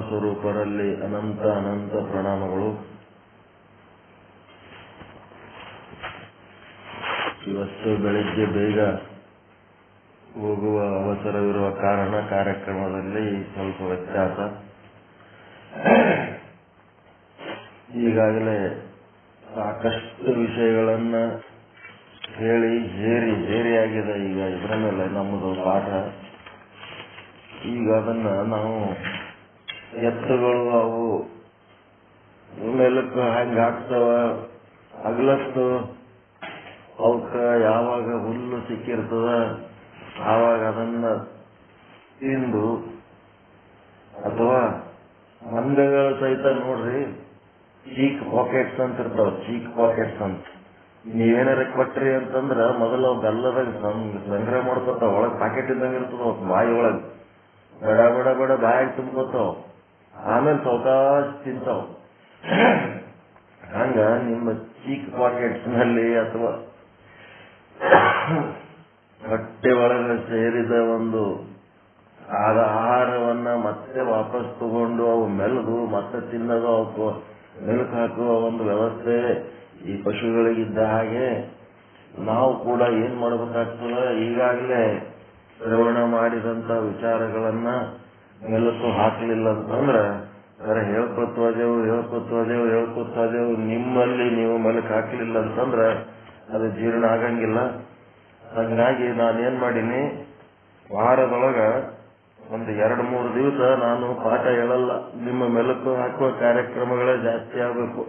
ಸ್ವರೂಪರಲ್ಲಿ ಅನಂತ ಅನಂತ ಪ್ರಣಾಮಗಳು. ಇವತ್ತು ಬೆಳಿಗ್ಗೆ ಬೇಗ ಹೋಗುವ ಅವಸರವಿರುವ ಕಾರಣ ಕಾರ್ಯಕ್ರಮದಲ್ಲಿ ಸ್ವಲ್ಪ ವ್ಯತ್ಯಾಸ. ಈಗಾಗಲೇ ಸಾಕಷ್ಟು ವಿಷಯಗಳನ್ನ ಹೇಳಿ ಹೇರಿಯಾಗಿದೆ. ಈಗ ಇದರ ಮೇಲೆ ನಮ್ಮದು ಪಾಠ. ಈಗ ಅದನ್ನ ನಾವು ಎತ್ತುಗಳು ಅವು ಮೇಲಕ್ಕೆ ಹಂಗೆ ಹಾಕ್ತಾವ, ಅಗಲತ್ತು ಅವಕ್ಕ ಯಾವಾಗ ಹುಲ್ಲು ಸಿಕ್ಕಿರ್ತದ ಆವಾಗ ಅದನ್ನ ತಿಂದು, ಅಥವಾ ಮಂದಗಳ ಸಹಿತ ನೋಡ್ರಿ ಚೀಕ್ ಪಾಕೆಟ್ಸ್ ಅಂತ ಇರ್ತಾವ. ಚೀಕ್ ಪಾಕೆಟ್ಸ್ ಅಂತ ನೀವೇನಾರ ಕೊಟ್ರಿ ಅಂತಂದ್ರ ಮೊದಲು ಅವ್ ಗಲ್ಲದಾಗ ಸಂಗ್ರಹ ಮಾಡ್ಕೊತಾವ. ಒಳಗ್ ಪ್ಯಾಕೆಟ್ ಇದ್ದಂಗ ಇರ್ತದ, ಬಾಯಿ ಒಳಗ್ ಬಡ ಬಡ ಬಡ ಬಾಯಾಗಿ ತುಂಬ್ಕೊತಾವ. ಆಮೇಲೆ ಸಾವಕಾಶ ತಿಂತಾವ. ಹಂಗ ನಿಮ್ಮ ಚೀಕ್ ಪಾಕೆಟ್ಸ್ ನಲ್ಲಿ ಅಥವಾ ಹೊಟ್ಟೆ ಒಳಗೆ ಸೇರಿದ ಒಂದು ಆಹಾರವನ್ನ ಮತ್ತೆ ವಾಪಸ್ ತಗೊಂಡು ಅವು ಮೆಲುದು ಮತ್ತೆ ತಿನ್ನೋದು, ಅವಕ್ಕೆ ಮೆಲುಕು ಹಾಕುವ ಒಂದು ವ್ಯವಸ್ಥೆ ಈ ಪಶುಗಳಿಗಿದ್ದ ಹಾಗೆ ನಾವು ಕೂಡ ಏನ್ ಮಾಡಬೇಕಾಗ್ತದ, ಈಗಾಗಲೇ ಶ್ರವಣ ಮಾಡಿದಂತ ವಿಚಾರಗಳನ್ನ ಮೆಲುಕು ಹಾಕಲಿಲ್ಲ ಅಂತಂದ್ರ ಹೇಳ್ಕೊತೋದೇವು ನಿಮ್ಮಲ್ಲಿ ನೀವು ಮೆಲುಕು ಹಾಕಲಿಲ್ಲ ಅಂತಂದ್ರ ಅದು ಜೀರ್ಣ ಆಗಂಗಿಲ್ಲ. ಹಾಗಾಗಿ ನಾನೇನ್ ಮಾಡೀನಿ, ವಾರದೊಳಗ ಒಂದು 2-3 ದಿವಸ ನಾನು ಪಾಠ ಹೇಳಲ್ಲ. ನಿಮ್ಮ ಮೆಲುಕು ಹಾಕುವ ಕಾರ್ಯಕ್ರಮಗಳೇ ಜಾಸ್ತಿ ಆಗಬೇಕು.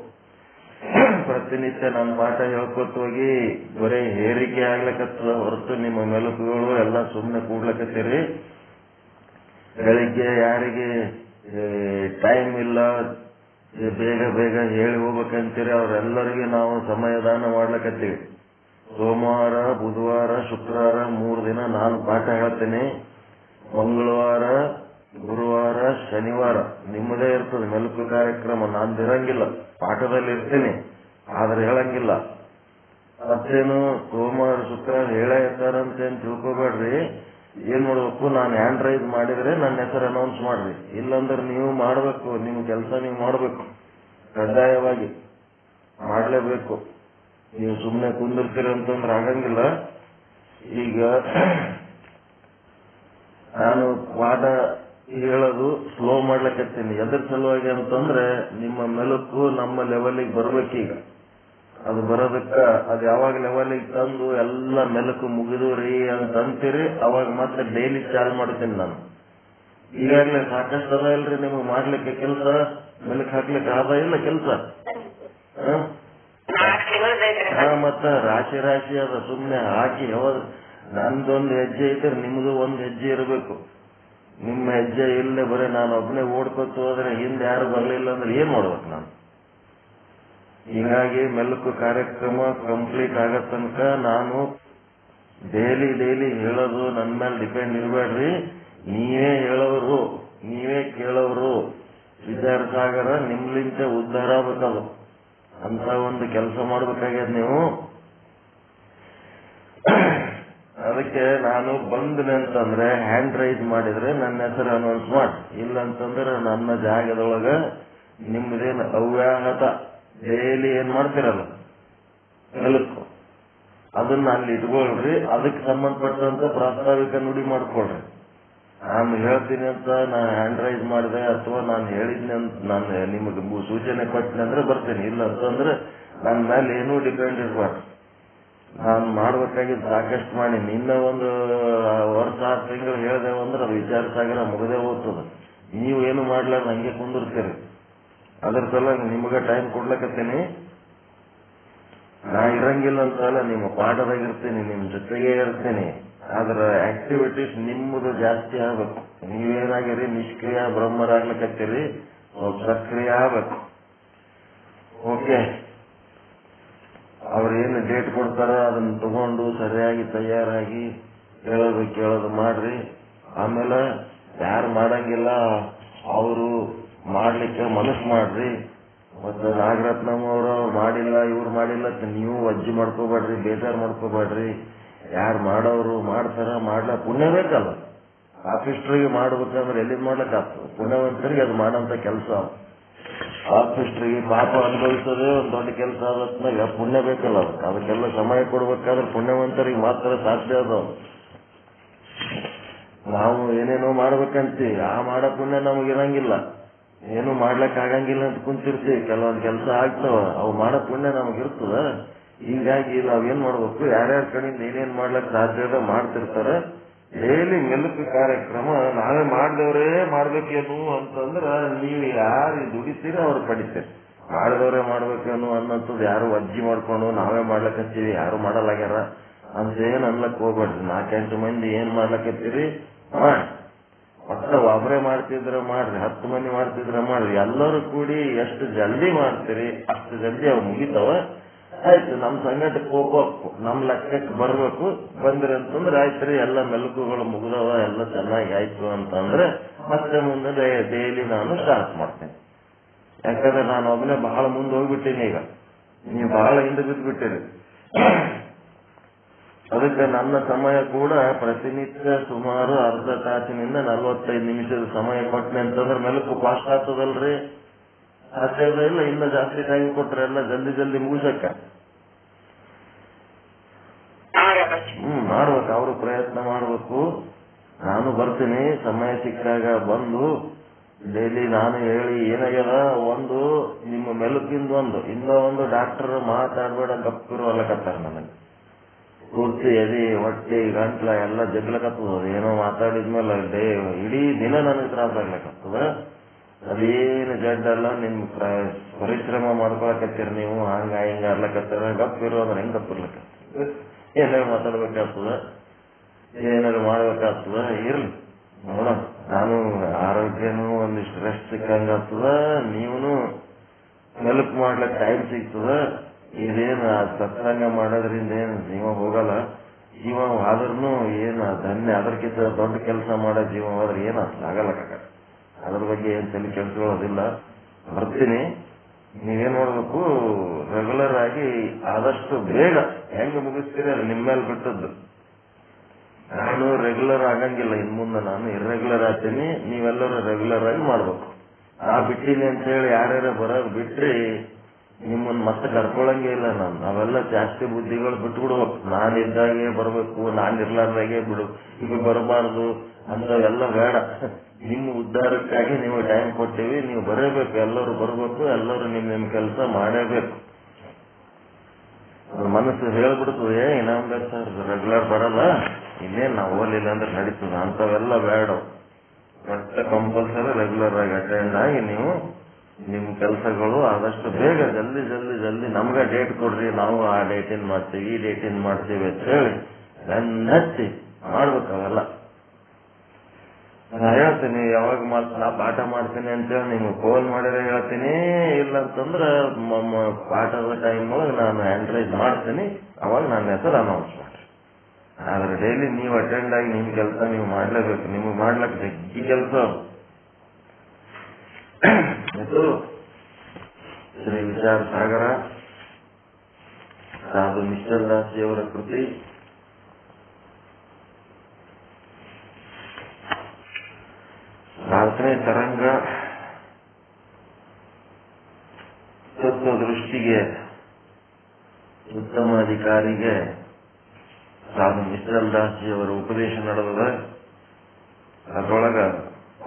ಪ್ರತಿನಿತ್ಯ ನಾನು ಪಾಠ ಹೇಳ್ಕೊತ ಹೋಗಿ ಬರೀ ಹೇರಿಕೆ ಆಗ್ಲಕತ್ತದ ಹೊರತು ನಿಮ್ಮ ಮೆಲುಕುಗಳು ಎಲ್ಲ ಸುಮ್ಮನೆ ಕೂಡ್ಲಕತ್ತೀರಿ. ಬೆಳಿಗ್ಗೆ ಯಾರಿಗೆ ಟೈಮ್ ಇಲ್ಲ, ಬೇಗ ಬೇಗ ಹೇಳಿ ಹೋಗ್ಬೇಕಂತೀರಿ ಅವರೆಲ್ಲರಿಗೆ ನಾವು ಸಮಯದಾನ ಮಾಡ್ಲಕತ್ತೀವಿ. ಸೋಮವಾರ, ಬುಧವಾರ, ಶುಕ್ರವಾರ 3 ದಿನ ನಾನು ಪಾಠ ಹೇಳ್ತೇನೆ. ಮಂಗಳವಾರ, ಗುರುವಾರ, ಶನಿವಾರ ನಿಮ್ಮದೇ ಇರ್ತದೆ ಮೆಲುಕು ಕಾರ್ಯಕ್ರಮ. ನಾನು ಇರಂಗಿಲ್ಲ, ಪಾಠದಲ್ಲಿ ಇರ್ತೀನಿ ಆದ್ರೆ ಹೇಳಂಗಿಲ್ಲ. ಮತ್ತೇನು ಸೋಮವಾರ ಶುಕ್ರವಾರ ಹೇಳೇ ಇರ್ತಾರಂತೇನು ತಿಳ್ಕೊಬೇಡ್ರಿ. ಏನ್ ಮಾಡ್ಬೇಕು, ನಾನು ಹ್ಯಾಂಡ್ ರೈಸ್ ಮಾಡಿದ್ರೆ ನನ್ನ ಹೆಸರು ಅನೌನ್ಸ್ ಮಾಡ್ರಿ. ಇಲ್ಲಾಂದ್ರೆ ನೀವು ಮಾಡ್ಬೇಕು, ನಿಮ್ ಕೆಲಸ ನೀವು ಮಾಡ್ಬೇಕು, ಕಡ್ಡಾಯವಾಗಿ ಮಾಡ್ಲೇಬೇಕು. ನೀವು ಸುಮ್ಮನೆ ಕುಂದಿರ್ತೀರಿ ಅಂತಂದ್ರೆ ಆಗಂಗಿಲ್ಲ. ಈಗ ನಾನು ಪಾಠ ಹೇಳೋದು ಸ್ಲೋ ಮಾಡ್ಲಕತ್ತೀನಿ. ಎದ್ರ ಸಲುವಾಗಿ ಅಂತಂದ್ರೆ ನಿಮ್ಮ ಮೆಲುಕು ನಮ್ಮ ಲೆವೆಲಿಗೆ ಬರ್ಬೇಕೀಗ. ಅದು ಬರೋದಕ್ಕ ಅದು ಯಾವಾಗ ಲೆವೆಲಿಗೆ ತಂದು ಎಲ್ಲ ಮೆಲುಕು ಮುಗಿದು ರೀ ಅಂತ ಅಂತೀರಿ, ಅವಾಗ ಮತ್ತೆ ಡೈಲಿ ಚಾಲು ಮಾಡ್ತೀನಿ ನಾನು. ಈಗಾಗಲೇ ಸಾಕಷ್ಟು ಅದ ಇಲ್ರಿ ನಿಮಗೆ ಮಾಡ್ಲಿಕ್ಕೆ ಕೆಲಸ, ಮೆಲುಕು ಹಾಕ್ಲಿಕ್ಕೆ ಆದ ಇಲ್ಲ ಕೆಲಸ. ಮತ್ತ ರಾಶಿ ರಾಶಿ ಅದ, ಸುಮ್ನೆ ಹಾಕಿ ಯಾವಾಗ ನಂದೊಂದು ಹೆಜ್ಜೆ ಇದ್ರೆ ನಿಮ್ದು ಒಂದು ಹೆಜ್ಜೆ ಇರಬೇಕು. ನಿಮ್ಮ ಹೆಜ್ಜೆ ಇಲ್ಲೇ ಬರೀ ನಾನು ಒಬ್ಬನೇ ಓಡ್ಕೊತ ಹೋದ್ರೆ ಹಿಂದೆ ಯಾರು ಬರ್ಲಿಲ್ಲ ಅಂದ್ರೆ ಏನ್ ಮಾಡ್ಬೇಕು ನಾನು? ಹೀಗಾಗಿ ಮೆಲುಕು ಕಾರ್ಯಕ್ರಮ ಕಂಪ್ಲೀಟ್ ಆಗೋ ತನಕ ನಾನು ಡೈಲಿ ಹೇಳೋದು ನನ್ನ ಮೇಲೆ ಡಿಪೆಂಡ್ ಇರಬೇಡ್ರಿ. ನೀವೇ ಹೇಳೋರು, ನೀವೇ ಕೇಳೋರು. ವಿಚಾರಸಾಗರ ನಿಮ್ಲಿಂತ ಉದ್ಧಾರ ಆಗ್ಬೇಕದು. ಅಂತ ಒಂದು ಕೆಲಸ ಮಾಡ್ಬೇಕಾಗ್ಯದ ನೀವು. ಅದಕ್ಕೆ ನಾನು ಬಂದ್ನೆ ಅಂತಂದ್ರೆ ಹ್ಯಾಂಡ್ ರೈಸ್ ಮಾಡಿದ್ರೆ ನನ್ನ ಹೆಸರು ಅನೌನ್ಸ್ ಮಾಡಿ, ಇಲ್ಲ ಅಂತಂದ್ರೆ ನನ್ನ ಜಾಗದೊಳಗ ನಿಮ್ದೇನು ಅವ್ಯಾಹತ ಡೈಲಿ ಏನ್ ಮಾಡ್ತಿರಲ್ಲ ಮೆಲುಕು, ಅದನ್ನ ಅಲ್ಲಿ ಇಟ್ಕೊಳ್ರಿ. ಅದಕ್ಕೆ ಸಂಬಂಧಪಟ್ಟಂತ ಪ್ರಾಸ್ತಾವಿಕ ನುಡಿ ಮಾಡ್ಕೊಳ್ರಿ. ನಾನು ಹೇಳ್ತೀನಿ ಅಂತ ನಾನು ಹ್ಯಾಂಡ್ ರೈಸ್ ಮಾಡಿದೆ ಅಥವಾ ನಾನು ಹೇಳಿದ್ನಿ ಅಂತ ನಾನು ನಿಮಗೆ ಸೂಚನೆ ಕೊಟ್ಟಿನಿ ಅಂದ್ರೆ ಬರ್ತೀನಿ, ಇಲ್ಲ ಅಂತಂದ್ರೆ ನನ್ನ ಮೇಲೆ ಏನೂ ಡಿಪೆಂಡ್ ಇರಬಾರ್ದು. ನಾನು ಮಾಡ್ಬೇಕಾಗಿದ್ದು ಸಾಕಷ್ಟು ಮಾಡೀನಿ. ಇನ್ನ ಒಂದು ವರ್ಷ 6 ತಿಂಗಳು ಹೇಳ್ದೇವು ಅಂದ್ರೆ ಅದು ವಿಚಾರಸಾಗರ ಮುಗದೆ ಹೋಗ್ತದ. ನೀವು ಏನು ಮಾಡ್ಲಾರ್ದು ಹಂಗೆ ಕುಂದಿರ್ತೀರಿ. ಅದ್ರ ಸಲುವಾಗಿ ನಿಮ್ಗೆ ಟೈಮ್ ಕೊಡ್ಲಕತ್ತೀನಿ. ನಾ ಇರಂಗಿಲ್ಲ ಅಂತಲ್ಲ, ನಿಮ್ಮ ಪಾಠದಾಗಿರ್ತೀನಿ, ನಿಮ್ ಜೊತೆಗೆ ಇರ್ತೀನಿ. ಅದ್ರ ಆಕ್ಟಿವಿಟೀಸ್ ನಿಮ್ಮದು ಜಾಸ್ತಿ ಆಗ್ಬೇಕು. ನೀವೇನಾಗಿರಿ ನಿಷ್ಕ್ರಿಯ ಬ್ರಹ್ಮರಾಗ್ಲಕತ್ತೀರಿ, ಸ್ವಲ್ಪ ಸಕ್ರಿಯ ಆಗ್ಬೇಕು. ಓಕೆ, ಅವ್ರೇನು ಡೇಟ್ ಕೊಡ್ತಾರ ಅದನ್ನ ತಗೊಂಡು ಸರಿಯಾಗಿ ತಯಾರಾಗಿ ಹೇಳೋದು ಕೇಳೋದು ಮಾಡ್ರಿ. ಆಮೇಲೆ ಯಾರು ಮಾಡಂಗಿಲ್ಲ ಅವರು ಮಾಡ್ಲಿಕ್ಕೆ ಮನಸ್ಸು ಮಾಡ್ರಿ. ಮತ್ತೆ ನಾಗರತ್ನಮ್ಮ ಅವರು ಮಾಡಿಲ್ಲ ಇವ್ರು ಮಾಡಿಲ್ಲ ನೀವು ಅಜ್ಜಿ ಮಾಡ್ಕೋಬೇಡ್ರಿ, ಬೇಜಾರು ಮಾಡ್ಕೋಬೇಡ್ರಿ. ಯಾರು ಮಾಡೋರು ಮಾಡ್ತಾರ, ಪುಣ್ಯ ಬೇಕಲ್ಲ. ಆಫೀಸ್ಟ್ರಿಗೆ ಮಾಡ್ಬೇಕಂದ್ರೆ ಎಲ್ಲಿಂದ ಮಾಡ್ಲಿಕ್ಕಾಗ್ತದೆ? ಪುಣ್ಯವಂತರಿಗೆ ಅದು ಮಾಡಂತ ಕೆಲಸ. ಆಫೀಸ್ಟ್ರಿಗೆ ಪಾಪ ಅನುಭವಿಸೋದೇ ಒಂದು ದೊಡ್ಡ ಕೆಲಸ ಆದತ್ನಾಗ ಪುಣ್ಯ ಬೇಕಲ್ಲ. ಅದಕ್ಕೆಲ್ಲ ಸಮಯ ಕೊಡ್ಬೇಕಾದ್ರೆ ಪುಣ್ಯವಂತರಿಗೆ ಮಾತ್ರ ಸಾಧ್ಯ ಅದ. ನಾವು ಏನೇನೋ ಮಾಡ್ಬೇಕಂತೀವಿ, ಆ ಮಾಡೋ ಪುಣ್ಯ ನಮಗಿರಂಗಿಲ್ಲ. ಏನು ಮಾಡ್ಲಕ್ ಆಗಂಗಿಲ್ಲ ಅಂತ ಕುಂತಿರ್ತೀವಿ. ಕೆಲವೊಂದು ಕೆಲಸ ಆಗ್ತಾವ, ಅವು ಮಾಡೋ ಪುಣ್ಯ ನಮಗಿರ್ತದ. ಹೀಗಾಗಿ ನಾವೇನ್ ಮಾಡ್ಬೇಕು, ಯಾರ್ಯಾರ ಕಡೆಯಿಂದ ಏನೇನ್ ಮಾಡ್ಲಕ್ ಸಾಧ್ಯ ಅದ ಮಾಡ್ತಿರ್ತಾರ. ಡೈಲಿ ಮೆಲುಕು ಕಾರ್ಯಕ್ರಮ ನಾವೇ ಮಾಡಿದವರೇ ಮಾಡ್ಬೇಕೇನು ಅಂತಂದ್ರ ನೀವು ಯಾರು ದುಡಿತೀರಿ ಅವ್ರು ಪಡಿತೀರಿ. ಮಾಡಿದವರೇ ಮಾಡ್ಬೇಕೇನು ಅನ್ನೋದು ಯಾರು ಅಜ್ಜಿ ಮಾಡ್ಕೊಂಡು ನಾವೇ ಮಾಡ್ಲಕತ್ತೀವಿ ಯಾರು ಮಾಡಲಾಗ್ಯಾರ ಅಂತ ಏನ್ ಅನ್ಲಕ್ ಹೋಗ್ಬೇಡ್ರಿ. 4-8 ಮಂದಿ ಏನ್ ಮಾಡ್ಲಕತ್ತೀರಿ ಮಾಡಿ. ಮತ್ತೆ ಒಬ್ಬರೇ ಮಾಡ್ತಿದ್ರ ಮಾಡ್ರಿ, 10 ಮಂದಿ ಮಾಡ್ತಿದ್ರ ಮಾಡ್ರಿ. ಎಲ್ಲರೂ ಕೂಡಿ ಎಷ್ಟು ಜಲ್ದಿ ಮಾಡ್ತೀರಿ ಅಷ್ಟು ಜಲ್ದಿ ಅವು ಮುಗಿತಾವ. ಆಯ್ತು, ನಮ್ ಸಂಗಟಕ್ಕೆ ಹೋಗ್ಬೇಕು, ನಮ್ ಲೆಕ್ಕಕ್ಕೆ ಬರ್ಬೇಕು. ಬಂದ್ರಿ ಅಂತಂದ್ರೆ ಆಯ್ತ್ರಿ, ಎಲ್ಲ ಮೆಲುಕುಗಳು ಮುಗಿದವ, ಎಲ್ಲ ಚೆನ್ನಾಗಿ ಆಯ್ತು ಅಂತಂದ್ರೆ ಮತ್ತೆ ಮುಂದೆ ಡೈಲಿ ನಾನು ಸ್ಟಾರ್ಟ್ ಮಾಡ್ತೇನೆ. ಯಾಕಂದ್ರೆ ನಾನು ಒಬ್ಬನೇ ಬಹಳ ಮುಂದೆ ಹೋಗ್ಬಿಟ್ಟೀನಿ. ಈಗ ನೀವು ಬಹಳ ಹಿಂದೆ ಬಿದ್ದುಬಿಟ್ಟಿರಿ. ಅದಕ್ಕೆ ನನ್ನ ಸಮಯ ಕೂಡ ಪ್ರತಿನಿತ್ಯ ಸುಮಾರು ಅರ್ಧ ತಾಸಿನಿಂದ 45 ನಿಮಿಷದ ಸಮಯ ಕೊಟ್ಟನೆ ಅಂತಂದ್ರೆ ಮೆಲುಕು ಫಾಸ್ಟ್ ಆಗ್ತದಲ್ರಿ. ಸಾಧ್ಯ ಇಲ್ಲ, ಇನ್ನ ಜಾಸ್ತಿ ಟೈಮ್ ಕೊಟ್ರೆ ಎಲ್ಲ ಜಲ್ದಿ ಮುಗಿಸಕ್ಕ ಮಾಡ್ಬೇಕು. ಅವರು ಪ್ರಯತ್ನ ಮಾಡ್ಬೇಕು. ನಾನು ಬರ್ತೀನಿ ಸಮಯ ಸಿಕ್ಕಾಗ ಬಂದು ಡೈಲಿ ನಾನು ಹೇಳಿ ಏನಾಗ್ಯದ. ಒಂದು ನಿಮ್ಮ ಮೆಲುಕಿಂದ ಇನ್ನೊಂದು ಡಾಕ್ಟರ್ ಮಾತಾಡ್ಬೇಡ ಗಪ್ಪಿರು ಅಲ್ಲಕತ್ತಾರ. ನನಗೆ ಪೂರ್ತಿ ಎದಿ ಹೊಟ್ಟೆ ಗಂಟ್ಲ ಎಲ್ಲ ಜಗ್ಲಕತ್ತದ. ಏನೋ ಮಾತಾಡಿದ್ಮೇಲೆ ಇಡೀ ದಿನ ನನಗೆ ತ್ರಾಸ ಆಗ್ಲಕತ್ತದ. ಅದೇನು ಜಡ್ಡಲ್ಲ, ನಿಮ್ ಪರಿಶ್ರಮ ಮಾಡ್ಕೊಳಕತ್ತೀರಿ ನೀವು, ಹಂಗ ಹಿಂಗ ಅರ್ಲಕತ್ತಾರ. ಗಪ್ಪಿರು ಅಂದ್ರೆ ಹೆಂಗ್ ಗಪ್ಪಿರ್ಲಕತ್ತ, ಏನಾರು ಮಾತಾಡ್ಬೇಕಾಗ್ತದ, ಏನಾರು ಮಾಡ್ಬೇಕಾಗ್ತದ. ಇರ್ಲಿ ನೋಡ, ನಾನು ಆರೋಗ್ಯನೂ ಒಂದಿಷ್ಟು ರೆಸ್ಟ್ ಸಿಕ್ಕಂಗಾಗ್ತದ, ನೀವನು ಮೆಲುಕು ಮಾಡ್ಲಿಕ್ಕೆ ಟೈಮ್ ಸಿಗ್ತದ. ಇದೇನು ಸತ್ಸಂಗ ಮಾಡೋದ್ರಿಂದ ಏನು ಜೀವ ಹೋಗಲ್ಲ. ಜೀವ ಆದ್ರೂ ಏನು ಧನ್ಯ, ಅದಕ್ಕಿಂತ ದೊಡ್ಡ ಕೆಲಸ ಮಾಡೋ ಜೀವ ಹೋದ್ರೆ ಏನು ಆಗಲ್ಲ. ಅದ್ರ ಬಗ್ಗೆ ಏನ್ ತಲೆ ಕೆಲ್ಸಗಳೋದಿಲ್ಲ. ಬರ್ತೀನಿ. ನೀವೇನ್ ಮಾಡ್ಬೇಕು, ರೆಗ್ಯುಲರ್ ಆಗಿ ಆದಷ್ಟು ಬೇಗ ಹೆಂಗ್ ಮುಗಿಸ್ತೀರಿ ಅದು ನಿಮ್ಮ ಮೇಲೆ ಬಿಟ್ಟದ್ದು. ನಾನು ರೆಗ್ಯುಲರ್ ಆಗಂಗಿಲ್ಲ, ಇನ್ ಮುಂದೆ ನಾನು ಇರ್ರೆಗ್ಯುಲರ್ ಆಗ್ತೀನಿ. ನೀವೆಲ್ಲರೂ ರೆಗ್ಯುಲರ್ ಆಗಿ ಮಾಡ್ಬೇಕು. ನಾ ಬಿಟ್ಟಿನಿ ಅಂತ ಹೇಳಿ ಯಾರ್ಯಾರ ಬರೋದು ಬಿಟ್ರಿ ನಿಮ್ಮನ್ನ ಮತ್ತೆ ಕರ್ಕೊಳಂಗೇ ಇಲ್ಲ ನಾನು. ನಾವೆಲ್ಲ ಜಾಸ್ತಿ ಬುದ್ಧಿಗಳು ಬಿಟ್ಬಿಡ್ಬೇಕು. ನಾನಿದ್ದಾಗೆ ಬರ್ಬೇಕು, ನಾನಿರ್ಲಾರ್ದಾಗೆ ಬಿಡು, ಈಗ ಬರಬಾರ್ದು ಅಂಥವೆಲ್ಲ ಬೇಡ. ನಿಮ್ಮ ಉದ್ಧಾರಕ್ಕಾಗಿ ನೀವು ಟೈಮ್ ಕೊಟ್ಟಿವಿ, ನೀವು ಬರಬೇಕು, ಎಲ್ಲರೂ ಬರಬೇಕು, ಎಲ್ಲರೂ ನಿಮ್ಮ ಕೆಲಸ ಮಾಡೇಬೇಕು. ಮನಸ್ಸು ಹೇಳ್ಬಿಡ್ತದೆ, ಇನ್ನೊಂದು ಸರ್ ರೆಗ್ಯುಲರ್ ಬರಲ್ಲ, ಇನ್ನೇನು ನಾವು ಓದಲಿಲ್ಲ ಅಂದ್ರೆ ನಡೀತದ, ಅಂಥವೆಲ್ಲ ಬೇಡ. ಮತ್ತೆ ಕಂಪಲ್ಸರಿ ರೆಗ್ಯುಲರ್ ಆಗಿ ಅಟೆಂಡ್ ಆಗಿ ನೀವು ನಿಮ್ಮ ಕೆಲಸಗಳು ಆದಷ್ಟು ಬೇಗ ಜಲ್ದಿ ಜಲ್ದಿ ಜಲ್ದಿ ನಮ್ಗೆ ಡೇಟ್ ಕೊಡ್ರಿ, ನಾವು ಆ ಡೇಟಿನ್ ಮಾಡ್ತೀವಿ, ಈ ಡೇಟಿನ್ ಮಾಡ್ತೀವಿ ಅಂತ ಹೇಳಿ ಹಚ್ಚಿ ಮಾಡ್ಬೇಕು. ಅವೆಲ್ಲ ನಾ ಹೇಳ್ತೀನಿ, ಯಾವಾಗ ನಾ ಪಾಠ ಮಾಡ್ತೀನಿ ಅಂತೇಳಿ ನಿಮ್ಗೆ ಕಾಲ್ ಮಾಡಿದ್ರೆ ಹೇಳ್ತೀನಿ, ಇಲ್ಲ ಅಂತಂದ್ರೆ ಪಾಠದ ಟೈಮ್ ಒಳಗೆ ನಾನು ಹ್ಯಾಂಡ್ರೈಸ್ ಮಾಡ್ತೀನಿ, ಅವಾಗ ನನ್ನ ಹೆಸರು ಅನೌನ್ಸ್ ಮಾಡಿ. ಆದ್ರೆ ಡೈಲಿ ನೀವು ಅಟೆಂಡ್ ಆಗಿ ನಿಮ್ಮ ಕೆಲಸ ನೀವು ಮಾಡ್ಲೇಬೇಕು. ನಿಮಗೆ ಮಾಡ್ಲಕ್ಕೆ ಜಗ್ಗಿ ಕೆಲಸ. ಇದು ಶ್ರೀ ವಿಚಾರ ಸಾಗರ ಸಾಧು ಮಿಸ್ಟರ್ ದಾಸಿಯವರ ಕೃತಿ. ನಾಲ್ಕನೇ ತರಂಗ ತತ್ವದೃಷ್ಟಿಗೆ ಉತ್ತಮ ಅಧಿಕಾರಿಗೆ ಸಾಧು ಮಿಸ್ಟರ್ ದಾಸಿಯವರ ಉಪದೇಶ ನಡೆದದ. ಅದರೊಳಗ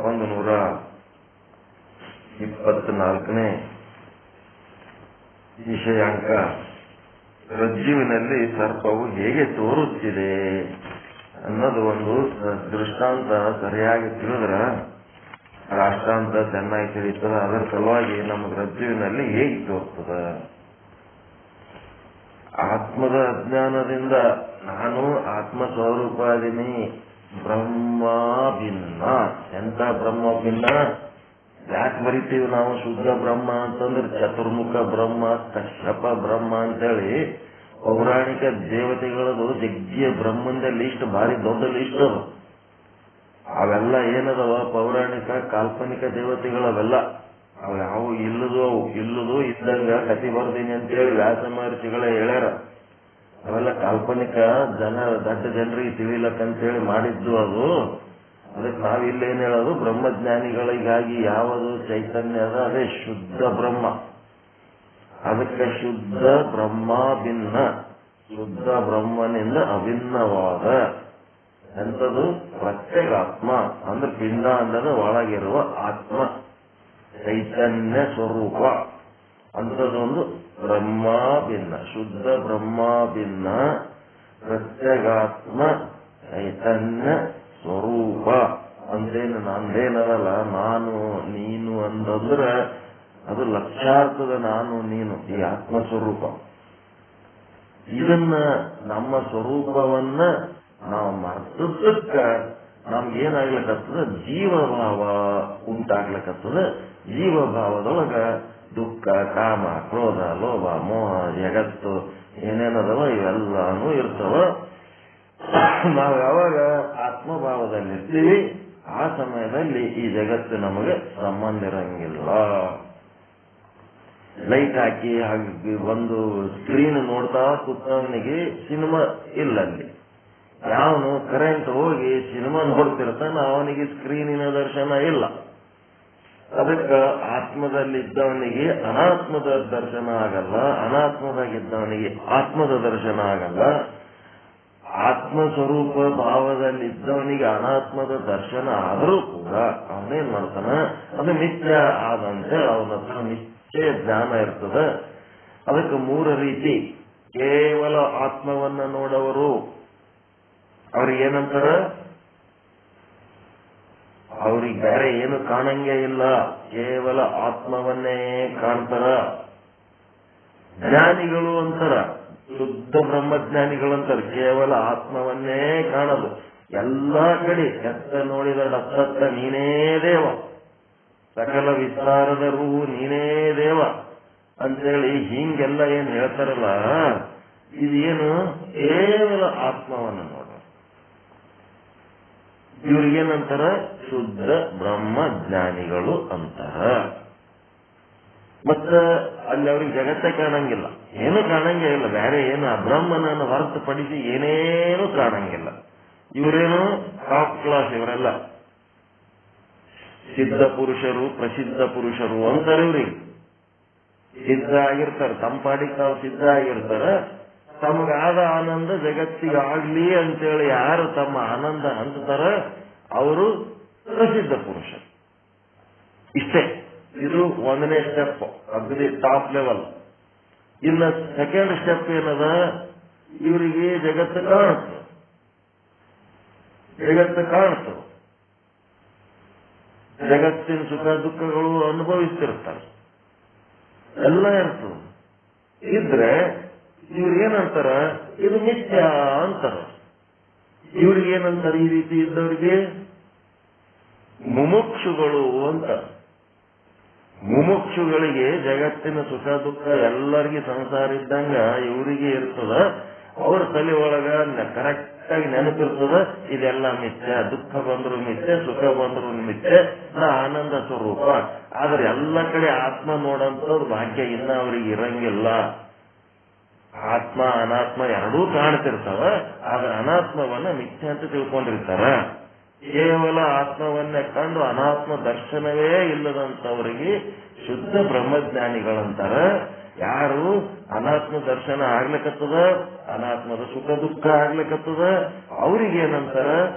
124ನೇ ವಿಷಯಾಂಕ ರಜ್ಜುವಿನಲ್ಲಿ ಸರ್ಪವು ಹೇಗೆ ತೋರುತ್ತಿದೆ ಅನ್ನೋದು ಒಂದು ದೃಷ್ಟಾಂತ ಸರಿಯಾಗಿ ತಿಳಿದ್ರ ರಾಷ್ಟ್ರಾಂತ ಚೆನ್ನಾಗಿ ತಿಳಿತದ. ಅದರ ಸಲುವಾಗಿ ನಮಗೆ ರಜ್ಜುವಿನಲ್ಲಿ ಹೇಗೆ ತೋರ್ತದ. ಆತ್ಮದ ಅಜ್ಞಾನದಿಂದ ನಾನು ಆತ್ಮ ಸ್ವರೂಪಾದಿನಿ, ಬ್ರಹ್ಮ ಭಿನ್ನ. ಎಂತ ಬ್ರಹ್ಮ ಭಿನ್ನ? ಯಾಕೆ ಬರಿತೀವಿ ನಾವು ಶುದ್ಧ ಬ್ರಹ್ಮ ಅಂತಂದ್ರೆ ಚತುರ್ಮುಖ ಬ್ರಹ್ಮ, ಕಶ್ಯಪ ಬ್ರಹ್ಮ ಅಂತೇಳಿ ಪೌರಾಣಿಕ ದೇವತೆಗಳದು ಜಗ್ಗಿಯ ಬ್ರಹ್ಮಂದ ಲಿಸ್ಟ್ ಭಾರಿ ದೊಡ್ಡ ಲಿಸ್ಟ್ ಅದು. ಅವೆಲ್ಲ ಏನದವ ಪೌರಾಣಿಕ ಕಾಲ್ಪನಿಕ ದೇವತೆಗಳವೆಲ್ಲ. ಅವು ಯಾವ ಇಲ್ಲದು ಇದ್ದಂಗ ಕತಿ ಬರ್ದೀನಿ ಅಂತೇಳಿ ವ್ಯಾಸ ಮಹರ್ಷಿಗಳೇ ಹೇಳ್ಯಾರ. ಅವೆಲ್ಲ ಕಾಲ್ಪನಿಕ ದೊಡ್ಡ ಜನರಿಗೆ ತಿಳಿಲಕ್ಕಂತೇಳಿ ಮಾಡಿದ್ದು ಅದು. ಅದಕ್ಕೆ ನಾವಿಲ್ಲೇನು ಹೇಳೋದು, ಬ್ರಹ್ಮಜ್ಞಾನಿಗಳಿಗಾಗಿ ಯಾವುದು ಚೈತನ್ಯ ಅದ ಅದೇ ಶುದ್ಧ ಬ್ರಹ್ಮ. ಅದಕ್ಕೆ ಶುದ್ಧ ಬ್ರಹ್ಮ ಭಿನ್ನ, ಶುದ್ಧ ಬ್ರಹ್ಮನಿಂದ ಅಭಿನ್ನವಾದ ಎಂಥದ್ದು ಪ್ರತ್ಯೇಕಾತ್ಮ ಅಂದ್ರೆ ಪಿಂಡ ಅಂದರೆ ಒಳಗಿರುವ ಆತ್ಮ ಚೈತನ್ಯ ಸ್ವರೂಪ. ಅಂಥದ್ದೊಂದು ಬ್ರಹ್ಮ ಭಿನ್ನ, ಶುದ್ಧ ಬ್ರಹ್ಮ ಭಿನ್ನ ಪ್ರತ್ಯೇಕಾತ್ಮ ಚೈತನ್ಯ ಸ್ವರೂಪ. ಅಂದೇನು ನಂದೇನದಲ್ಲ, ನಾನು ನೀನು ಅಂತಂದ್ರೆ ಅದು ಲಕ್ಷಾರ್ಥದ ನಾನು ನೀನು ಈ ಆತ್ಮಸ್ವರೂಪ. ಇದನ್ನ ನಮ್ಮ ಸ್ವರೂಪವನ್ನ ನಾವು ಮರ್ತಕ್ಕ ನಮ್ಗೇನಾಗ್ಲಿಕ್ಕತ್ತದ, ಜೀವಭಾವ ಉಂಟಾಗ್ಲಿಕ್ಕತ್ತದ. ಜೀವಭಾವದೊಳಗ ದುಃಖ, ಕಾಮ, ಕ್ರೋಧ, ಲೋಭ, ಮೋಹ, ಜಗತ್ತು ಏನೇನದವ ಇವೆಲ್ಲಾನು ಇರ್ತವ. ನಾವು ಯಾವಾಗ ಆತ್ಮಭಾವದಲ್ಲಿರ್ತೀವಿ ಆ ಸಮಯದಲ್ಲಿ ಈ ಜಗತ್ತು ನಮಗೆ ಸಂಬಂಧ ಇರಂಗಿಲ್ಲ. ಲೈಟ್ ಹಾಕಿ ಹಾಗೆ ಒಂದು ಸ್ಕ್ರೀನ್ ನೋಡ್ತಾ ಕೂತವನಿಗೆ ಸಿನಿಮಾ ಇಲ್ಲಲ್ಲಿ. ಯಾವನು ಕರೆಂಟ್ ಹೋಗಿ ಸಿನಿಮಾ ನೋಡ್ತಿರ್ತಾನ ಅವನಿಗೆ ಸ್ಕ್ರೀನಿನ ದರ್ಶನ ಇಲ್ಲ. ಅದಕ್ಕೆ ಆತ್ಮದಲ್ಲಿದ್ದವನಿಗೆ ಅನಾತ್ಮದ ದರ್ಶನ ಆಗಲ್ಲ, ಅನಾತ್ಮದಾಗಿದ್ದವನಿಗೆ ಆತ್ಮದ ದರ್ಶನ ಆಗಲ್ಲ. ಆತ್ಮಸ್ವರೂಪ ಭಾವದಲ್ಲಿದ್ದವನಿಗೆ ಅನಾತ್ಮದ ದರ್ಶನ ಆದರೂ ಕೂಡ ಅವನೇನ್ ಮಾಡ್ತಾನ, ಅದು ನಿತ್ಯ ಆದಂತೆ ಅವನ ಹತ್ರ ನಿಶ್ಚಯ ಜ್ಞಾನ ಇರ್ತದ. ಅದಕ್ಕೆ 3 ರೀತಿ. ಕೇವಲ ಆತ್ಮವನ್ನ ನೋಡವರು ಅವ್ರಿಗೇನಂತಾರ, ಅವ್ರಿಗೆ ಬೇರೆ ಏನು ಕಾಣಂಗೇ ಇಲ್ಲ, ಕೇವಲ ಆತ್ಮವನ್ನೇ ಕಾಣ್ತಾರ. ಜ್ಞಾನಿಗಳು ಅಂತಾರ, ಶುದ್ಧ ಬ್ರಹ್ಮಜ್ಞಾನಿಗಳಂತಾರೆ, ಕೇವಲ ಆತ್ಮವನ್ನೇ ಕಾಣದು. ಎಲ್ಲಾ ಕಡೆ ಎತ್ತ ನೋಡಿದ ಡತ್ತ ನೀನೇ ದೇವ, ಸಕಲ ವಿಸ್ತಾರದ ರೂಹು ನೀನೇ ದೇವ ಅಂತೇಳಿ ಹಿಂಗೆಲ್ಲ ಏನ್ ಹೇಳ್ತಾರಲ್ಲ, ಇದೇನು ಕೇವಲ ಆತ್ಮವನ್ನು ನೋಡ. ಇವ್ರಿಗೇನಂತಾರ, ಶುದ್ಧ ಬ್ರಹ್ಮಜ್ಞಾನಿಗಳು ಅಂತಾರ. ಮತ್ತ ಅಲ್ಲಿ ಅವ್ರಿಗೆ ಜಗತ್ತೇ ಕಾಣಂಗಿಲ್ಲ, ಏನು ಕಾಣಂಗೇ ಇಲ್ಲ, ಬೇರೆ ಏನು ಅಬ್ರಹ್ಮನನ್ನು ಹೊರತುಪಡಿಸಿ ಏನೇನು ಕಾಣಂಗಿಲ್ಲ. ಇವರೇನು ಟಾಪ್ ಕ್ಲಾಸ್, ಇವರೆಲ್ಲ ಸಿದ್ಧ ಪುರುಷರು, ಪ್ರಸಿದ್ಧ ಪುರುಷರು ಅಂತಾರೆ ಇವ್ರಿಗೆ. ಸಿದ್ಧ ಆಗಿರ್ತಾರೆ, ತಮ್ಮ ಪಾಡಿಗೆ ತಾವು ಸಿದ್ಧ ಆಗಿರ್ತಾರ. ತಮಗಾದ ಆನಂದ ಜಗತ್ತಿಗೆ ಆಗ್ಲಿ ಅಂತೇಳಿ ಯಾರು ತಮ್ಮ ಆನಂದ ಹಂಚ್ತಾರ ಅವರು ಪ್ರಸಿದ್ಧ ಪುರುಷ. ಇಷ್ಟೇ, ಇದು 1ನೇ ಸ್ಟೆಪ್, ಅಗ್ದಿ ಟಾಪ್ ಲೆವೆಲ್. ಇನ್ನು 2nd ಸ್ಟೆಪ್ ಏನದ, ಇವರಿಗೆ ಜಗತ್ತು ಕಾಣುತ್ತೆ, ಜಗತ್ತಿನ ಸುಖ ದುಃಖಗಳು ಅನುಭವಿಸ್ತಿರ್ತಾರೆ, ಎಲ್ಲ ಇರ್ತದೆ. ಇದ್ರೆ ಇವ್ರಿಗೇನಂತಾರ, ಇದು ಮಿಥ್ಯ ಅಂತಾರ. ಇವ್ರಿಗೇನಂತಾರ, ಈ ರೀತಿ ಇದ್ದವ್ರಿಗೆ ಮುಮುಕ್ಷುಗಳು ಅಂತ. ಮುಮುಕ್ಷುಗಳಿಗೆ ಜಗತ್ತಿನ ಸುಖ ದುಃಖ ಎಲ್ಲರಿಗೂ ಸಂಸಾರ ಇದ್ದಂಗ ಇವರಿಗೆ ಇರ್ತದ. ಅವ್ರ ತಲೆ ಒಳಗ ಕರೆಕ್ಟ್ ಆಗಿ ನೆನಪಿರ್ತದ, ಇದೆಲ್ಲ ಮಿಥ್ಯ, ದುಃಖ ಬಂದ್ರು ಮಿಥ್ಯ, ಸುಖ ಬಂದ್ರು ಮಿಥ್ಯ, ಆನಂದ ಸ್ವರೂಪ. ಆದ್ರೆ ಎಲ್ಲ ಕಡೆ ಆತ್ಮ ನೋಡಂತವ್ರು ಭಾಗ್ಯ ಇನ್ನ ಅವ್ರಿಗೆ ಇರಂಗಿಲ್ಲ. ಆತ್ಮ ಅನಾತ್ಮ ಎರಡೂ ಕಾಣ್ತಿರ್ತಾವ, ಆದ್ರೆ ಅನಾತ್ಮವನ್ನ ಮಿಥ್ಯ ಅಂತ ತಿಳ್ಕೊಂಡಿರ್ತಾರ. ಕೇವಲ ಆತ್ಮವನ್ನೇ ಕಂಡು ಅನಾತ್ಮ ದರ್ಶನವೇ ಇಲ್ಲದಂತವರಿಗೆ ಶುದ್ಧ ಬ್ರಹ್ಮಜ್ಞಾನಿಗಳಂತಾರ. ಯಾರು ಅನಾತ್ಮ ದರ್ಶನ ಆಗ್ಲಿಕ್ಕತ್ತದ, ಅನಾತ್ಮದ ಸುಖ ದುಃಖ ಆಗ್ಲಿಕ್ಕತ್ತದ, ಅವ್ರಿಗೇನಂತಾರ,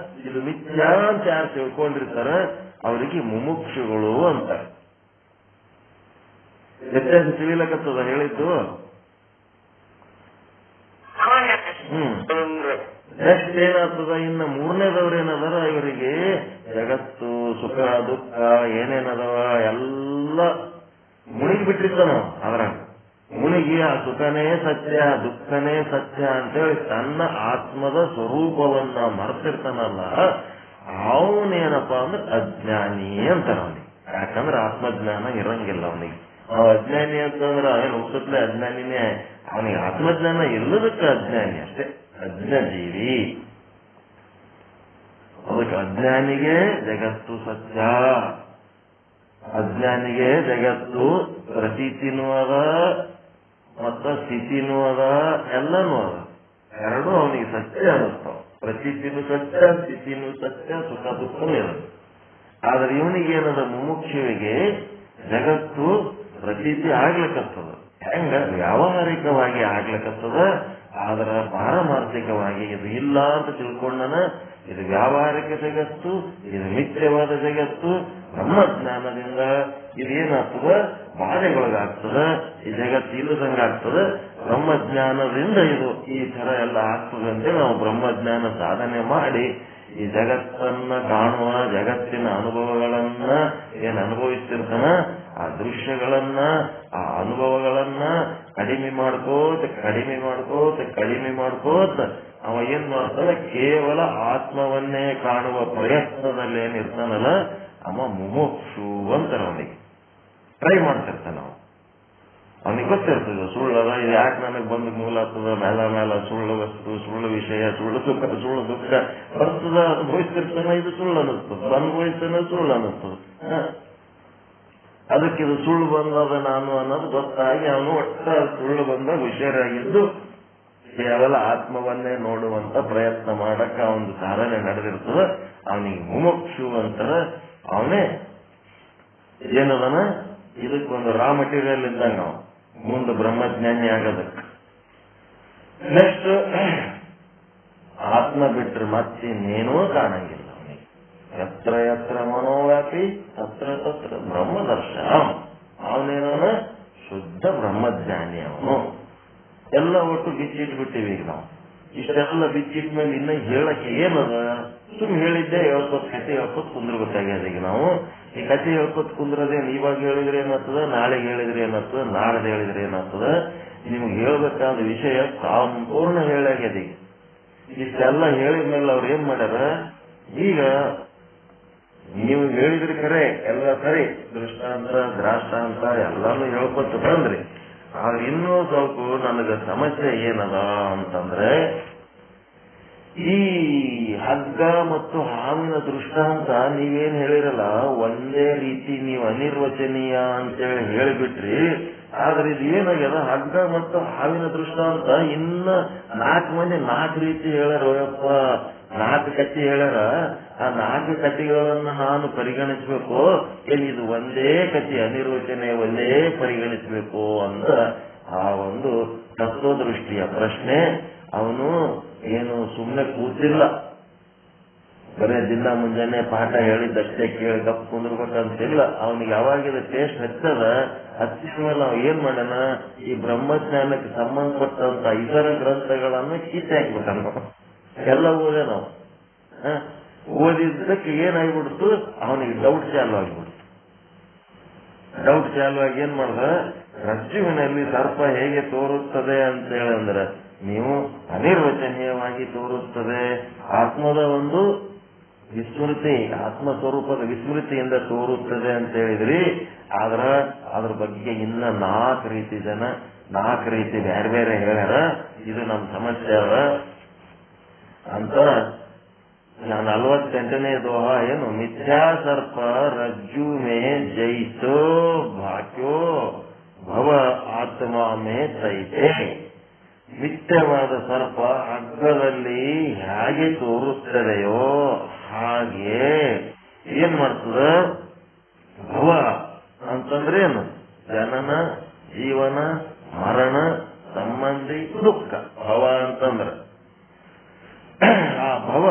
ಇದು ಮಿಥ್ಯ ಅಂತ ಯಾರು ತಿಳ್ಕೊಂಡಿರ್ತಾರ ಅವರಿಗೆ ಮುಮುಕ್ಷುಗಳು ಅಂತಾರೆ. ವ್ಯತ್ಯಾಸ ತಿಳಿಲಕತ್ತದ ಹೇಳಿದ್ದು. ನೆಕ್ಸ್ಟ್ ಏನಾಗ್ತದ, ಇನ್ನು 3ನೇದವ್ರೇನದಾರ, ಇವರಿಗೆ ಜಗತ್ತು ಸುಖ ದುಃಖ ಏನೇನದವ ಎಲ್ಲ ಮುಣಿಗಿ ಬಿಟ್ಟಿರ್ತಾನ. ಅದ್ರ ಮುನಿಗಿ ಆ ಸುಖನೇ ಸತ್ಯ ದುಃಖನೇ ಸತ್ಯ ಅಂತೇಳಿ ತನ್ನ ಆತ್ಮದ ಸ್ವರೂಪವನ್ನ ಮರೆತಿರ್ತಾನಲ್ಲ, ಅವನೇನಪ್ಪ ಅಂದ್ರೆ ಅಜ್ಞಾನಿ ಅಂತಾರ ಅವನಿಗೆ. ಯಾಕಂದ್ರೆ ಆತ್ಮಜ್ಞಾನ ಇರಂಗಿಲ್ಲ ಅವನಿಗೆ. ಅವ ಅಜ್ಞಾನಿ ಅಂತಂದ್ರ ಏನು ಹುಟ್ಟತ್ಲೆ ಅಜ್ಞಾನಿನೇ, ಅವನಿಗೆ ಆತ್ಮಜ್ಞಾನ ಇಲ್ಲದಕ್ಕೆ ಅಜ್ಞಾನಿ ಅಷ್ಟೇ, ಅಜ್ಞಜೀವಿ. ಅದಕ್ಕೆ ಅಜ್ಞಾನಿಗೆ ಜಗತ್ತು ಸತ್ಯ, ಅಜ್ಞಾನಿಗೆ ಜಗತ್ತು ಪ್ರತೀತಿನೂ ಅದ ಮತ್ತ ಸ್ಥಿತಿನೂ ಅದ, ಎಲ್ಲನೂ ಅದ. ಎರಡೂ ಅವನಿಗೆ ಸತ್ಯ ಅನ್ನಿಸ್ತಾವ. ಪ್ರತೀತಿನೂ ಸತ್ಯ, ಸ್ಥಿತಿನೂ ಸತ್ಯ, ಸುಖ ದುಃಖನೂ ಇರುತ್ತೆ. ಆದ್ರೆ ಇವನಿಗೇನದ, ಮುಮುಕ್ಷುವಿಗೆ ಜಗತ್ತು ಪ್ರತೀತಿ ಆಗ್ಲಿಕ್ಕತ್ತದ. ಹೆಂಗ ವ್ಯಾವಹಾರಿಕವಾಗಿ ಆಗ್ಲಿಕ್ಕತ್ತದ, ಆದ್ರ ಪಾರಮಾರ್ಥಿಕವಾಗಿ ಇದು ಇಲ್ಲ ಅಂತ ತಿಳ್ಕೊಂಡನ. ಇದು ವ್ಯಾವಹಾರಿಕ ಜಗತ್ತು, ಇದು ಮಿಥ್ಯವಾದ ಜಗತ್ತು. ಬ್ರಹ್ಮಜ್ಞಾನದಿಂದ ಇದೇನಾಗ್ತದ, ಬಾಧೆಗೊಳಗಾಗ್ತದ, ಈ ಜಗತ್ತು ಇಲ್ಲದಂಗಾಗ್ತದ. ಬ್ರಹ್ಮಜ್ಞಾನದಿಂದ ಇದು ಈ ತರ ಎಲ್ಲ ಆಗ್ತದಂತೆ ನಾವು ಬ್ರಹ್ಮಜ್ಞಾನ ಸಾಧನೆ ಮಾಡಿ ಈ ಜಗತ್ತನ್ನ ಕಾಣುವ, ಜಗತ್ತಿನ ಅನುಭವಗಳನ್ನ ಏನ್ ಅನುಭವಿಸ್ತಿರ್ತಾನ ಆ ದೃಶ್ಯಗಳನ್ನ, ಆ ಅನುಭವಗಳನ್ನ ಕಡಿಮೆ ಮಾಡ್ಕೋತ ಅವ ಏನ್ ಮಾಡ್ತಾನೆ, ಕೇವಲ ಆತ್ಮವನ್ನೇ ಕಾಣುವ ಪ್ರಯತ್ನದಲ್ಲಿ ಏನಿರ್ತಾನಲ್ಲ ಅವ ಮುಮುಕ್ಷು ಅಂತಾರ. ಅವನಿಗೆ ಟ್ರೈ ಮಾಡ್ತಿರ್ತಾನ. ಅವನಿಗೆ ಗೊತ್ತಿರ್ತದೆ ಸುಳ್ಳದ, ಇದು ಯಾಕೆ ನನಗೆ ಬಂದು ಮೂಲ ಆಗ್ತದ, ಮೇಲ ಸುಳ್ಳು ವಸ್ತು, ಸುಳ್ಳು ವಿಷಯ, ಸುಳ್ಳು ಸುಖ, ಸುಳ್ಳು ದುಃಖ ಬರ್ತದ, ಅನುಭವಿಸ್ತಿರ್ತಾನ. ಇದು ಸುಳ್ಳು ಅನ್ನಿಸ್ತದ, ಅನುಭವಿಸ್ತಾನೆ ಸುಳ್ಳು ಅನ್ನಿಸ್ತದ. ಅದಕ್ಕಿದು ಸುಳ್ಳು ಬಂದದ ನಾನು ಅನ್ನೋದು ಗೊತ್ತಾಗಿ ಅವನು ಒಟ್ಟ ಸುಳ್ಳು ಬಂದ ಹುಷಾರಾಗಿದ್ದು ಕೇವಲ ಆತ್ಮವನ್ನೇ ನೋಡುವಂತ ಪ್ರಯತ್ನ ಮಾಡಕ್ಕ ಒಂದು ಸಾಧನೆ ನಡೆದಿರ್ತದ. ಅವನಿಗೆ ಮುಮುಕ್ಷು ಅಂತಾರ. ಅವನೇ ಏನದನ, ಇದಕ್ಕೊಂದು ರಾ ಮಟೀರಿಯಲ್ ಇದ್ದಂಗ ನಾವು ಮುಂದೆ ಬ್ರಹ್ಮಜ್ಞಾನಿ ಆಗೋದಕ್ಕೆ. ನೆಕ್ಸ್ಟ್, ಆತ್ಮ ಬಿಟ್ರೆ ಮತ್ತಿನ್ನೇನೂ ಕಾಣಂಗಿಲ್ಲ ಅವನಿಗೆ. ಯತ್ರ ಯತ್ರ ಮನೋವ್ಯಾಪಿ ತತ್ರ ತತ್ರ ಬ್ರಹ್ಮದರ್ಶನ. ಅವನೇನ ಶುದ್ಧ ಬ್ರಹ್ಮಜ್ಞಾನಿ ಅವನು. ಎಲ್ಲ ಒಟ್ಟು ಬಿಚ್ಚಿಟ್ಬಿಟ್ಟಿವಿ ಈಗ ನಾವು. ಇಷ್ಟೆಲ್ಲ ಬಿಚ್ಚಿಟ್ಮೇಲೆ ಇನ್ನ ಹೇಳಕ್ಕೆ ಏನದ, ಸುಮ್ ಹೇಳಿದ್ದೆ ಹೇಳ್ಕೊತ್ ಕತೆ ಹೇಳ್ಕೊತ್ ಕುಂದ್ರಬೇಕಾಗ್ಯದ. ಈಗ ನಾವು ಈ ಕತೆ ಹೇಳ್ಕೊತ್ ಕುಂದ್ರದೇನು ಇವಾಗ ಹೇಳಿದ್ರೆ ಏನಾಗ್ತದ, ನಾಳೆಗೆ ಹೇಳಿದ್ರೆ ಏನಾಗ್ತದ, ನಾಡ್ದು ಹೇಳಿದ್ರೆ ಏನಾಗ್ತದ. ನಿಮ್ಗೆ ಹೇಳ್ಬೇಕಾದ ವಿಷಯ ಸಂಪೂರ್ಣ ಹೇಳಾಗ್ಯದ. ಈಗ ಇಷ್ಟೆಲ್ಲ ಹೇಳಿದ್ಮೇಲೆ ಅವ್ರು ಏನ್ ಮಾಡ್ಯಾರ, ಈಗ ನೀವು ಹೇಳಿದ್ರಿ ಖರೆ, ಎಲ್ಲ ಸರಿ, ದೃಷ್ಟಾಂತ ದ್ರಾಷ್ಟಾಂತ ಎಲ್ಲಾನು ಹೇಳ್ಕೊತ ಬಂದ್ರಿ. ಆದ್ರೆ ಇನ್ನೂ ಸ್ವಲ್ಪ ನನಗ ಸಮಸ್ಯೆ ಏನದ ಅಂತಂದ್ರೆ, ಈ ಹಗ್ಗ ಮತ್ತು ಹಾವಿನ ದೃಷ್ಟಾಂತ ನೀವೇನ್ ಹೇಳಿರಲ್ಲ ಒಂದೇ ರೀತಿ ನೀವು ಅನಿರ್ವಚನೀಯ ಅಂತೇಳಿ ಹೇಳಿಬಿಟ್ರಿ. ಆದ್ರೆ ಇದು ಏನಾಗ್ಯದ, ಹಗ್ಗ ಮತ್ತು ಹಾವಿನ ದೃಷ್ಟಾಂತ ಇನ್ನ 4 ಮಂದಿ 4 ರೀತಿ ಹೇಳ್ಯಾರಪ್ಪ. 4 ಕಥೆ ಹೇಳ್ಯಾರ. ಆ 4 ಕಥೆಗಳನ್ನ ನಾನು ಪರಿಗಣಿಸ್ಬೇಕು, ಏನಿದು ಒಂದೇ ಕಥೆ ಅನಿರ್ವಚನೆ ಒಂದೇ ಪರಿಗಣಿಸ್ಬೇಕು ಅಂತ ಆ ಒಂದು ತತ್ವದೃಷ್ಟಿಯ ಪ್ರಶ್ನೆ. ಅವನು ಏನು ಸುಮ್ಮನೆ ಕೂತಿಲ್ಲ, ಬರೇ ದಿನ ಮುಂಜಾನೆ ಪಾಠ ಹೇಳಿದ್ದಷ್ಟೇ ಕೇಳಿ ಗಪ್ ಕುಂದಿರ್ಬೇಕಂತಿಲ್ಲ. ಅವನಿಗೆ ಯಾವಾಗಿದ ಟೇಸ್ಟ್ ಹಚ್ಚದ, ಹಚ್ಚಿದ ಮೇಲೆ ನಾವು ಏನ್ ಮಾಡೋಣ, ಈ ಬ್ರಹ್ಮಜ್ಞಾನಕ್ಕೆ ಸಂಬಂಧಪಟ್ಟಂತ ಇತರ ಗ್ರಂಥಗಳನ್ನು ಕಿತ್ತೆ ಹಾಕ್ಬೇಕನ್ನು ಎಲ್ಲ ಓದೇ ನಾವು ಓದಿದ್ದಕ್ಕೆ ಏನಾಗ್ಬಿಡ್ತು, ಅವನಿಗೆ ಡೌಟ್ ಚಾಲು ಆಗ್ಬಿಡ್ತು. ಡೌಟ್ ಚಾಲು ಆಗಿ ಏನ್ ಮಾಡ್ದ, ರಜ್ಜುವಿನಲ್ಲಿ ಸರ್ಪ ಹೇಗೆ ತೋರುತ್ತದೆ ಅಂತ ಹೇಳಂದ್ರೆ ನೀವು ಅನಿರ್ವಚನೀಯವಾಗಿ ತೋರುತ್ತದೆ, ಆತ್ಮದ ಒಂದು ವಿಸ್ಮೃತಿ, ಆತ್ಮಸ್ವರೂಪದ ವಿಸ್ಮೃತಿಯಿಂದ ತೋರುತ್ತದೆ ಅಂತ ಹೇಳಿದ್ರಿ. ಆದ್ರ ಅದ್ರ ಬಗ್ಗೆ ಇನ್ನ 4 ರೀತಿ ಜನ 4 ರೀತಿ ಬೇರೆ ಬೇರೆ ಹೇಳ್ಯಾರ. ಇದು ನಮ್ಮ ಸಮಸ್ಯೆ ಅದ ಅಂತ 48ನೇ ದೋಹ ಏನು, ಮಿಥ್ಯಾ ಸರ್ಪ ರಜ್ಜು ಮೇ ಜೈಸೋ ಭಾಕ್ಯೋ ಭವ ಆತ್ಮ ಮೇ ತೈತೆ. ಮಿಥ್ಯವಾದ ಸರ್ಪ ಹಗ್ಗದಲ್ಲಿ ಹೇಗೆ ತೋರುತ್ತದೆಯೋ ಹಾಗೆ ಏನ್ ಮಾಡ್ತದ, ಭವ ಅಂತಂದ್ರೆ ಏನು, ಜನನ ಜೀವನ ಮರಣ ಸಂಬಂಧಿ ದುಃಖ. ಭವ ಅಂತಂದ್ರ ಆ ಭವ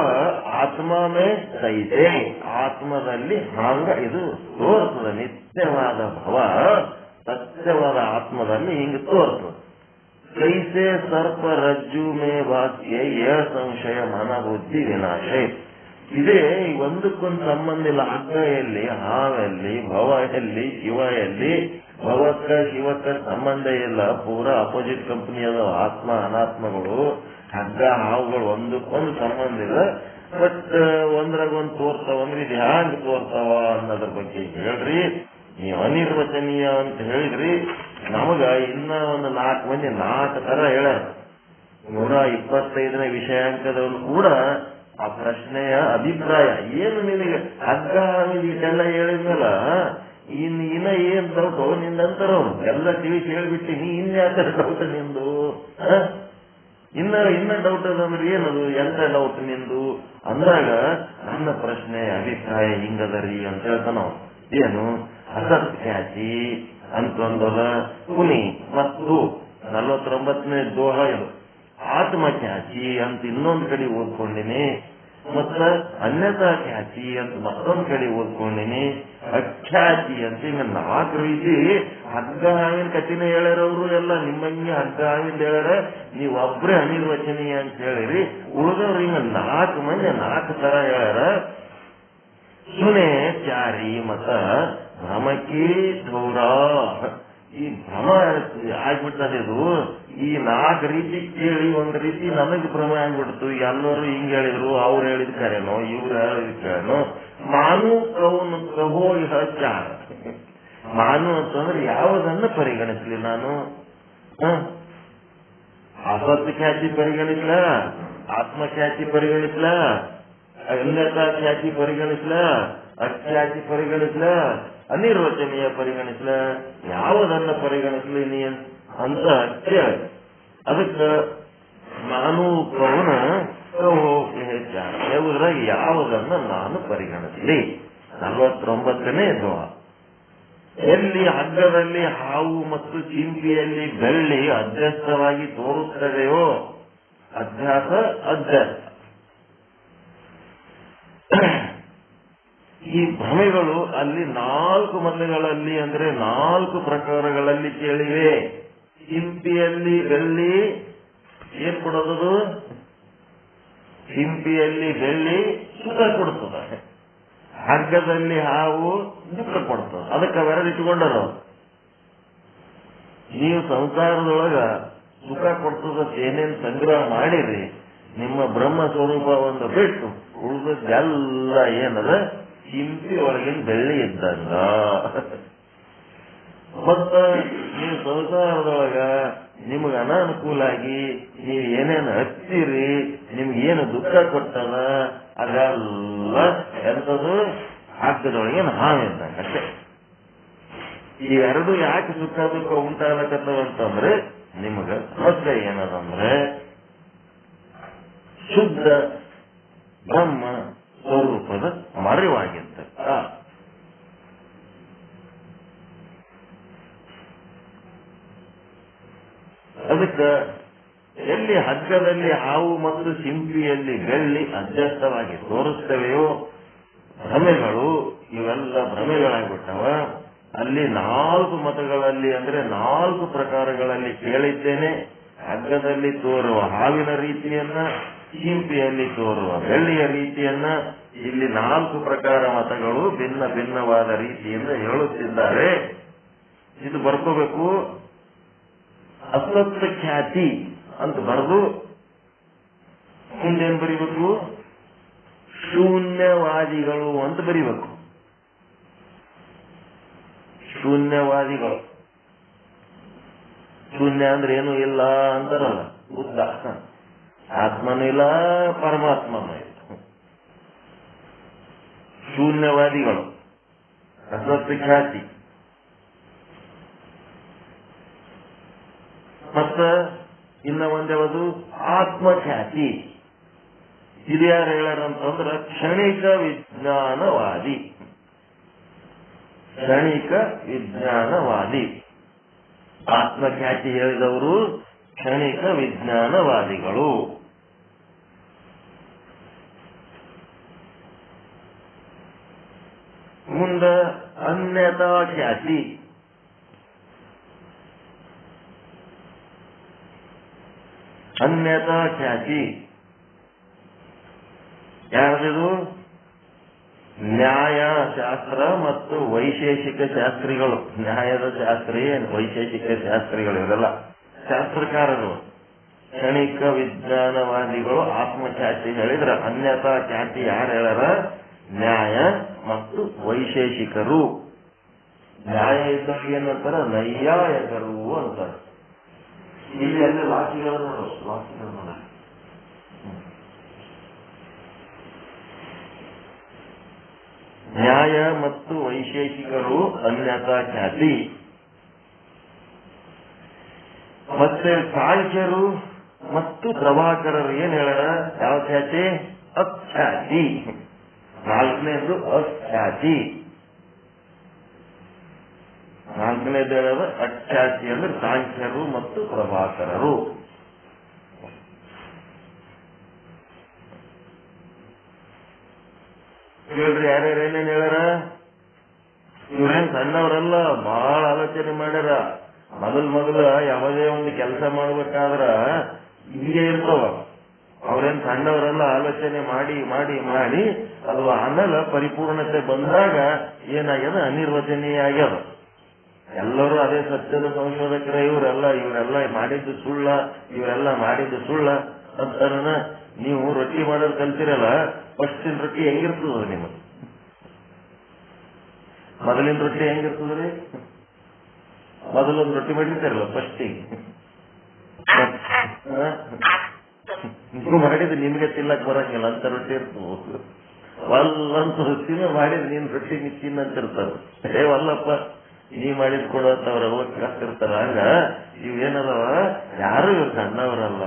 ಆತ್ಮನೇ ಸೈತೆ, ಆತ್ಮದಲ್ಲಿ ಹಾಂಗ ಇದು ತೋರ್ತದ. ನಿತ್ಯವಾದ ಭವ ಸತ್ಯವಾದ ಆತ್ಮದಲ್ಲಿ ಹಿಂಗ ತೋರ್ತದ. ಕೈಸೆ ಸರ್ಪ ರಜ್ಜು ಮೇ ವಾಕ್ಯ ಏ ಸಂಶಯ ಮನಬುದ್ಧಿ ವಿನಾಶ. ಇದೇ ಒಂದಕ್ಕೊಂದು ಸಂಬಂಧ ಇಲ್ಲ. ಹಗ್ಗ ಎಲ್ಲಿ, ಹಾವೆಲ್ಲಿ, ಭವ ಎಲ್ಲಿ, ಶಿವ ಎಲ್ಲಿ. ಭವಕ್ಕ ಶಿವಕ್ಕ ಸಂಬಂಧ ಇಲ್ಲ, ಪೂರಾ ಅಪೋಸಿಟ್ ಕಂಪನಿ ಅದ ಆತ್ಮ ಅನಾತ್ಮಗಳು. ಹಗ್ಗ ಹಾವುಗಳು ಒಂದಕ್ಕೊಂದು ಸಂಬಂಧ ಇಲ್ಲ. ಬಟ್ ಒಂದ್ರಾಗ ಒಂದು ತೋರ್ತಾವ, ಅಂದ್ರೆ ಇದು ಹ್ಯಾಂಗ ತೋರ್ತಾವ ಅನ್ನೋದ್ರ ಬಗ್ಗೆ ಹೇಳ್ರಿ. ನೀವು ಅನಿರ್ವಚನೀಯ ಅಂತ ಹೇಳಿದ್ರಿ. ನಮಗ ಇನ್ನ ಒಂದು 4 ಮಂದಿ 4 ತರ ಹೇಳ್ಯಾರ. 125ನೇ ವಿಷಯಾಂಕದವನು ಕೂಡ ಆ ಪ್ರಶ್ನೆಯ ಅಭಿಪ್ರಾಯ ಏನು, ನಿನಗೆ ಹಗ್ಗ ಇದೆಲ್ಲ ಹೇಳಿದ್ಮೇಲ ಇನ್ನ ಏನ್ ಡೌಟ್ ನಿಂದಂತಾರ ಅವ್ರು ಎಲ್ಲ ತಿಳಿಸಿ ಹೇಳ್ಬಿಟ್ಟಿನಿ, ಇನ್ಯಾತರ ಡೌಟ್ ನಿಂದು, ಇನ್ನ ಡೌಟ್ ಅದಂದ್ರೆ ಏನದು, ಎಂತ ಡೌಟ್ ನಿಂದು ಅಂದಾಗ ನನ್ನ ಪ್ರಶ್ನೆ ಅಭಿಪ್ರಾಯ ಹಿಂಗದರಿ ಅಂತ ಹೇಳ್ತಾನ. ಏನು ಅಸತ್ಖ್ಯಾತಿ ಅಂತಂದದ ಪುನಿ ಮತ್ತು 49ನೇ ದೋಹ ಇದು. ಆತ್ಮಖ್ಯಾತಿ ಅಂತ ಇನ್ನೊಂದು ಕಡೆ ಓದ್ಕೊಂಡಿನಿ, ಮತ್ತ ಅನ್ಯತಾ ಖ್ಯಾತಿ ಅಂತ ಮತ್ತೊಂದು ಕಡೆ ಓದ್ಕೊಂಡಿನಿ, ಅಖ್ಯಾತಿ ಅಂತ ಹಿಂಗ 4 ರೀತಿ ಹಗ್ಗ ಹಾವಿನ ಕಥೆನ ಹೇಳ್ಯಾರವ್ರು ಎಲ್ಲ. ನಿಮ್ಮಂಗೆ ಹಗ್ಗ ಹಾವಿಂದ ಹೇಳ್ಯಾರ, ನೀವು ಒಬ್ರೇ ಅನಿರ್ವಚನೀಯ ಅಂತ ಹೇಳಿರಿ. ಉಳಿದವ್ರು ಹಿಂಗ 4 ಮಂದಿ 4 ತರ ಹೇಳ್ಯಾರ. ಸುನೆ ಚಾರಿ ಮತ ಭ್ರಮಕಿ ಧೌರ. ಈ ಭ್ರಮ ಆಗ್ಬಿಡ್ತದೆ. ಇದು ಈ 4 ರೀತಿ ಕೇಳಿ ಒಂದ್ ರೀತಿ ನಮಗ್ ಭ್ರಮ ಆಗ್ಬಿಡ್ತು. ಎಲ್ಲರೂ ಹಿಂಗ್ ಹೇಳಿದ್ರು, ಅವ್ರು ಹೇಳಿದ್ ಕರೆನೋ ಇವ್ರು ಹೇಳಿದ್ ಕರೆನೋ. ಮಾನು ಕೌನ್ ಕಹೋ ಇಹ ಚಾರ. ಮಾನು ಅಂತಂದ್ರೆ ಯಾವುದನ್ನ ಪರಿಗಣಿಸ್ಲಿ ನಾನು, ಅಸತ್ ಖ್ಯಾತಿ ಪರಿಗಣಿಸ್ಲ, ಆತ್ಮಖ್ಯಾತಿ ಪರಿಗಣಿಸ್ಲ, ಅನ್ಯತಾ ಖ್ಯಾತಿ ಪರಿಗಣಿಸ್ಲ, ಅಖ್ಯಾತಿ ಪರಿಗಣಿಸ್ಲ, ಅನಿರ್ವಚನೀಯ ಪರಿಗಣಿಸ್ಲ, ಯಾವುದನ್ನ ಪರಿಗಣಿಸ್ಲಿ ನೀ ಅಂತ ಕೇಳಿ. ಅದಕ್ಕೆ ನಾನು ಕೌನ ಹೇಳುದ್ರಾಗ ಯಾವುದನ್ನ ನಾನು ಪರಿಗಣಿಸ್ಲಿ. 49ನೇ ದೋಹ. ಎಲ್ಲಿ ಹಗ್ಗದಲ್ಲಿ ಹಾವು ಮತ್ತು ಚಿಂಪಿಯಲ್ಲಿ ಬೆಳ್ಳಿ ಅಧ್ಯಸ್ಥವಾಗಿ ತೋರುತ್ತದೆಯೋ, ಅಧ್ಯಾಸ ಅಧ್ಯಾಸ. ಈ ಭ್ರಮೆಗಳು ಅಲ್ಲಿ 4 ಮತಗಳಲ್ಲಿ ಅಂದ್ರೆ 4 ಪ್ರಕಾರಗಳಲ್ಲಿ ಕೇಳಿವೆ. ಚಿಂಪಿಯಲ್ಲಿ ಬೆಳ್ಳಿ ಏನ್ ಕೊಡೋದು, ಚಿಂಪಿಯಲ್ಲಿ ಬೆಳ್ಳಿ ಸುಖ ಕೊಡ್ತದೆ, ಹಗ್ಗದಲ್ಲಿ ಹಾವು ದುಃಖ ಕೊಡ್ತದೆ. ಅದಕ್ಕೆ ಅವೆರಡು ಇಟ್ಕೊಂಡರು. ನೀವು ಸಂಸಾರದೊಳಗ ಸುಖ ಕೊಡ್ತದ ಏನೇನ್ ಸಂಗ್ರಹ ಮಾಡಿರಿ, ನಿಮ್ಮ ಬ್ರಹ್ಮ ಸ್ವರೂಪ ಒಂದು ಬಿಟ್ಟು ಉಳಿದದ್ದೆಲ್ಲ ಏನದ ಚಿಂಪಿ ಒಳಗಿನ ಬೆಳ್ಳಿ ಇದ್ದಂಗ. ಮತ್ತ ನೀವು ಸಂಸಾರದೊಳಗ ನಿಮಗೆ ಅನಾನುಕೂಲ ಆಗಿ ನೀವು ಏನೇನು ಹಚ್ಚಿರಿ, ನಿಮ್ಗೇನು ದುಃಖ ಕೊಟ್ಟದ ಅದೆಲ್ಲ ಎಂಥದ್ದು ಹಗ್ಗದೊಳಗೆ ಹಾವಿದ್ದಂಗ ಅಷ್ಟೇ. ಈ ಎರಡು ಯಾಕೆ ಸುಖ ದುಃಖ ಉಂಟಾಗತ್ತವಂತಂದ್ರೆ ನಿಮಗ ಸಮಸ್ಯೆ ಏನದಂದ್ರೆ ಶುದ್ಧ ಬ್ರಹ್ಮ ಸ್ವರೂಪದ ಮರೆವಾಗಿದ್ದ. ಅದಕ್ಕೆ ಎಲ್ಲಿ ಹಗ್ಗದಲ್ಲಿ ಹಾವು ಮತ್ತು ಸಿಂಪಿಯಲ್ಲಿ ಬೆಳ್ಳಿ ಅಧ್ಯಸ್ಥವಾಗಿ ತೋರಿಸ್ತವೆಯೋ ಭ್ರಮೆಗಳು, ಇವೆಲ್ಲ ಭ್ರಮೆಗಳಾಗ್ಬಿಟ್ಟವ. ಅಲ್ಲಿ 4 ಮತಗಳಲ್ಲಿ ಅಂದ್ರೆ 4 ಪ್ರಕಾರಗಳಲ್ಲಿ ಕೇಳಿದ್ದೇನೆ. ಹಗ್ಗದಲ್ಲಿ ತೋರುವ ಹಾವಿನ ರೀತಿಯನ್ನ, ಸಿಂಪಿಯಲ್ಲಿ ತೋರುವ ಬೆಳ್ಳಿಯ ರೀತಿಯನ್ನ, ಇಲ್ಲಿ 4 ಪ್ರಕಾರ ಮತಗಳು ಭಿನ್ನ ಭಿನ್ನವಾದ ರೀತಿಯಿಂದ ಹೇಳುತ್ತಿದ್ದಾರೆ. ಇದು ಬರ್ಕೋಬೇಕು. ಅಸತ್ಯ ಖ್ಯಾತಿ ಅಂತ ಬರೆದು ಮುಂದೇನು ಬರೀಬೇಕು? ಶೂನ್ಯವಾದಿಗಳು ಅಂತ ಬರೀಬೇಕು. ಶೂನ್ಯವಾದಿಗಳು, ಶೂನ್ಯ ಅಂದ್ರೆ ಏನು ಇಲ್ಲ ಅಂತಾರಲ್ಲ, ಬುದ್ಧ ಆತ್ಮನೂ ಇಲ್ಲ ಪರಮಾತ್ಮನೂ ಇಲ್ಲ. ಶೂನ್ಯವಾದಿಗಳು, ಅಸತ್ಯ ಖ್ಯಾತಿ. ಮತ್ತ ಇನ್ನ ಒಂದ್ಯಾವುದು? ಆತ್ಮಖ್ಯಾತಿ. ಇದು ಯಾರು ಹೇಳ್ಯಾರಂತಂದ್ರ ಕ್ಷಣಿಕ ವಿಜ್ಞಾನವಾದಿ. ಕ್ಷಣಿಕ ವಿಜ್ಞಾನವಾದಿ. ಆತ್ಮಖ್ಯಾತಿ ಹೇಳಿದವರು ಕ್ಷಣಿಕ ವಿಜ್ಞಾನವಾದಿಗಳು. ಮುಂದ ಅನ್ಯತಾ ಖ್ಯಾತಿ. ಅನ್ಯತಾ ಖ್ಯಾತಿ ಯಾರ್ದಿದು? ನ್ಯಾಯಶಾಸ್ತ್ರ ಮತ್ತು ವೈಶೇಷಿಕ ಶಾಸ್ತ್ರಿಗಳು. ನ್ಯಾಯದ ಶಾಸ್ತ್ರಿ, ವೈಶೇಷಿಕ ಶಾಸ್ತ್ರಿಗಳು, ಇವರೆಲ್ಲ ಶಾಸ್ತ್ರಕಾರರು. ಕ್ಷಣಿಕ ವಿಜ್ಞಾನವಾದಿಗಳು ಆತ್ಮಖ್ಯಾತಿ ಹೇಳಿದ್ರ. ಅನ್ಯತಾ ಖ್ಯಾತಿ ಯಾರು ಹೇಳಾರ? ನ್ಯಾಯ ಮತ್ತು ವೈಶೇಷಿಕರು. ನ್ಯಾಯ ಇದ್ದವ್ರಿಗೆ ಏನಂತಾರ? ನೈಯಾಯಕರು ಅಂತಾರೆ. ಇಲ್ಲಿ ಅಲ್ಲಿ ವಾಕ್ಯಗಳು ನೋಡು, ವಾಕ್ಯಗಳು ನೋಡ. ನ್ಯಾಯ ಮತ್ತು ವೈಶೇಷಿಕರು ಅನ್ಯತಾ ಖ್ಯಾತಿ. ಮತ್ತೆ ಸಾಂಖ್ಯರು ಮತ್ತು ಪ್ರಭಾಕರರು ಏನ್ ಹೇಳಾರ? ಯಾವ ಖ್ಯಾತಿ? ಅಖ್ಯಾತಿ. 4ನೇದು ಅಖ್ಯಾತಿ. 4ನೇದು ಹೇಳೋದು ಅಖ್ಯಾತಿ ಅಂದ್ರೆ ಸಾಂಖ್ಯರು ಮತ್ತು ಪ್ರಭಾಕರರು. ಹೇಳ್ರಿ, ಯಾರ್ಯಾರು ಏನೇನ್ ಹೇಳ್ಯಾರ? ಇವ್ರೇನ್ ಸಣ್ಣವರಲ್ಲ, ಬಹಳ ಆಲೋಚನೆ ಮಾಡ್ಯಾರ. ಮೊದಲು ಯಾವುದೇ ಒಂದು ಕೆಲಸ ಮಾಡ್ಬೇಕಾದ್ರ ಹಿಂಗೆ ಇರ್ತಾವ. ಅವ್ರೇನ್ ಸಣ್ಣವರೆಲ್ಲ ಆಲೋಚನೆ ಮಾಡಿ ಮಾಡಿ ಮಾಡಿ ಅದು ಆಮೇಲೆ ಪರಿಪೂರ್ಣತೆ ಬಂದಾಗ ಏನಾಗ್ಯದ? ಅನಿರ್ವಚನೀಯ ಆಗ್ಯದ. ಎಲ್ಲರೂ ಅದೇ ಸತ್ಯದ ಸಂಶೋಧಕರ. ಇವರೆಲ್ಲ ಮಾಡಿದ್ದು ಸುಳ್ಳ, ಇವರೆಲ್ಲ ಮಾಡಿದ್ದು ಸುಳ್ಳ ಅಂತಾರ. ನೀವು ರೊಟ್ಟಿ ಮಾಡೋದು ಕಲ್ತಿರಲ್ಲ, ಫಸ್ಟಿನ ರೊಟ್ಟಿ ಹೆಂಗಿರ್ತದ ನಿಮಗೆ? ಮೊದಲಿನ ರೊಟ್ಟಿ ಹೆಂಗಿರ್ತದ್ರಿ? ಮೊದಲೊಂದು ರೊಟ್ಟಿ ಮಾಡಿರ್ತಾರಲ್ಲ ಫಸ್ಟಿಗೆ, ನೀವು ಮಾಡಿದ್ರೆ ನಿಮ್ಗೆ ತಿನ್ನಕ್ ಬರಂಗಿಲ್ಲ ಅಂತ ರೊಟ್ಟಿ ಇರ್ತದೆ. ಒಲ್ಲಂತ ತಿನ್ನ ಮಾಡಿದ್ರೆ ನೀನ್ ರೊಟ್ಟಿ ತಿನ್ನಂತಿರ್ತಾರ. ವಲ್ಲಪ್ಪ ನೀ ಮಾಡಿದ್ ಕೊಡೋತ್ತವ್ರ ಹೋಗ್ತಿರ್ತಾರ. ಹಂಗ ಇವೇನದವ? ಯಾರು ಇವ್ರು ಸಣ್ಣವರಲ್ಲ,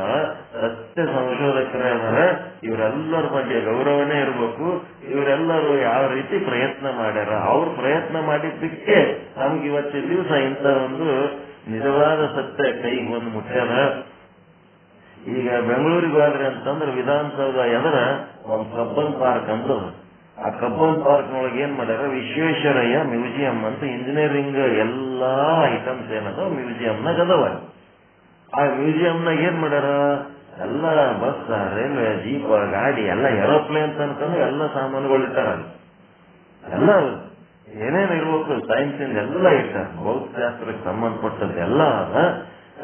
ಸತ್ಯ ಸಂಶೋಧಕರೇ ಅದಾರ. ಇವರೆಲ್ಲರ ಬಗ್ಗೆ ಗೌರವನೇ ಇರ್ಬೇಕು. ಇವರೆಲ್ಲರೂ ಯಾವ ರೀತಿ ಪ್ರಯತ್ನ ಮಾಡ್ಯಾರ, ಅವ್ರು ಪ್ರಯತ್ನ ಮಾಡಿದ್ದಕ್ಕೆ ನಮ್ಗೆ ಇವತ್ತಿನ ದಿವಸ ಇಂಥ ಒಂದು ನಿಜವಾದ ಸತ್ಯ ಕೈಗೆ ಒಂದು ಮುಟ್ಟ್ಯಾರ. ಈಗ ಬೆಂಗಳೂರಿಗೆ ಹೋದ್ರೆ ಅಂತಂದ್ರೆ ವಿಧಾನಸೌಧ ಎದರ ಒಂದು ಕಬ್ಬನ್ ಪಾರ್ಕ್ ಅಂತ. ಆ ಕಬ್ಬನ್ ಪಾರ್ಕ್ನೊಳಗೆ ಏನ್ ಮಾಡ್ಯಾರ? ವಿಶ್ವೇಶ್ವರಯ್ಯ ಮ್ಯೂಸಿಯಂ ಅಂತ ಇಂಜಿನಿಯರಿಂಗ್ ಎಲ್ಲಾ ಐಟಮ್ಸ್ ಏನದ ಮ್ಯೂಸಿಯಂನಾಗ ಅದಾವ. ಆ ಮ್ಯೂಸಿಯಂನಾಗ ಏನ್ ಮಾಡ್ಯಾರ? ಎಲ್ಲ ಬಸ್, ರೈಲ್ವೆ, ಜೀಪ, ಗಾಡಿ, ಎಲ್ಲ ಏರೋಪ್ಲೇನ್ ತನಕ ಎಲ್ಲ ಸಾಮಾನುಗಳು ಇಟ್ಟಾರ. ಎಲ್ಲ ಏನೇನು ಇರ್ಬೇಕು ಸೈನ್ಸಿಂದ ಎಲ್ಲ ಇಟ್ಟಾರ. ಭೌತಶಾಸ್ತ್ರಕ್ಕೆ ಸಂಬಂಧಪಟ್ಟದ್ದು ಎಲ್ಲ ಅದ.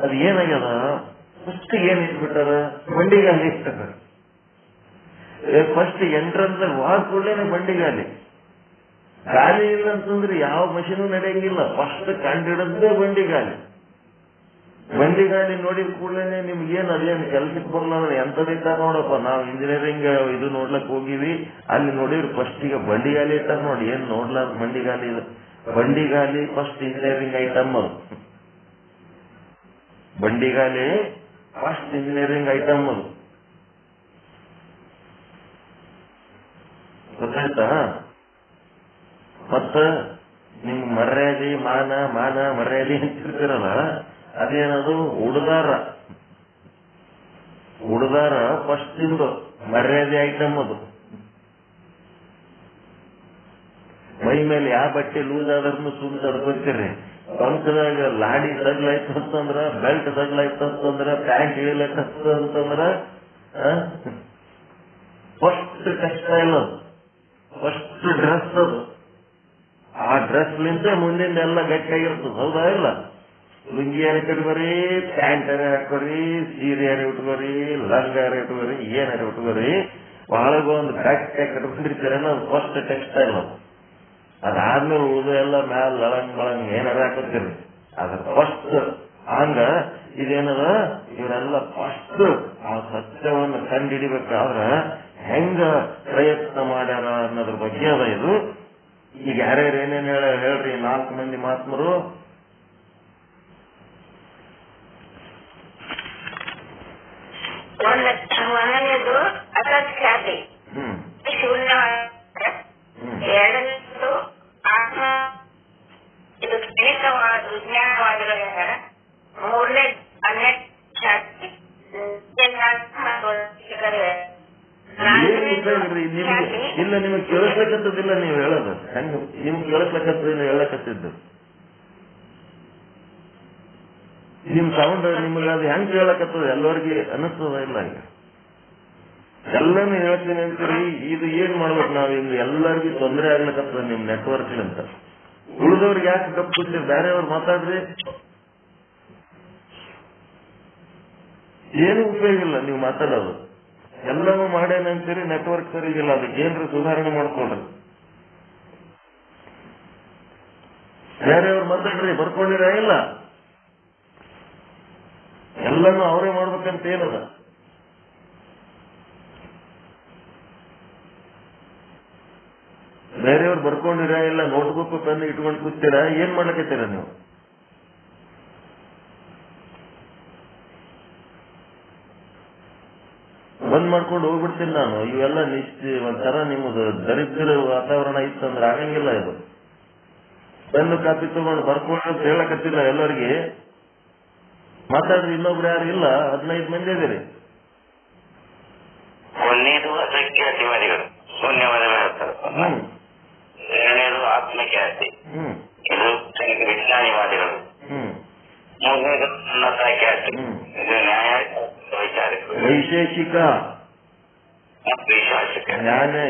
ಅದು ಏನಾಗ್ಯದ? ಫಸ್ಟ್ ಏನ್ ಇಟ್ಬಿಟ್ಟಾರ? ಬಂಡಿಗಾಲಿ ಇಟ್ಟಾರ. ಫಸ್ಟ್ ಎಂಟ್ರನ್ಸ್ ವಾದ ಕೂಡಲೇ ಬಂಡಿಗಾಲಿ. ಗಾಲಿ ಇಲ್ಲ ಅಂತಂದ್ರೆ ಯಾವ ಮಷೀನು ನಡೆಯಂಗಿಲ್ಲ. ಫಸ್ಟ್ ಕಂಡಿಡದ್ದೇ ಬಂಡಿಗಾಲಿ. ಬಂಡಿಗಾಲಿ ನೋಡಿದ ಕೂಡಲೇ ನಿಮ್ಗೇನು ಅದೇನು ಕೆಲ್ಸಕ್ಕೆ ಬರ್ಲಾದ್ರೆ ಎಂತದಿಟ್ಟಾರ ನೋಡಪ್ಪ. ನಾವು ಇಂಜಿನಿಯರಿಂಗ್ ಇದು ನೋಡ್ಲಕ್ ಹೋಗಿವಿ, ಅಲ್ಲಿ ನೋಡಿದ್ರು ಫಸ್ಟ್ ಈಗ ಬಂಡಿಗಾಲಿ ಇಟ್ಟಾರ ನೋಡಿ. ಏನ್ ನೋಡ್ಲಾರ ಬಂಡಿಗಾಲಿ ಇದು. ಬಂಡಿಗಾಲಿ ಫಸ್ಟ್ ಇಂಜಿನಿಯರಿಂಗ್ ಐಟಮ್ ಅದು. ಬಂಡಿಗಾಲಿ ಫಸ್ಟ್ ಇಂಜಿನಿಯರಿಂಗ್ ಐಟಮ್ ಅದು, ಗೊತ್ತಾಯ್ತಾ? ಮತ್ತ ನಿಮ್ ಮರ್ಯಾದೆ ಮಾನ ಮರ್ಯಾದೆ ಅಂತಿರ್ತೀರಲ್ಲ, ಅದೇನದು ಉಡ್ದಾರ ಫಸ್ಟ್ ಇಂದು ಮರ್ಯಾದೆ ಐಟಮ್ ಅದು. ಮೈ ಮೇಲೆ ಯಾವ ಬಟ್ಟೆ ಲೂಸ್ ಆದ್ರೂ ಸುಮ್ಮನೆ ತಡ್ಕೊತೀರಿ. ಪಂಕದಾಗ ಲಾಡಿ ತಗ್ಲಾಯ್ತು ಅಂತಂದ್ರ, ಬೆಲ್ಟ್ ತಗ್ಲಾಯ್ತು ಅಂತಂದ್ರ, ಪ್ಯಾಂಟ್ ಇಳಿಲಕ್ಕ ಅಂತಂದ್ರ ಫಸ್ಟ್ ಟೆಕ್ಸ್ಟೈಲ್ ಅದು, ಫಸ್ಟ್ ಡ್ರೆಸ್ ಅದು. ಆ ಡ್ರೆಸ್ ಲಿಂದ ಮುಂದಿನ ಗಟ್ಟಿಯಾಗಿರ್ತದೆ, ಹೌದಾ ಇಲ್ಲ? ಲುಂಗಿ ಯಾರು ಕಟ್ಕೋರಿ, ಪ್ಯಾಂಟ್ ಯಾರು ಹಾಕೋರಿ, ಸೀರೆ ಯಾರು ಉಟ್ಕೋರಿ, ಲಂಗ ಯಾರು ಇಟ್ಕೋರಿ, ಏನಾರು ಉಟ್ಕೋರಿ, ಒಳಗೊಂದು ಗಟ್ಟಿಯಾಗಿ ಕಟ್ಕೊಂಡಿರ್ತಾರೆ ಅನ್ನೋದು ಫಸ್ಟ್ ಟೆಕ್ಸ್ಟೈಲ್ ಅದು. ಅದಾದ್ಮೇಲೆ ಉಳಿದು ಎಲ್ಲ ಮ್ಯಾಲ ಲಳಂಗ್ ಏನಾರ ಹಾಕೋತೀರಿ, ಅದ್ರ ಫಸ್ಟ್. ಹಂಗ ಇದೇನದ, ಇವರೆಲ್ಲ ಫಸ್ಟ್ ಆ ಸತ್ಯವನ್ನು ಕಂಡುಹಿಡಿಬೇಕಾದ್ರ ಹೆಂಗ ಪ್ರಯತ್ನ ಮಾಡ್ಯಾರ ಅನ್ನೋದ್ರ ಬಗ್ಗೆ ಅದ ಇದು. ಈಗ ಯಾರ್ಯಾರು ಏನೇನ್ ಹೇಳ್ರಿ 4 ಮಂದಿ ಮಹಾತ್ಮರು. ಒಂದನೇದು ಅಸತ್ಯಾದಿ, ಶೂನ್ಯ. ಎರಡನೇದು ಆತ್ಮ, ಇದು ಕ್ಷಣಿಕವಾದ ವಿಜ್ಞಾನವಾದ. ಮೂರನೇ ಅನ್ಯಖ್ಯಾತಿ. ಇಲ್ಲ, ನಿಮಗ್ ಕೇಳಿಸ್ಲಕ್ಕತ್ತದಿಲ್ಲ ನೀವು ಹೇಳೋದು. ಹೆಂಗ ನಿಮ್ಗೆ ಕೇಳಿಸ್ಲಕ್ಕತ್ತಿಲ್ಲ ಹೇಳಕತ್ತಿದ್ದು? ನಿಮ್ ಸೌಂಡ್ ನಿಮ್ಗೆ ಅದು ಹೆಂಗ್ ಕೇಳಕತ್ತದ? ಎಲ್ಲರಿಗೆ ಅನಿಸ್ತದ ಇಲ್ಲ? ಈಗ ಎಲ್ಲಾನು ಹೇಳ್ತೀನಿ ಅಂತೀರಿ. ಇದು ಏನ್ ಮಾಡ್ಬೇಕು ನಾವು? ಹಿಂಗ ಎಲ್ಲರಿಗೂ ತೊಂದರೆ ಆಗ್ಲಕ್ಕತ್ತದ ನಿಮ್ ನೆಟ್ವರ್ಕ್ ಅಂತ. ಉಳಿದವ್ರಿಗೆ ಯಾಕೆ ತಪ್ಪಿಸ್ತೀರಿ? ಬೇರೆಯವ್ರು ಮಾತಾಡ್ರಿ, ಏನು ಉಪಯೋಗ ಇಲ್ಲ ನೀವು ಮಾತಾಡೋದು. ಎಲ್ಲವೂ ಮಾಡೇನಂತೀರಿ, ನೆಟ್ವರ್ಕ್ ಸರಿಗಿಲ್ಲ. ಅದಕ್ಕೆ ಏನ್ರಿ ಸುಧಾರಣೆ ಮಾಡ್ಕೊಳ್ರಿ. ಬೇರೆಯವ್ರು ಮಾತಾಡ್ರಿ, ಬರ್ಕೊಂಡಿರ ಇಲ್ಲ? ಎಲ್ಲನೂ ಅವರೇ ಮಾಡ್ಬೇಕಂತ ಏನದ? ಬೇರೆಯವ್ರು ಬರ್ಕೊಂಡಿರ ಇಲ್ಲ, ನೋಟ್ಬುಕ್ ಪೆನ್ ಇಟ್ಕೊಂಡು ಕೂತೀರಾ, ಏನ್ ಮಾಡ್ಲಕತ್ತೀರ ನೀವು? ಬಂದ್ ಮಾಡ್ಕೊಂಡು ಹೋಗ್ಬಿಡ್ತೀನಿ ನಾನು. ಇವೆಲ್ಲ ಒಂಥರ ನಿಮ್ಮದು ದರಿದ್ರ ವಾತಾವರಣ ಇತ್ತಂದ್ರೆ ಆಗಂಗಿಲ್ಲ. ಇದು ಪೆನ್ನು ಕಾಪಿ ತಗೊಂಡು ಬರ್ಕೊಂಡು ಅಂತ ಹೇಳಕತ್ತಿಲ್ಲ ಎಲ್ಲರಿಗೆ. ಮಾತಾಡ್ರಿ, ಇನ್ನೊಬ್ರು ಯಾರು ಇಲ್ಲ, 15 ಮಂದಿ ಇದೀರಿ. ಒಂದೇದು ಅಸಖ್ಯಾತಿವಾದಿಗಳು, ಶೂನ್ಯವಾದ ಹೇಳ್ತಾರೆ. ಎರಡನೇದು ಆತ್ಮಖ್ಯಾತಿ, ಇದು ವಿಜ್ಞಾನಿವಾದಿಗಳು. ಮೂರನೇದು ಉನ್ನತಖ್ಯಾತಿ, ಇದು ನ್ಯಾಯ ವೈಶೇಷಿಕ.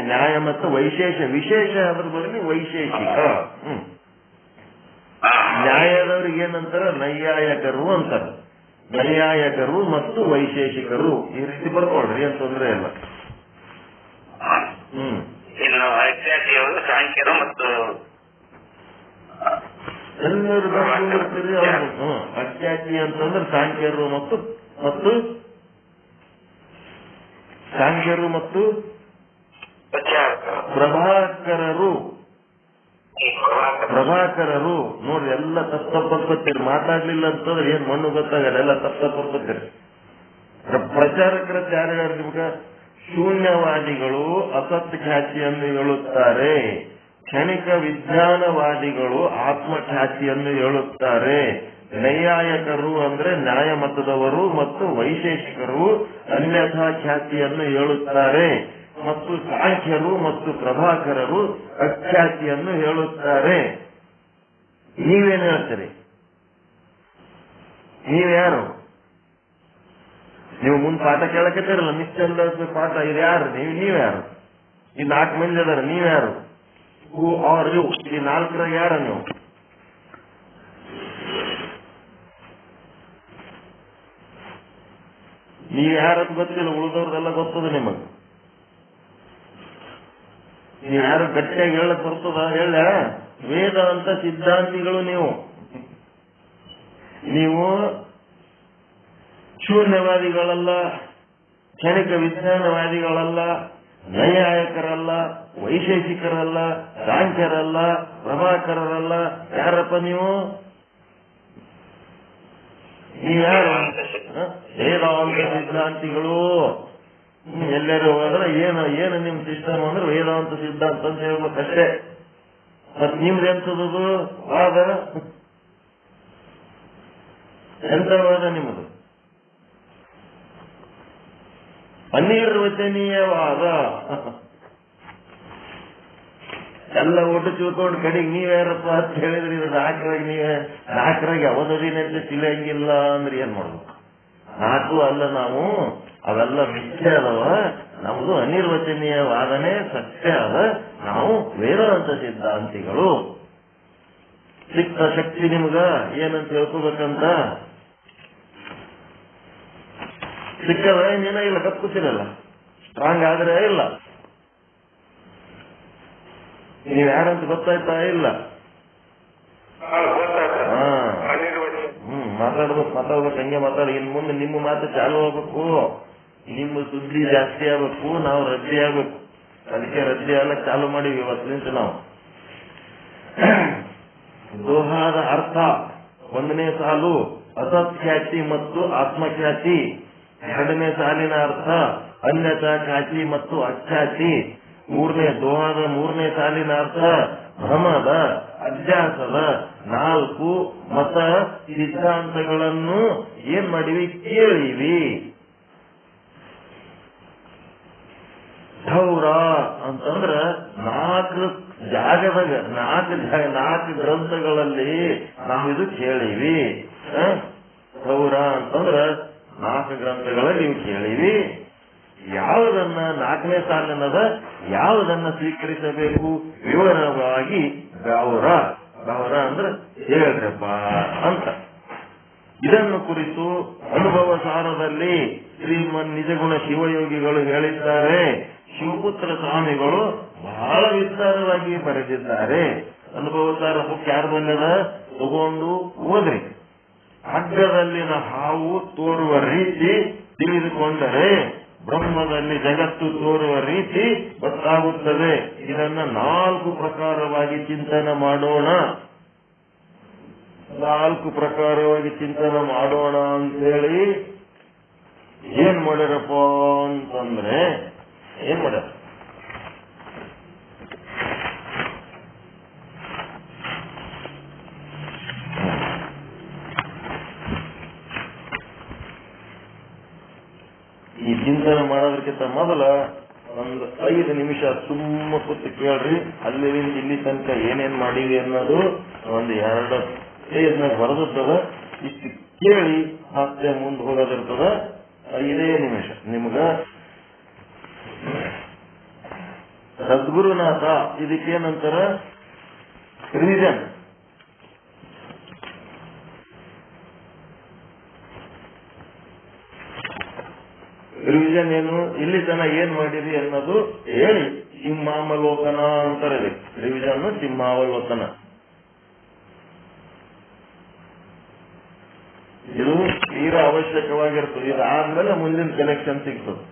ನ್ಯಾಯ ಮತ್ತು ವಿಶೇಷ ಅದ್ರ ಬದಲಿ ವೈಶೇಷಿಕ. ನ್ಯಾಯದವ್ರಿಗೆ ಏನಂತಾರ? ನೈಯಾಯಕರು ಅಂತಾರ. ನೈಯಾಯಕರು ಮತ್ತು ವೈಶೇಷಿಕರು, ಈ ರೀತಿ ಬರ್ಕೊಳ್ರಿ, ಏನ್ ತೊಂದರೆ ಇಲ್ಲ. ಇನ್ನು ಅಖ್ಯಾತಿಯವರು ಸಾಂಖ್ಯರು ಮತ್ತು ಎಲ್ಲರೂ ಬರ್ಕೊಂಡಿರ್ತೀರಿ. ಅವರು ಅಖ್ಯಾತಿ ಅಂತಂದ್ರೆ ಸಾಂಖ್ಯರು ಮತ್ತು ಸಾಂಖ್ಯರು ಮತ್ತು ಪ್ರಭಾಕರರು. ನೋಡ್ರಿ, ಎಲ್ಲ ತಪ್ಪರ್ಕೊತೀರಿ. ಮಾತಾಡ್ಲಿಲ್ಲ ಅಂತಂದ್ರೆ ಏನ್ ಮಣ್ಣು ಗೊತ್ತಾಗಲ್ಲ, ಎಲ್ಲ ತಪ್ಪರ್ಕೊತೀರಿ. ಪ್ರಚಾರಕರ ಯಾರ್ಯಾರು ನಿಮ್ಗ? ಶೂನ್ಯವಾದಿಗಳು ಅಸತ್ ಖ್ಯಾತಿಯನ್ನು ಹೇಳುತ್ತಾರೆ. ಕ್ಷಣಿಕ ವಿಜ್ಞಾನವಾದಿಗಳು ಆತ್ಮಖ್ಯಾತಿಯನ್ನು ಹೇಳುತ್ತಾರೆ. ನೈಯಾಯಕರು ಅಂದ್ರೆ ನ್ಯಾಯ ಮತದವರು ಮತ್ತು ವೈಶೇಷಿಕರು ಅನ್ಯಥಾ ಖ್ಯಾತಿಯನ್ನು ಹೇಳುತ್ತಾರೆ. ಮತ್ತು ಸಾಂಖ್ಯರು ಮತ್ತು ಪ್ರಭಾಕರರು ಅಖ್ಯಾತಿಯನ್ನು ಹೇಳುತ್ತಾರೆ. ನೀವೇನು ಹೇಳ್ತೀರಿ? ನೀವ್ಯಾರು? ನೀವು ಮುಂದೆ ಪಾಠ ಕೇಳಕತ್ತೀರಲ್ಲ, ನಿಶ್ಚಲ ಪಾಠ. ಇದು ಯಾರು? ನೀವ್ಯಾರು? ಈ 4 ಮಂದಿ ಅದಾರ, ನೀವ್ಯಾರು? Who are you? ಈ 4ರಾಗ ಯಾರ ನೀವು? ನೀವು ಯಾರದು ಗೊತ್ತಿಲ್ಲ, ಉಳಿದವ್ರದೆಲ್ಲ ಗೊತ್ತದ ನಿಮಗ್. ನೀವು ಯಾರು ಗಟ್ಟಿಯಾಗಿ ಹೇಳಕ್ ಬರ್ತದ? ಹೇಳ. ವೇದಾಂತ ಸಿದ್ಧಾಂತಿಗಳು ನೀವು ಶೂನ್ಯವಾದಿಗಳಲ್ಲ, ಕ್ಷಣಿಕ ವಿಜ್ಞಾನವಾದಿಗಳಲ್ಲ, ನೈಯಾಯಿಕರಲ್ಲ, ವೈಶೇಷಿಕರಲ್ಲ, ಸಾಂಖ್ಯರಲ್ಲ, ಪ್ರಭಾಕರರಲ್ಲ. ಯಾರಪ್ಪ ನೀವು? ನೀವ್ಯಾರು? ವೇದಾಂತ ಸಿದ್ಧಾಂತಿಗಳು. ಎಲ್ಲರೂ ಹೋದ್ರೆ ಏನು ನಿಮ್ ಸಿಸ್ಟಮ್ ಅಂದ್ರೆ ವೇದಾಂತ ಸಿದ್ಧಾಂತ ಅಂತ ಹೇಳ್ಬೇಕಷ್ಟೇ. ಮತ್ ನಿಮ್ದು ಎಂತದ್ದು ವಾದ? ಎಂತ ವಾದ ನಿಮ್ಮದು? ಅನಿರ್ವಚನೀಯವಾದ. ಎಲ್ಲ ಒಟ್ಟು ತಿಳ್ಕೊಂಡು ಕಡೆಗೆ ನೀವ್ಯಾರಪ್ಪ ಅಂತ ಹೇಳಿದ್ರಿ, ನಾಲ್ಕರಾಗಿ ಅವಧದಿನಂತೆ ತಿಳಿಯಂಗಿಲ್ಲ ಅಂದ್ರೆ ಏನ್ ಮಾಡ್ಬೇಕು? ನಾಲ್ಕು ಅಲ್ಲ ನಾವು, ಅವೆಲ್ಲ ಮಿಥ್ಯೆ ಅದಾವ. ನಮ್ದು ಅನಿರ್ವಚನೀಯ ವಾದನೆ ಸತ್ಯ ಅದ. ನಾವು ವೇದಾಂತ ಸಿದ್ಧಾಂತಿಗಳು. ಸಿಕ್ತ ಶಕ್ತಿ ನಿಮ್ಗ ಏನಂತ ಹೇಳ್ಕೋಬೇಕಂತ ಸಿಕ್ಕದ ಏನೇನ ಇಲ್ಲ, ಕಪ್ಪುತ್ತಿರಲ್ಲ. ಸ್ಟ್ರಾಂಗ್ ಆದ್ರೆ ಇಲ್ಲ. ನೀವ್ ಯಾರಂತ ಗೊತ್ತಾಯ್ತಾ ಇಲ್ಲ? ಮಾತಾಡ್ಬೇಕು ಹಂಗೆ ಮಾತಾಡಿ. ಇನ್ ಮುಂದೆ ನಿಮ್ಮ ಮಾತು ಚಾಲು ಆಗ್ಬೇಕು, ನಿಮ್ಮ ಸುದ್ದಿ ಜಾಸ್ತಿ ಆಗ್ಬೇಕು, ನಾವು ರದ್ದಿ ಆಗ್ಬೇಕು. ಅದಕ್ಕೆ ರದ್ದಿ ಆಗ್ಲಕ್ ಚಾಲು ಮಾಡಿವಿ ಇವತ್ತಿನಿಂದ ನಾವು. ದೋಹಾದ ಅರ್ಥ 1ನೇ ಸಾಲು ಅಸತ್ಖ್ಯಾತಿ ಮತ್ತು ಆತ್ಮಖ್ಯಾತಿ. 2ನೇ ಸಾಲಿನ ಅರ್ಥ ಅನ್ಯತಾ ಖ್ಯಾತಿ ಮತ್ತು ಅಖ್ಯಾತಿ. ದೋಹಾದ 3ನೇ ಸಾಲಿನ ಅರ್ಥ ಭ್ರಮದ, ಅಧ್ಯಾಸದ 4 ಮತ ಸಿದ್ಧಾಂತಗಳನ್ನು ಏನ್ ಮಾಡಿವಿ? ಕೇಳಿವಿ. ಠೌರ ಅಂತಂದ್ರ 4 ಜಾಗದಾಗ 4 ಗ್ರಂಥಗಳಲ್ಲಿ ನಾವಿದು ಕೇಳಿವಿ. ಠೌರ ಅಂತಂದ್ರ 4 ಗ್ರಂಥಗಳಲ್ಲಿ ನೀವು ಕೇಳಿವಿ. ಯಾವುದನ್ನ 4ನೇ ಸಾಲಿನದ ಯಾವುದನ್ನ ಸ್ವೀಕರಿಸಬೇಕು ವಿವರವಾಗಿ ಗೌರ ಅಂದ್ರೆ ಹೇಳ್ರಪ್ಪ ಅಂತ. ಇದನ್ನು ಕುರಿತು ಅನುಭವ ಸಾರದಲ್ಲಿ ಶ್ರೀಮನ್ ನಿಜಗುಣ ಶಿವಯೋಗಿಗಳು ಹೇಳಿದ್ದಾರೆ. ಶಿವಪುತ್ರ ಸ್ವಾಮಿಗಳು ಬಹಳ ವಿಸ್ತಾರವಾಗಿ ಬರೆದಿದ್ದಾರೆ. ಅನುಭವ ಸಾರ ಬುಕ್ ಯಾರು ಬಂದದ ತಗೊಂಡು ಓದ್ರಿ. ಹಗ್ಗದಲ್ಲಿನ ಹಾವು ತೋರುವ ರೀತಿ ತಿಳಿದುಕೊಂಡರೆ ಬ್ರಹ್ಮದಲ್ಲಿ ಜಗತ್ತು ತೋರುವ ರೀತಿ ಗೊತ್ತಾಗುತ್ತದೆ. ಇದನ್ನ 4 ಪ್ರಕಾರವಾಗಿ ಚಿಂತನೆ ಮಾಡೋಣ. 4 ಪ್ರಕಾರವಾಗಿ ಚಿಂತನೆ ಮಾಡೋಣ ಅಂತ ಹೇಳಿ ಏನ್ ಮಾಡ್ಯಾರಪ್ಪ ಅಂತಂದ್ರೆ, ಏನ್ ಮಾಡ್ಯಾರ? ಈ ಚಿಂತನೆ ಮಾಡೋದಕ್ಕಿಂತ ಮೊದಲ ಒಂದು 5 ನಿಮಿಷ ತುಂಬ ಕೂತು ಕೇಳ್ರಿ. ಅಲ್ಲಿಂದ ಇಲ್ಲಿ ತನಕ ಏನೇನ್ ಮಾಡೀವಿ ಅನ್ನೋದು ಒಂದು 2 ಪೇಜ್ನಾಗ ಬರೆದಿರ್ತದ. ಇಷ್ಟು ಕೇಳಿ ಮತ್ತೆ ಮುಂದೆ ಹೋಗೋದಿರ್ತದ. 5 ನಿಮಿಷ ನಿಮ್ಗ ಸದ್ಗುರುನಾಥ ಇದಕ್ಕೇನಂತಾರ? ರಿವಿಷನ್. ರಿವಿಷನ್ ಏನು? ಇಲ್ಲಿ ತನ ಏನ್ ಮಾಡಿರಿ ಅನ್ನೋದು ಹೇಳಿ ಸಿಂಹಾವಲೋಕನ ಅಂತಾರೆ. ರಿವಿಷನ್ ಸಿಂಹಾವಲೋಕನ. ಇದು ತೀರಾ ಅವಶ್ಯಕವಾಗಿರ್ತದೆ. ಇದಾದ್ಮೇಲೆ ಮುಂದಿನ ಕಲೆಕ್ಷನ್ ಸಿಗ್ತದೆ.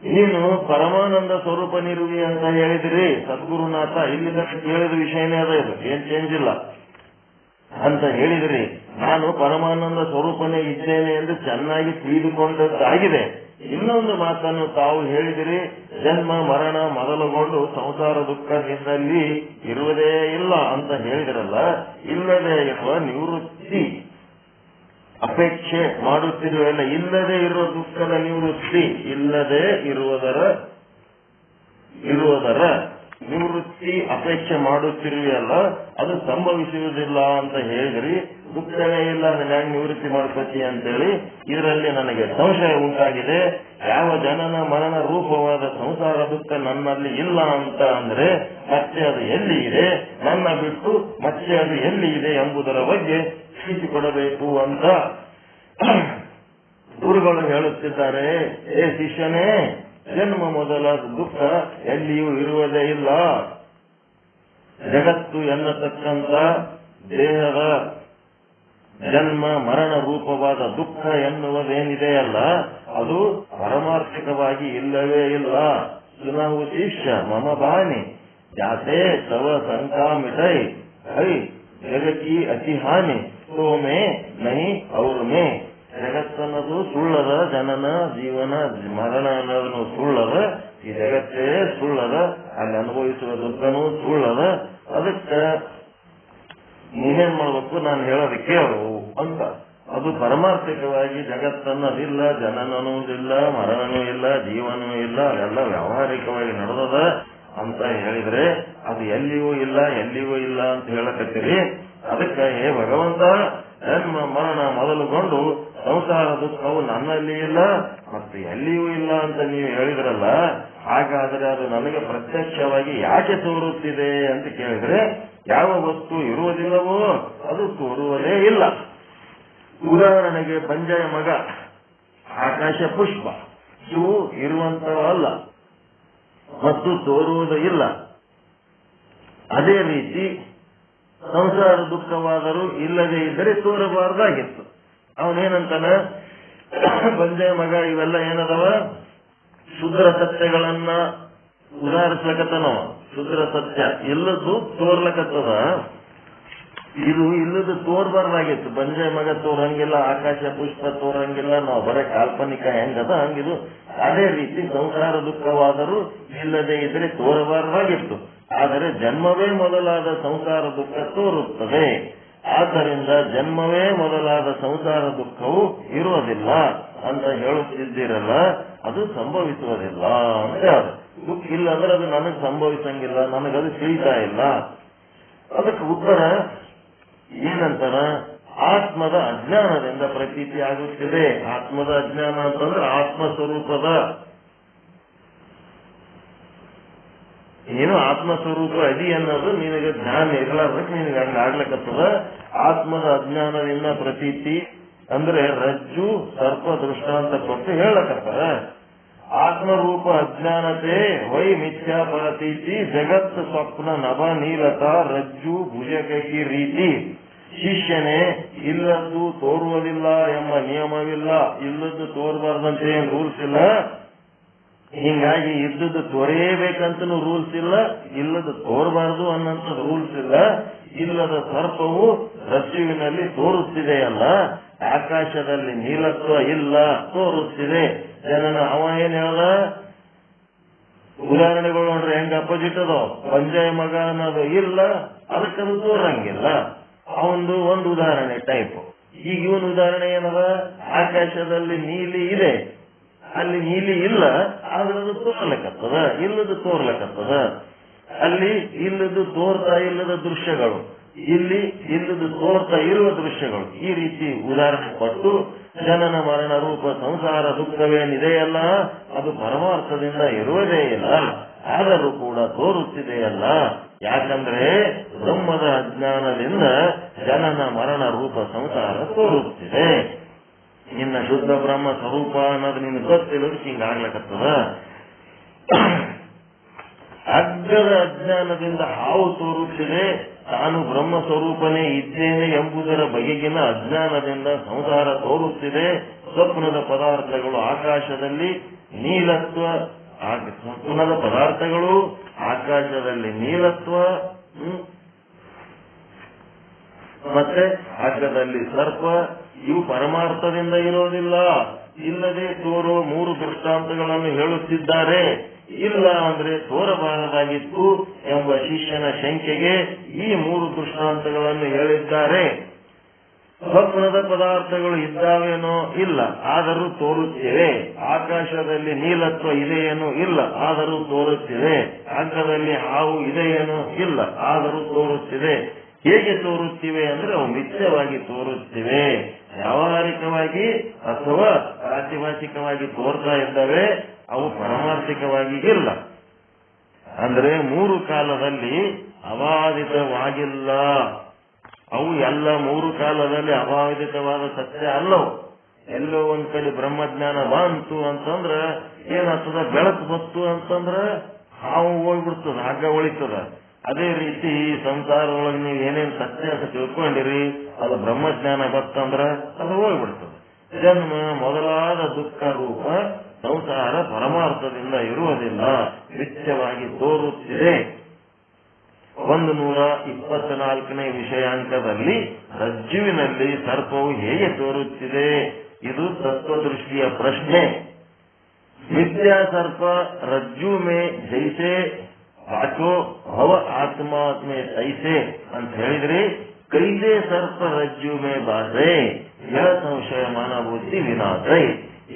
ನೀನು ಪರಮಾನಂದ ಸ್ವರೂಪ ನಿರುವಿ ಅಂತ ಹೇಳಿದ್ರಿ ಸದ್ಗುರುನಾಥ. ಇಲ್ಲಿ ಕೇಳಿದ ವಿಷಯನೇ ಅದ, ಇದು ಏನ್ ಚೇಂಜ್ ಇಲ್ಲ ಅಂತ ಹೇಳಿದ್ರಿ. ನಾನು ಪರಮಾನಂದ ಸ್ವರೂಪನೇ ಇದ್ದೇನೆ ಎಂದು ಚೆನ್ನಾಗಿ ತಿಳಿದುಕೊಂಡದ್ದಾಗಿದೆ. ಇನ್ನೊಂದು ಮಾತನ್ನು ತಾವು ಹೇಳಿದಿರಿ, ಜನ್ಮ ಮರಣ ಮೊದಲುಗೊಂಡು ಸಂಸಾರ ದುಃಖದಿಂದಲ್ಲಿ ಇರುವುದೇ ಇಲ್ಲ ಅಂತ ಹೇಳಿದ್ರಲ್ಲ. ಇಲ್ಲದೆ ಇರುವ ನಿವೃತ್ತಿ ಅಪೇಕ್ಷೆ ಮಾಡುತ್ತಿರುವಲ್ಲ. ಇಲ್ಲದೆ ಇರುವ ದುಃಖದ ನಿವೃತ್ತಿ, ಇಲ್ಲದೆ ಇರುವುದರ ನಿವೃತ್ತಿ ಅಪೇಕ್ಷೆ ಮಾಡುತ್ತಿರುವಲ್ಲ, ಅದು ಸಂಭವಿಸುವುದಿಲ್ಲ ಅಂತ ಹೇಳಿದ್ರಿ. ದುಃಖವೇ ಇಲ್ಲ, ನಾನು ನಿವೃತ್ತಿ ಮಾಡ್ಕೋತಿ ಅಂತೇಳಿ ಇದರಲ್ಲಿ ನನಗೆ ಸಂಶಯ ಉಂಟಾಗಿದೆ. ಯಾವ ಜನನ ಮರಣ ರೂಪವಾದ ಸಂಸಾರ ದುಃಖ ನನ್ನಲ್ಲಿ ಇಲ್ಲ ಅಂತ ಅಂದ್ರೆ ಮತ್ತೆ ಅದು ಎಲ್ಲಿ ಇದೆ? ನನ್ನ ಬಿಟ್ಟು ಮತ್ತೆ ಅದು ಎಲ್ಲಿ ಇದೆ ಎಂಬುದರ ಬಗ್ಗೆ ತಿಳಿಸಿಕೊಡಬೇಕು ಅಂತ ಗುರುಗಳು ಹೇಳುತ್ತಿದ್ದಾರೆ. ಏ ಶಿಷ್ಯನೇ, ಜನ್ಮ ಮೊದಲಾದ ದುಃಖ ಎಲ್ಲಿಯೂ ಇರುವುದೇ ಇಲ್ಲ. ಜಗತ್ತು ಎನ್ನತಕ್ಕಂತ ದೇಹದ ಜನ್ಮ ಮರಣ ರೂಪವಾದ ದುಃಖ ಎನ್ನುವುದೇನಿದೆಯಲ್ಲ ಅದು ಪಾರಮಾರ್ಥಿಕವಾಗಿ ಇಲ್ಲವೇ ಇಲ್ಲ. ಸುನವು ಶಿಷ್ಯ ಮಮ ಬಾನಿ ಜಾತೆ ತವ ಸಂಕಾಮಿಟೈ ಹೈ ಜಗಕ್ಕಿ ಅತಿ ಹಾನಿ ಸೋಮೆ ನೈ ಅವ್ರ ಮೇ. ಜಗತ್ತನ್ನದು ಸುಳ್ಳದ, ಜನನ ಜೀವನ ಮರಣ ಅನ್ನೋದನ್ನು ಸುಳ್ಳದ, ಈ ಜಗತ್ತೇ ಸುಳ್ಳದ, ಅಲ್ಲಿ ಅನುಭವಿಸುವ ದುಃಖನೂ ಸುಳ್ಳದ. ಅದಕ್ಕೆ ನೀನೇನ್ ಮಾಡ್ಬೇಕು, ನಾನು ಹೇಳೋದಕ್ಕೆ ಕೇಳು ಅಂತ. ಅದು ಪರಮಾರ್ಥಿಕವಾಗಿ ಜಗತ್ತನ್ನದಿಲ್ಲ, ಜನನೂ ಇಲ್ಲ, ಮರಣನೂ ಇಲ್ಲ, ಜೀವನೂ ಇಲ್ಲ, ಅದೆಲ್ಲ ವ್ಯಾವಹಾರಿಕವಾಗಿ ನಡೆದದ ಅಂತ ಹೇಳಿದ್ರೆ ಅದು ಎಲ್ಲಿಯೂ ಇಲ್ಲ ಅಂತ ಹೇಳಕತ್ತೀರಿ. ಅದಕ್ಕೆ ಹೇ ಭಗವಂತ, ಜನ್ಮ ಮರಣ ಮೊದಲುಗೊಂಡು ಸಂಸಾರ ದುಃಖವು ನನ್ನಲ್ಲಿ ಇಲ್ಲ ಮತ್ತು ಎಲ್ಲಿಯೂ ಇಲ್ಲ ಅಂತ ನೀವು ಹೇಳಿದ್ರಲ್ಲ, ಹಾಗಾದರೆ ಅದು ನನಗೆ ಪ್ರತ್ಯಕ್ಷವಾಗಿ ಯಾಕೆ ತೋರುತ್ತಿದೆ ಅಂತ ಕೇಳಿದ್ರೆ, ಯಾವ ವಸ್ತು ಇರುವುದಿಲ್ಲವೋ ಅದು ತೋರುವುದೇ ಇಲ್ಲ. ಉದಾಹರಣೆಗೆ ಪಂಜಯ ಮಗ, ಆಕಾಶ ಪುಷ್ಪ ಇವು ಇರುವಂತವಲ್ಲ ಮತ್ತು ತೋರುವುದು ಇಲ್ಲ. ಅದೇ ರೀತಿ ಸಂಸಾರ ದುಃಖವಾದರೂ ಇಲ್ಲದೆ ಇದ್ದರೆ ತೋರಬಾರ್ದಾಗಿತ್ತು. ಅವನೇನಂತಾನ, ಪಂಜಯ ಮಗ ಇವೆಲ್ಲ ಏನದವ ಶುದ್ರ ಸತ್ಯಗಳನ್ನ ಉದಾಹರಿಸ್ಲಕತ್ತನವ. ಶುದ್ರ ಸತ್ಯ ಇಲ್ಲದ್ದು ತೋರ್ಲಕತ್ತದ, ಇದು ಇಲ್ಲದ ತೋರ್ಬಾರ್ದಾಗಿತ್ತು. ಬಂಜೆ ಮಗ ತೋರಂಗಿಲ್ಲ, ಆಕಾಶ ಪುಷ್ಪ ತೋರಂಗಿಲ್ಲ, ನಾವು ಬರೇ ಕಾಲ್ಪನಿಕ ಹೆಂಗದ ಹಂಗಿದು. ಅದೇ ರೀತಿ ಸಂಸಾರ ದುಃಖವಾದರೂ ಇಲ್ಲದೆ ಇದ್ರೆ ತೋರಬಾರ್ದಾಗಿತ್ತು. ಆದರೆ ಜನ್ಮವೇ ಮೊದಲಾದ ಸಂಸಾರ ದುಃಖ ತೋರುತ್ತದೆ. ಆದ್ದರಿಂದ ಜನ್ಮವೇ ಮೊದಲಾದ ಸಂಸಾರ ದುಃಖವು ಇರುವುದಿಲ್ಲ ಅಂತ ಹೇಳುತ್ತಿದ್ದೀರಲ್ಲ, ಅದು ಸಂಭವಿಸುವುದಿಲ್ಲ ಅಂತ ಹೇಳ. ದುಃಖ ಇಲ್ಲ ಅಂದ್ರೆ ಅದು ನನಗೆ ಸಂಭವಿಸಂಗಿಲ್ಲ, ನನಗದು ತಿಳಿತಾ ಇಲ್ಲ. ಅದಕ್ಕೆ ಉತ್ತರ ಏನಂತಾರ, ಆತ್ಮದ ಅಜ್ಞಾನದಿಂದ ಪ್ರತೀತಿ ಆಗುತ್ತಿದೆ. ಆತ್ಮದ ಅಜ್ಞಾನ ಅಂತಂದ್ರೆ ಆತ್ಮಸ್ವರೂಪದ ಏನು ಆತ್ಮಸ್ವರೂಪ ಅದಿ ಅನ್ನೋದು ನಿನಗೆ ಜ್ಞಾನ ಇರಲಾರ್ದಕ್ಕೆ ನಿನಗೆ ಹಂಗ ಆಗ್ಲಕತ್ತದ. ಆತ್ಮದ ಅಜ್ಞಾನದಿಂದ ಪ್ರತೀತಿ ಅಂದ್ರೆ ರಜ್ಜು ಸರ್ಪ ದೃಷ್ಟಾಂತ ಕೊಟ್ಟು ಹೇಳಕತ್ತಾರ. ಆತ್ಮರೂಪ ಅಜ್ಞಾನತೆ ವೈ ಮಿಥ್ಯಾ ಪ್ರತೀತಿ ಜಗತ್ ಸ್ವಪ್ನ ನಭ ನೀಲತ ರಜ್ಜು ಭುಜಕಿ ರೀತಿ. ಶಿಷ್ಯನೇ, ಇಲ್ಲದ್ದು ತೋರುವುದಿಲ್ಲ ಎಂಬ ನಿಯಮವಿಲ್ಲ, ಇಲ್ಲದ್ದು ತೋರಬಾರ್ದಂತೆ ಏನ್ ರೂಲ್ಸ್ ಇಲ್ಲ. ಹಿಂಗಾಗಿ ಇದ್ದದ್ದು ತೋರೇಬೇಕಂತನೂ ರೂಲ್ಸ್ ಇಲ್ಲ, ಇಲ್ಲದ ತೋರಬಾರದು ಅನ್ನಂತ ರೂಲ್ಸ್ ಇಲ್ಲ. ಇಲ್ಲದ ಸರ್ಪವು ರಜ್ಜುವಿನಲ್ಲಿ ತೋರುತ್ತಿದೆಯಲ್ಲ, ಆಕಾಶದಲ್ಲಿ ನೀಲತ್ವ ಇಲ್ಲ ತೋರುತ್ತಿದೆ. ಜನನ ಅವ ಏನ್ ಹೇಳ್ದ, ಉದಾಹರಣೆಗಳು ನೋಡ್ರಿ ಹೆಂಗ ಅಪೋಸಿಟ್ ಅದೋ. ಪಂಜಯ ಮಗ ಅನ್ನೋದು ಇಲ್ಲ, ಅದಕ್ಕದು ತೋರಂಗಿಲ್ಲ. ಅವಂದು ಒಂದು ಉದಾಹರಣೆ ಟೈಪ್. ಈಗ ಇವನ್ ಉದಾಹರಣೆ ಏನದ, ಆಕಾಶದಲ್ಲಿ ನೀಲಿ ಇದೆ, ಅಲ್ಲಿ ನೀಲಿ ಇಲ್ಲ, ಆದ್ರೆ ಅದು ತೋರ್ಲಕತ್ತದ, ಇಲ್ಲದು ತೋರ್ಲಕತ್ತದ. ಅಲ್ಲಿ ಇಲ್ಲದು ತೋರ್ತಾ ಇಲ್ಲದ ದೃಶ್ಯಗಳು, ಇಲ್ಲಿ ಇಲ್ಲದು ತೋರ್ತಾ ಇರುವ ದೃಶ್ಯಗಳು. ಈ ರೀತಿ ಉದಾಹರಣೆ ಕೊಟ್ಟು ಜನನ ಮರಣ ರೂಪ ಸಂಸಾರ ದುಃಖವೇನಿದೆಯಲ್ಲ ಅದು ಪರಮಾರ್ಥದಿಂದ ಇರುವುದೇ ಇಲ್ಲ, ಆದರೂ ಕೂಡ ತೋರುತ್ತಿದೆಯಲ್ಲ. ಯಾಕಂದ್ರೆ ಬ್ರಹ್ಮದ ಅಜ್ಞಾನದಿಂದ ಜನನ ಮರಣ ರೂಪ ಸಂಸಾರ ತೋರುತ್ತಿದೆ. ನಿನ್ನ ಶುದ್ಧ ಬ್ರಹ್ಮ ಸ್ವರೂಪ ಅನ್ನೋದು ನಿನ್ಗೆ ಗೊತ್ತಿಲ್ಲದು ಹಿಂಗಾಗ್ಲಕತ್ತದ. ಅಗ್ಗದ ಅಜ್ಞಾನದಿಂದ ಹಾವು ತೋರುತ್ತಿದೆ, ತಾನು ಬ್ರಹ್ಮ ಸ್ವರೂಪನೇ ಇದ್ದೇನೆ ಎಂಬುದರ ಬಗೆಗಿನ ಅಜ್ಞಾನದಿಂದ ಸಂಸಾರ ತೋರುತ್ತಿದೆ. ಸ್ವಪ್ನದ ಪದಾರ್ಥಗಳು ಆಕಾಶದಲ್ಲಿ ನೀಲತ್ವ, ಸ್ವಪ್ನದ ಪದಾರ್ಥಗಳು ಆಕಾಶದಲ್ಲಿ ನೀಲತ್ವ, ಮತ್ತೆ ಅಗ್ಗದಲ್ಲಿ ಸರ್ಪ, ಇವು ಪರಮಾರ್ಥದಿಂದ ಇರೋದಿಲ್ಲ. ಇಲ್ಲದೆ ತೋರೋ ಮೂರು ದೃಷ್ಟಾಂತಗಳನ್ನು ಹೇಳುತ್ತಿದ್ದಾರೆ. ಇಲ್ಲ ಅಂದ್ರೆ ತೋರಬಾರದಾಗಿತ್ತು ಎಂಬ ಶಿಷ್ಯನ ಶಂಕೆಗೆ ಈ ಮೂರು ದೃಷ್ಟಾಂತಗಳನ್ನು ಹೇಳಿದ್ದಾರೆ. ಸ್ವಪ್ನದ ಪದಾರ್ಥಗಳು ಇದ್ದಾವೇನೋ ಇಲ್ಲ, ಆದರೂ ತೋರುತ್ತಿವೆ. ಆಕಾಶದಲ್ಲಿ ನೀಲತ್ವ ಇದೆಯೇನೋ ಇಲ್ಲ, ಆದರೂ ತೋರುತ್ತಿದೆ. ಅಗ್ಗದಲ್ಲಿ ಹಾವು ಇದೆಯೇನೋ ಇಲ್ಲ, ಆದರೂ ತೋರುತ್ತಿದೆ. ಹೇಗೆ ತೋರುತ್ತಿವೆ ಅಂದ್ರೆ ಅವು ಮಿಥ್ಯವಾಗಿ ತೋರುತ್ತಿವೆ, ವ್ಯಾವಹಾರಿಕವಾಗಿ ಅಥವಾ ಪ್ರಾತಿಭಾಷಿಕವಾಗಿ ತೋರ್ತಾ ಇದ್ದಾವೆ, ಅವು ಪಾರಮಾರ್ಥಿಕವಾಗಿ ಇಲ್ಲ. ಅಂದ್ರೆ ಮೂರು ಕಾಲದಲ್ಲಿ ಅಬಾಧಿತವಾಗಿಲ್ಲ. ಅವು ಎಲ್ಲ ಮೂರು ಕಾಲದಲ್ಲಿ ಅಬಾಧಿತವಾದ ಸತ್ಯ ಅಲ್ಲವು. ಎಲ್ಲೋ ಒಂದ್ ಕಡೆ ಬ್ರಹ್ಮಜ್ಞಾನ ಬಂತು ಅಂತಂದ್ರ ಏನಾಗ್ತದ, ಬೆಳಕು ಬತ್ತು ಅಂತಂದ್ರ ಹಾವು ಹೋಗ್ಬಿಡ್ತದ, ಹಗ್ಗ ಉಳಿತದ. ಅದೇ ರೀತಿ ಸಂಸಾರದೊಳಗೆ ನೀವು ಏನೇನು ಸತ್ಯ ಅಂತ ತಿಳ್ಕೊಂಡಿರಿ ಅದು ಬ್ರಹ್ಮಜ್ಞಾನ ಬರ್ತಂದ್ರ ಅದು ಹೋಗ್ಬಿಡ್ತದೆ. ಜನ್ಮ ಮೊದಲಾದ ದುಃಖ ರೂಪ ಸಂಸಾರ ಪರಮಾರ್ಥದಿಂದ ಇರುವುದಿಲ್ಲ, ಮಿಥ್ಯವಾಗಿ ತೋರುತ್ತಿದೆ. 124ನೇ ವಿಷಯಾಂಕದಲ್ಲಿ ರಜ್ಜುವಿನಲ್ಲಿ ಸರ್ಪವು ಹೇಗೆ ತೋರುತ್ತಿದೆ, ಇದು ತತ್ವದೃಷ್ಟಿಯ ಪ್ರಶ್ನೆ. ಮಿಥ್ಯಾ ಸರ್ಪ ರಜ್ಜು ಮೇ ಜೈಸೆ ಆಚೋ ಭವ ಆತ್ಮಾತ್ಮೆ ತೈಸೆ ಅಂತ ಹೇಳಿದ್ರಿ. ಕೈದೆ ಸರ್ಪ ರಜ್ಜು ಮೇ ಬಾಸೆ ಯ ಸಂಶಯ ಮಾನಬುದ್ಧಿ ವಿನಾಶೈ.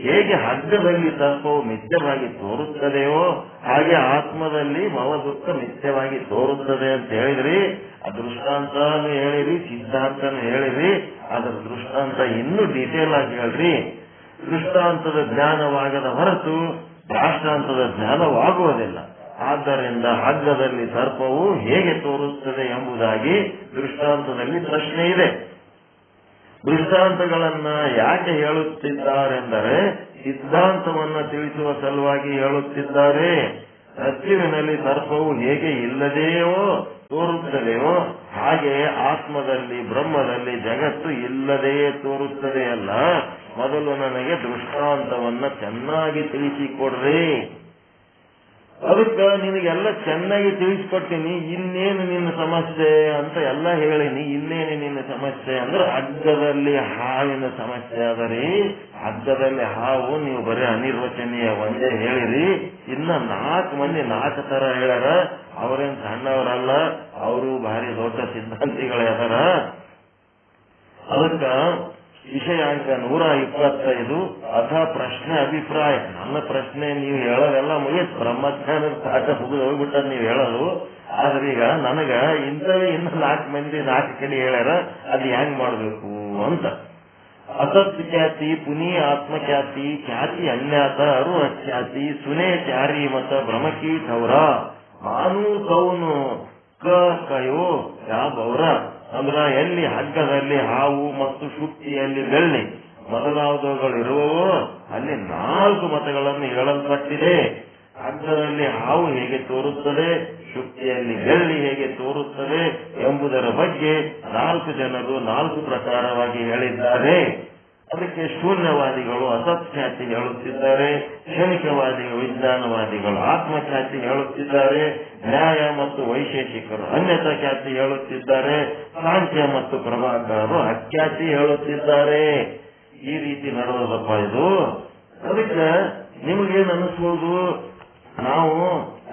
ಹೇಗೆ ಹಗ್ಗದಲ್ಲಿ ಸರ್ಪವು ಮಿಥ್ಯವಾಗಿ ತೋರುತ್ತದೆಯೋ ಹಾಗೆ ಆತ್ಮದಲ್ಲಿ ಭವ ದುಃಖ ಮಿಥ್ಯವಾಗಿ ತೋರುತ್ತದೆ ಅಂತ ಹೇಳಿದ್ರಿ. ಆ ದೃಷ್ಟಾಂತನೂ ಹೇಳಿರಿ, ಸಿದ್ಧಾಂತನೂ ಹೇಳಿರಿ. ಅದರ ದೃಷ್ಟಾಂತ ಇನ್ನೂ ಡೀಟೇಲ್ ಆಗಿ ಹೇಳ್ರಿ. ದೃಷ್ಟಾಂತದ ಜ್ಞಾನವಾಗದ ಹೊರತು ದಾಷ್ಟಾಂತದ ಜ್ಞಾನವಾಗುವುದಿಲ್ಲ. ಆದ್ದರಿಂದ ಹಗ್ಗದಲ್ಲಿ ಸರ್ಪವು ಹೇಗೆ ತೋರುತ್ತದೆ ಎಂಬುದಾಗಿ ದೃಷ್ಟಾಂತದಲ್ಲಿ ಪ್ರಶ್ನೆ ಇದೆ. ದೃಷ್ಟಾಂತಗಳನ್ನ ಯಾಕೆ ಹೇಳುತ್ತಿದ್ದಾರೆಂದರೆ ಸಿದ್ಧಾಂತವನ್ನು ತಿಳಿಸುವ ಸಲುವಾಗಿ ಹೇಳುತ್ತಿದ್ದಾರೆ. ರಜ್ಜುವಿನಲ್ಲಿ ಸರ್ಪವು ಹೇಗೆ ಇಲ್ಲದೆಯೋ ತೋರುತ್ತದೆಯೋ ಹಾಗೆ ಆತ್ಮದಲ್ಲಿ ಬ್ರಹ್ಮದಲ್ಲಿ ಜಗತ್ತು ಇಲ್ಲದೆಯೇ ತೋರುತ್ತದೆಯಲ್ಲ. ಮೊದಲು ನನಗೆ ದೃಷ್ಟಾಂತವನ್ನ ಚೆನ್ನಾಗಿ ತಿಳಿಸಿಕೊಡ್ರಿ. ಅದಕ್ಕೆ ನಿನಗೆಲ್ಲ ಚೆನ್ನಾಗಿ ತಿಳಿಸ್ಕೊಡ್ತೀನಿ. ಇನ್ನೇನು ನಿನ್ನ ಸಮಸ್ಯೆ ಅಂತ ಎಲ್ಲ ಹೇಳಿನಿ. ಇನ್ನೇನು ನಿನ್ನ ಸಮಸ್ಯೆ ಅಂದ್ರೆ ಹಗ್ಗದಲ್ಲಿ ಹಾವಿನ ಸಮಸ್ಯೆ ಅದರಿ. ಹಗ್ಗದಲ್ಲಿ ಹಾವು ನೀವು ಬರೀ ಅನಿರ್ವಚನೀಯ ಒಂದೇ ಹೇಳಿರಿ. ಇನ್ನ 4 ಮಂದಿ 4 ತರ ಹೇಳ್ಯಾರ. ಅವರೇನ್ ಸಣ್ಣವರಲ್ಲ, ಅವರು ಭಾರಿ ದೊಡ್ಡ ಸಿದ್ಧಾಂತಿಗಳೇ ಅದಾರ. ಅದಕ್ಕ ವಿಷಯಾಂಕ 125 ಅಥ ಪ್ರಶ್ನೆ ಅಭಿಪ್ರಾಯ. ನನ್ನ ಪ್ರಶ್ನೆ ನೀವು ಹೇಳೋದೆಲ್ಲ ಮುಗಿತ್, ಬ್ರಹ್ಮಜ್ಞಾನದ ಪಾಠ ಮುಗಿದು ಹೋಗ್ಬಿಟ್ಟದ್ ನೀವು ಹೇಳೋದು. ಆದ್ರೆ ಈಗ ನನಗ ಇಂಥವೇ ಇನ್ನು 4 ಮಂದಿ 4 ಕಡೆ ಹೇಳ್ಯಾರ, ಅದು ಹೆಂಗ್ ಮಾಡ್ಬೇಕು ಅಂತ. ಅಸತ್ ಖ್ಯಾತಿ ಪುನಿ ಆತ್ಮಖ್ಯಾತಿ ಖ್ಯಾತಿ ಅನ್ಯಾತ ಅರು ಅಖ್ಯಾತಿ ಸುನೇ ಚಾರಿ ಮತ ಭ್ರಮಕಿ ಥೌರ ಮಾನು ಕೌನು ಕಯೋ ಯಾ ಬೌರ. ಅಂದ್ರ ಎಲ್ಲಿ ಹಗ್ಗದಲ್ಲಿ ಹಾವು ಮತ್ತು ಶುಕ್ತಿಯಲ್ಲಿ ಬೆಳ್ಳಿ ಮೊದಲಾದವುಗಳು ಇರುವವೋ ಅಲ್ಲಿ 4 ಮತಗಳನ್ನು ಹೇಳಲ್ಪಟ್ಟಿದೆ. ಹಗ್ಗದಲ್ಲಿ ಹಾವು ಹೇಗೆ ತೋರುತ್ತದೆ, ಶುಕ್ತಿಯಲ್ಲಿ ಬೆಳ್ಳಿ ಹೇಗೆ ತೋರುತ್ತದೆ ಎಂಬುದರ ಬಗ್ಗೆ 4 ಜನರು 4 ಪ್ರಕಾರವಾಗಿ ಹೇಳಿದ್ದಾರೆ. ಅದಕ್ಕೆ ಶೂನ್ಯವಾದಿಗಳು ಅಸತ್ಖ್ಯಾತಿ ಹೇಳುತ್ತಿದ್ದಾರೆ, ಕ್ಷಣಿಕವಾದಿಗಳು ವಿಜ್ಞಾನವಾದಿಗಳು ಆತ್ಮಖ್ಯಾತಿ ಹೇಳುತ್ತಿದ್ದಾರೆ, ನ್ಯಾಯ ಮತ್ತು ವೈಶೇಷಿಕರು ಅನ್ಯತಾ ಖ್ಯಾತಿ ಹೇಳುತ್ತಿದ್ದಾರೆ, ಸಾಂಖ್ಯ ಮತ್ತು ಪ್ರಭಾಕರರು ಅಖ್ಯಾತಿ ಹೇಳುತ್ತಿದ್ದಾರೆ. ಈ ರೀತಿ ನಡೆದಪ್ಪ ಇದು. ಅದಕ್ಕೆ ನಿಮಗೇನು ಅನಿಸ್ಬೋದು, ನಾವು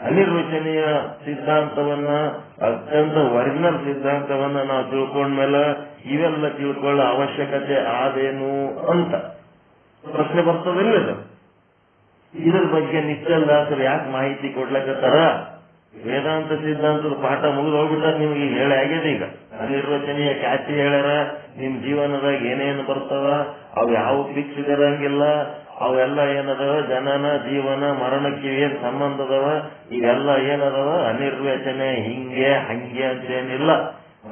ಅನಿರ್ವಚನೀಯ ಸಿದ್ಧಾಂತವನ್ನ ಅತ್ಯಂತ ಒರಿಜಿನಲ್ ಸಿದ್ಧಾಂತವನ್ನ ನಾವು ತಿಳ್ಕೊಂಡ್ಮೇಲೆ ಇವೆಲ್ಲ ತಿಳ್ಕೊಳ್ಳೋ ಅವಶ್ಯಕತೆ ಆದೇನು ಅಂತ ಪ್ರಶ್ನೆ ಬರ್ತದಿಲ್ಲ. ಇದ್ರ ಬಗ್ಗೆ ನಿಶ್ಚಲದಾಸರು ಯಾಕೆ ಮಾಹಿತಿ ಕೊಡ್ಲಕತ್ತಾರ? ವೇದಾಂತ ಸಿದ್ಧಾಂತದ ಪಾಠ ಮುಗಿದು ಹೋಗ್ಬಿಟ್ಟ ನಿಮ್ಗೆ ಹೇಳಿ ಆಗ್ಯದ. ಈಗ ಅನಿರ್ವಚನೀಯ ಖ್ಯಾತಿ ಹೇಳ್ಯಾರ. ನಿಮ್ ಜೀವನದಾಗ ಏನೇನು ಬರ್ತಾವ ಅವು ಯಾವ ಫಿಕ್ಸ್ ಇರಂಗಿಲ್ಲ. ಅವೆಲ್ಲ ಏನದವ, ಜನನ ಜೀವನ ಮರಣಕ್ಕೆ ಏನ್ ಸಂಬಂಧ ಅದಾವ, ಇವೆಲ್ಲ ಏನದವ ಅನಿರ್ವಚನೆ. ಹಿಂಗೆ ಹಂಗೆ ಅಂತೇನಿಲ್ಲ.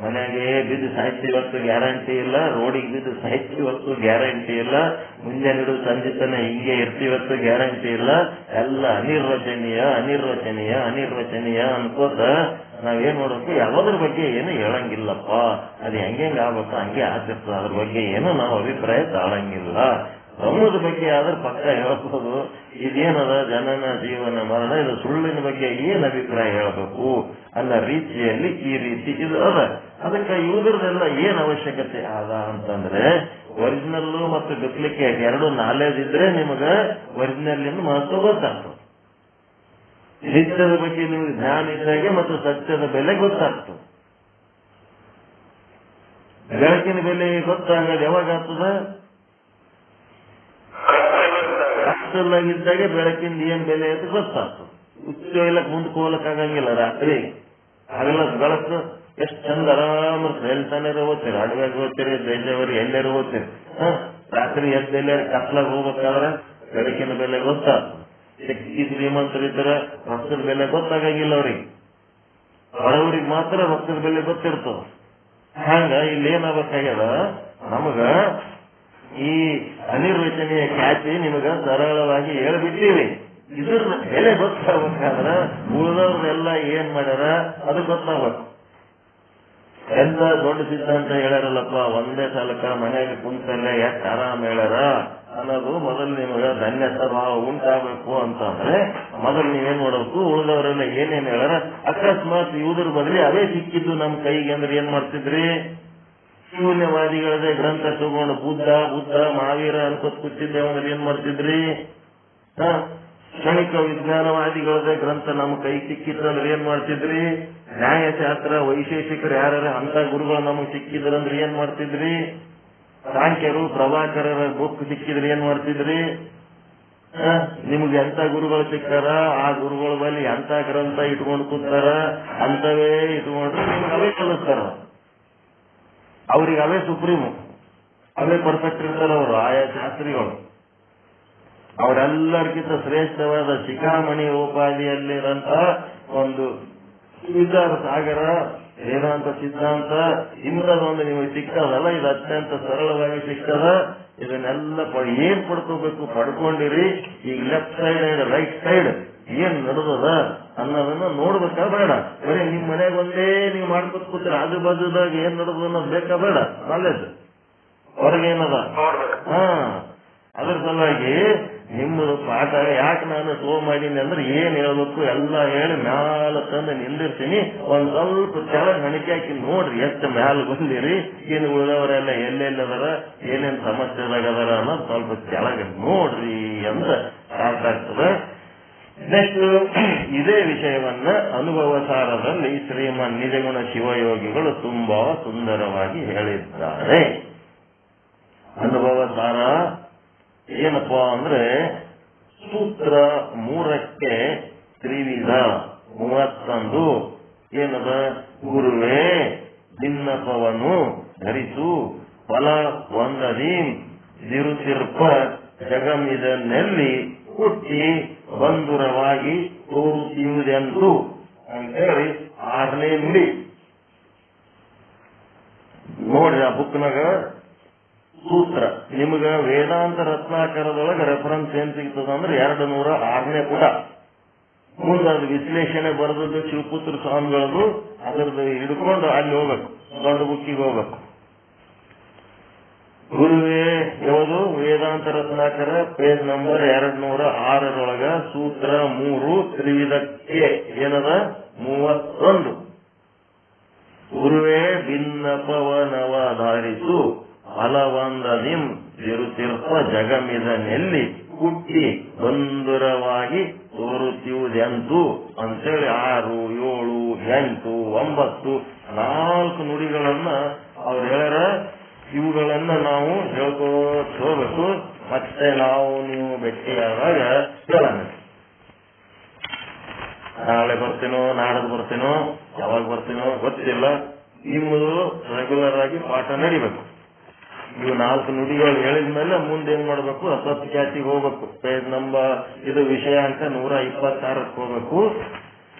ಮನೆಗೆ ಬಿದ್ದು ಸಾಹಿತ್ಯವತ್ತು ಗ್ಯಾರಂಟಿ ಇಲ್ಲ, ರೋಡಿಗೆ ಬಿದ್ದು ಸಾಹಿತ್ಯವತ್ತು ಗ್ಯಾರಂಟಿ ಇಲ್ಲ, ಮುಂಜಾನೆ ಸಂಜೆ ತನ ಹಿಂಗೆ ಇರ್ತೀವತ್ತು ಗ್ಯಾರಂಟಿ ಇಲ್ಲ. ಎಲ್ಲ ಅನಿರ್ವಚನೀಯ ಅನಿರ್ವಚನೀಯ ಅನಿರ್ವಚನೀಯ ಅನ್ಕೋತ ನಾವೇನ್ ಮಾಡ್ಬೇಕು, ಯಾವುದ್ರ ಬಗ್ಗೆ ಏನು ಹೇಳಂಗಿಲ್ಲಪ್ಪ. ಅದು ಹೆಂಗೆ ಆಗ್ಬೇಕು ಹಂಗೆ ಆಗ್ತಿರ್ತದೆ. ಅದ್ರ ಬಗ್ಗೆ ಏನು ನಾವು ಅಭಿಪ್ರಾಯ ತಾಳಂಗಿಲ್ಲ. ಬ್ರಹ್ಮದ ಬಗ್ಗೆ ಆದ್ರೆ ಪಕ್ಕ ಹೇಳ್ಬೋದು. ಇದೇನದ ಜನನ ಜೀವನ ಮರಣ, ಇದು ಸುಳ್ಳಿನ ಬಗ್ಗೆ ಏನ್ ಅಭಿಪ್ರಾಯ ಹೇಳಬೇಕು ಅನ್ನೋ ರೀತಿಯಲ್ಲಿ ಈ ರೀತಿ ಇದು ಅದ. ಅದಕ್ಕೆ ಇವುದ್ರದೆಲ್ಲ ಏನ್ ಅವಶ್ಯಕತೆ ಅದ ಅಂತಂದ್ರೆ ಒರಿಜಿನಲ್ ಮತ್ತು ಡೂಪ್ಲಿಕೇಟ್ 2 ನಾಲೆಜ್ ಇದ್ರೆ ನಿಮಗ ಒರಿಜಿನಲ್ ಮಹತ್ವ ಗೊತ್ತಾಗ್ತದೆ. ನಿತ್ಯದ ಬಗ್ಗೆ ನಿಮ್ಗೆ ಜ್ಞಾನ ಇದ್ದಾಗೆ ಮತ್ತು ಸತ್ಯದ ಬೆಲೆ ಗೊತ್ತಾಗ್ತದೆ. ಬೆಳಕಿನ ಬೆಲೆ ಗೊತ್ತಾಗದ ಯಾವಾಗ ಆಗ್ತದ? ಕತ್ತಲಾಗಿದ್ದಾಗೆ ಬೆಳಕಿಂದ ಏನ್ ಬೆಲೆ ಅಂತ ಗೊತ್ತಾಗ್ತದೆ. ಉಚ್ಚ ಇಲ್ಲಕ್ ಮುಂದಕ್ಕೆ ಹೋಗ್ಲಕ್ ಆಗಂಗಿಲ್ಲ. ರಾತ್ರಿ ಹಗಲ ಬೆಳಕು ಎಷ್ಟು ಚಂದ ಆರಾಮ ಹೇಳ್ತಾನೆ ಓದ್ತೀರಿ, ಅಡವ್ಯಾಗ ಓದ್ತೀರಿ, ದೇಶವರಿ ಎಲ್ಲರೂ ಓದ್ತೀರಿ. ರಾತ್ರಿ ಎದ್ದೆಲ್ಲ ಕತ್ಲಾಗ ಹೋಗ್ಬೇಕಾದ್ರೆ ಬೆಳಕಿನ ಬೆಲೆ ಗೊತ್ತಾಗ್ತದೆ. ಶಕ್ತಿ ಶ್ರೀಮಂತರಿದ್ದರ ರೊಕ್ಕದ ಬೆಲೆ ಗೊತ್ತಾಗಂಗಿಲ್ಲ ಅವ್ರಿಗೆ. ಬಡವರಿಗೆ ಮಾತ್ರ ರೊಕ್ಕದ ಬೆಲೆ ಗೊತ್ತಿರ್ತದ. ಹಂಗ ಇಲ್ಲೇನಾಗಬೇಕಾಗ್ಯದ, ನಮಗ ಈ ಅನಿರ್ವಚನೀಯ ಖ್ಯಾತಿ ನಿಮಗ ಸರಳವಾಗಿ ಹೇಳ್ಬಿಟ್ಟಿವಿ. ಇದ್ರ ಬೆಲೆ ಗೊತ್ತಾಗ್ಬೇಕಾದ್ರ ಉಳಿದವ್ರದೆಲ್ಲ ಏನ್ ಮಾಡ್ಯಾರ ಅದು ಗೊತ್ತಾಗ್ಬೇಕು. ಎಂತ ದೊಡ್ಡ ಸಿದ್ಧಾಂತ ಹೇಳ್ಯಾರಲ್ಲಪ್ಪ, ಒಂದೇ ಸಲಕ ಮನೆಗೆ ಕುಂತಲ್ಲೇ ಎಷ್ಟು ಆರಾಮ್ ಹೇಳ್ಯಾರ ಅನ್ನೋದು ಮೊದಲು ನಿಮಗೆ ಧನ್ಯತಾ ಭಾವ ಉಂಟಾಗಬೇಕು ಅಂತಂದ್ರೆ ಮೊದಲು ನೀವೇನ್ ಮಾಡಬೇಕು, ಉಳಿದವರೆಲ್ಲ ಏನೇನ್ ಹೇಳ್ಯಾರ ಅಕಸ್ಮಾತ್ ಇವುದ್ರ ಬದಲಿ ಅವೇ ಸಿಕ್ಕಿದ್ದು ನಮ್ ಕೈಗೆ ಅಂದ್ರೆ ಏನ್ ಮಾಡ್ತಿದ್ರಿ? ಶೂನ್ಯವಾದಿಗಳದೇ ಗ್ರಂಥ ತಗೊಂಡು ಬುದ್ಧ ಮಹಾವೀರ ಅನ್ಕೋತ್ ಕೂತಿದ್ದೇವೆ ಅಂದ್ರೆ ಏನ್ ಮಾಡ್ತಿದ್ರಿ? ಕ್ಷಣಿಕ ವಿಜ್ಞಾನವಾದಿಗಳದೇ ಗ್ರಂಥ ನಮ್ಮ ಕೈ ಸಿಕ್ಕಿತ್ತಂದ್ರೆ ಏನ್ ಮಾಡ್ತಿದ್ರಿ? ನ್ಯಾಯಶಾಸ್ತ್ರ ವೈಶೇಷಿಕರು ಯಾರ ಅಂತ ಗುರುಗಳು ನಮಗ್ ಸಿಕ್ಕಿದ್ರಂದ್ರೆ ಏನ್ ಮಾಡ್ತಿದ್ರಿ? ಸಾಂಖ್ಯರು ಪ್ರಭಾಕರರ ಬುಕ್ ಸಿಕ್ಕಿದ್ರೆ ಏನ್ ಮಾಡ್ತಿದ್ರಿ? ನಿಮ್ಗೆ ಎಂತ ಗುರುಗಳು ಸಿಕ್ಕಾರ ಆ ಗುರುಗಳ ಬಳಿ ಎಂತ ಗ್ರಂಥ ಇಟ್ಕೊಂಡು ಕೂತಾರ ಅಂತವೇ ಇಟ್ಕೊಂಡ್ರೆ ನಿಮ್ಗೆ ಅವೇ ಕಲಿಸ್ತಾರ. ಅವ್ರಿಗೆ ಅವೇ ಸುಪ್ರೀಮು, ಅವೇ ಪರ್ಫೆಕ್ಟ್ ಇರ್ತಾರ. ಅವರು ಆಯಾ ಶಾಸ್ತ್ರಿಗಳು ಅವರೆಲ್ಲರಿಗಿಂತ ಶ್ರೇಷ್ಠವಾದ ಶಿಖಾಮಣಿ ಉಪಾಧಿಯಲ್ಲಿರಂತ ಒಂದು ವಿಚಾರ ಸಾಗರ ವೇದಾಂತ ಸಿದ್ಧಾಂತ ಇಂಥದೊಂದು ನಿಮಗೆ ಸಿಕ್ಕದಲ್ಲ, ಇದು ಅತ್ಯಂತ ಸರಳವಾಗಿ ಸಿಕ್ಕದ. ಇದನ್ನೆಲ್ಲ ಏನ್ ಪಡ್ಕೋಬೇಕು, ಪಡ್ಕೊಂಡಿರಿ. ಈಗ left side and write side ಏನ್ ನಡೆದದ ಅನ್ನೋದನ್ನ ನೋಡ್ಬೇಕಾ ಬೇಡ? ಬರೀ ನಿಮ್ ಮನೆಗೆ ಒಂದೇ ನೀವು ಮಾಡ್ಕೊತ ಕೂತ್ರೆ ಆಜು ಬಾಜುದಾಗ ಏನ್ ನಡೆದು ಅನ್ನೋದು ಬೇಕಾ ಬೇಡ? ನಾಲೆಜ್ ಹೊರಗೇನದ? ಅದ್ರ ಸಲುವಾಗಿ ನಿಮ್ಮದು ಪಾಠ ಯಾಕೆ ನಾನು ಶೋ ಮಾಡೀನಿ ಅಂದ್ರೆ ಏನ್ ಹೇಳ್ಬೇಕು ಎಲ್ಲ ಹೇಳಿ ಮ್ಯಾಲ ತಂದು ನಿಂದಿರ್ತೀನಿ. ಒಂದ್ ಸ್ವಲ್ಪ ಕೆಳಗೆ ಹಣಿಕೆ ಹಾಕಿ ನೋಡ್ರಿ ಎಷ್ಟು ಮ್ಯಾಲ ಬಂದಿರಿ, ಏನು ಉಳಿದವರೆಲ್ಲ ಎಲ್ಲೆಲ್ಲದಾರ, ಏನೇನ್ ಸಮಸ್ಯೆದಾಗ ಅದಾರ ಅನ್ನೋದು ಸ್ವಲ್ಪ ಕೆಳಗೆ ನೋಡ್ರಿ ಅಂತ ಸಾಕಾಗ್ತದೆ. ನೆಕ್ಸ್ಟ್ ಇದೇ ವಿಷಯವನ್ನ ಅನುಭವ ಸಾರದಲ್ಲಿ ಶ್ರೀಮನ್ ನಿಜಗುಣ ಶಿವಯೋಗಿಗಳು ತುಂಬಾ ಸುಂದರವಾಗಿ ಹೇಳಿದ್ದಾರೆ. ಅನುಭವ ಸಾರ ಏನಪ್ಪಾ ಅಂದ್ರೆ ಸೂತ್ರ 3ಕ್ಕೆ ತ್ರಿವಿಧ 31 ಏನದ? ಗುರುವೇ ಭಿನ್ನಪವನು ಧರಿಸು ಫಲ ಒಂದದಿ ದಿರುತಿರ್ಪ ಜಗಮಿದನ್ನೆಲ್ಲಿ ಹುಟ್ಟಿ ಬಂಧುರವಾಗಿ ತೋರುತ್ತಿಯುವುದೆಂದು ಅಂತೇಳಿ 6ನೇ ನುಡಿ ನೋಡ್ರಿ. ಆ ಬುಕ್ನಾಗ ಸೂತ್ರ ನಿಮ್ಗ ವೇದಾಂತ ರತ್ನಾಕರದೊಳಗೆ ರೆಫರೆನ್ಸ್ ಏನ್ ಸಿಗ್ತದ ಅಂದ್ರೆ 206ನೇ ಪುಟ. ಮುಂದೆ ಅದು ವಿಶ್ಲೇಷಣೆ ಬರೆದದ್ದು ಶಿವಪುತ್ರ ಸ್ವಾಮಿಗಳದು. ಅದರದ್ದು ಹಿಡ್ಕೊಂಡು ಅಲ್ಲಿ ಹೋಗ್ಬೇಕು, ದೊಡ್ಡ ಬುಕ್ಕಿಗೆ ಹೋಗ್ಬೇಕು. ಗುರುವೇ ಯಾವುದು? ವೇದಾಂತ ರತ್ನಾಕರ ಪೇಜ್ ನಂಬರ್ 206 ಸೂತ್ರ 3 ತ್ರಿವಿಧಕ್ಕೆ ಏನದ? 31. ಗುರುವೇ ಭಿನ್ನಪವನವಧಾರಿಸು ಫಲವಂದದಿಂ ತಿರುತಿರ್ಪ ಜಗಮಿದನೆಲ್ಲಿ ಹುಟ್ಟಿ ಬಂಧುರವಾಗಿ ತೋರುತ್ತಿಯುವುದೆಂತು ಅಂತೇಳಿ 6, 7, 8, 9 4 ನುಡಿಗಳನ್ನ ಅವ್ರು ಹೇಳ್ಯಾರ. ಇವುಗಳನ್ನ ನಾವು ಹೇಳ್ಕೋತ ಹೋಗ್ಬೇಕು. ಮತ್ತೆ ನಾವು ನೀವು ಭೇಟಿಯಾದಾಗ ಹೇಳೋಣ. ನಾಳೆ ಬರ್ತೀನೋ ನಾಡದು ಬರ್ತೀನೋ ಯಾವಾಗ ಬರ್ತೀನೋ ಗೊತ್ತಿಲ್ಲ. ನಿಮ್ಮದು ರೆಗ್ಯುಲರ್ ಆಗಿ ಪಾಠ ನಡಿಬೇಕು. ಇವು 4 ನುಡಿಗಳು ಹೇಳಿದ್ಮೇಲೆ ಮುಂದೆ ಏನ್ ಮಾಡ್ಬೇಕು? ಅಸತ್ಯಾತಿಗೆ ಹೋಗ್ಬೇಕು. ಪೇಜ್ ನಂಬರ್ ಇದು ವಿಷಯ ಅಂತ 126ಕ್ಕೆ ಹೋಗ್ಬೇಕು.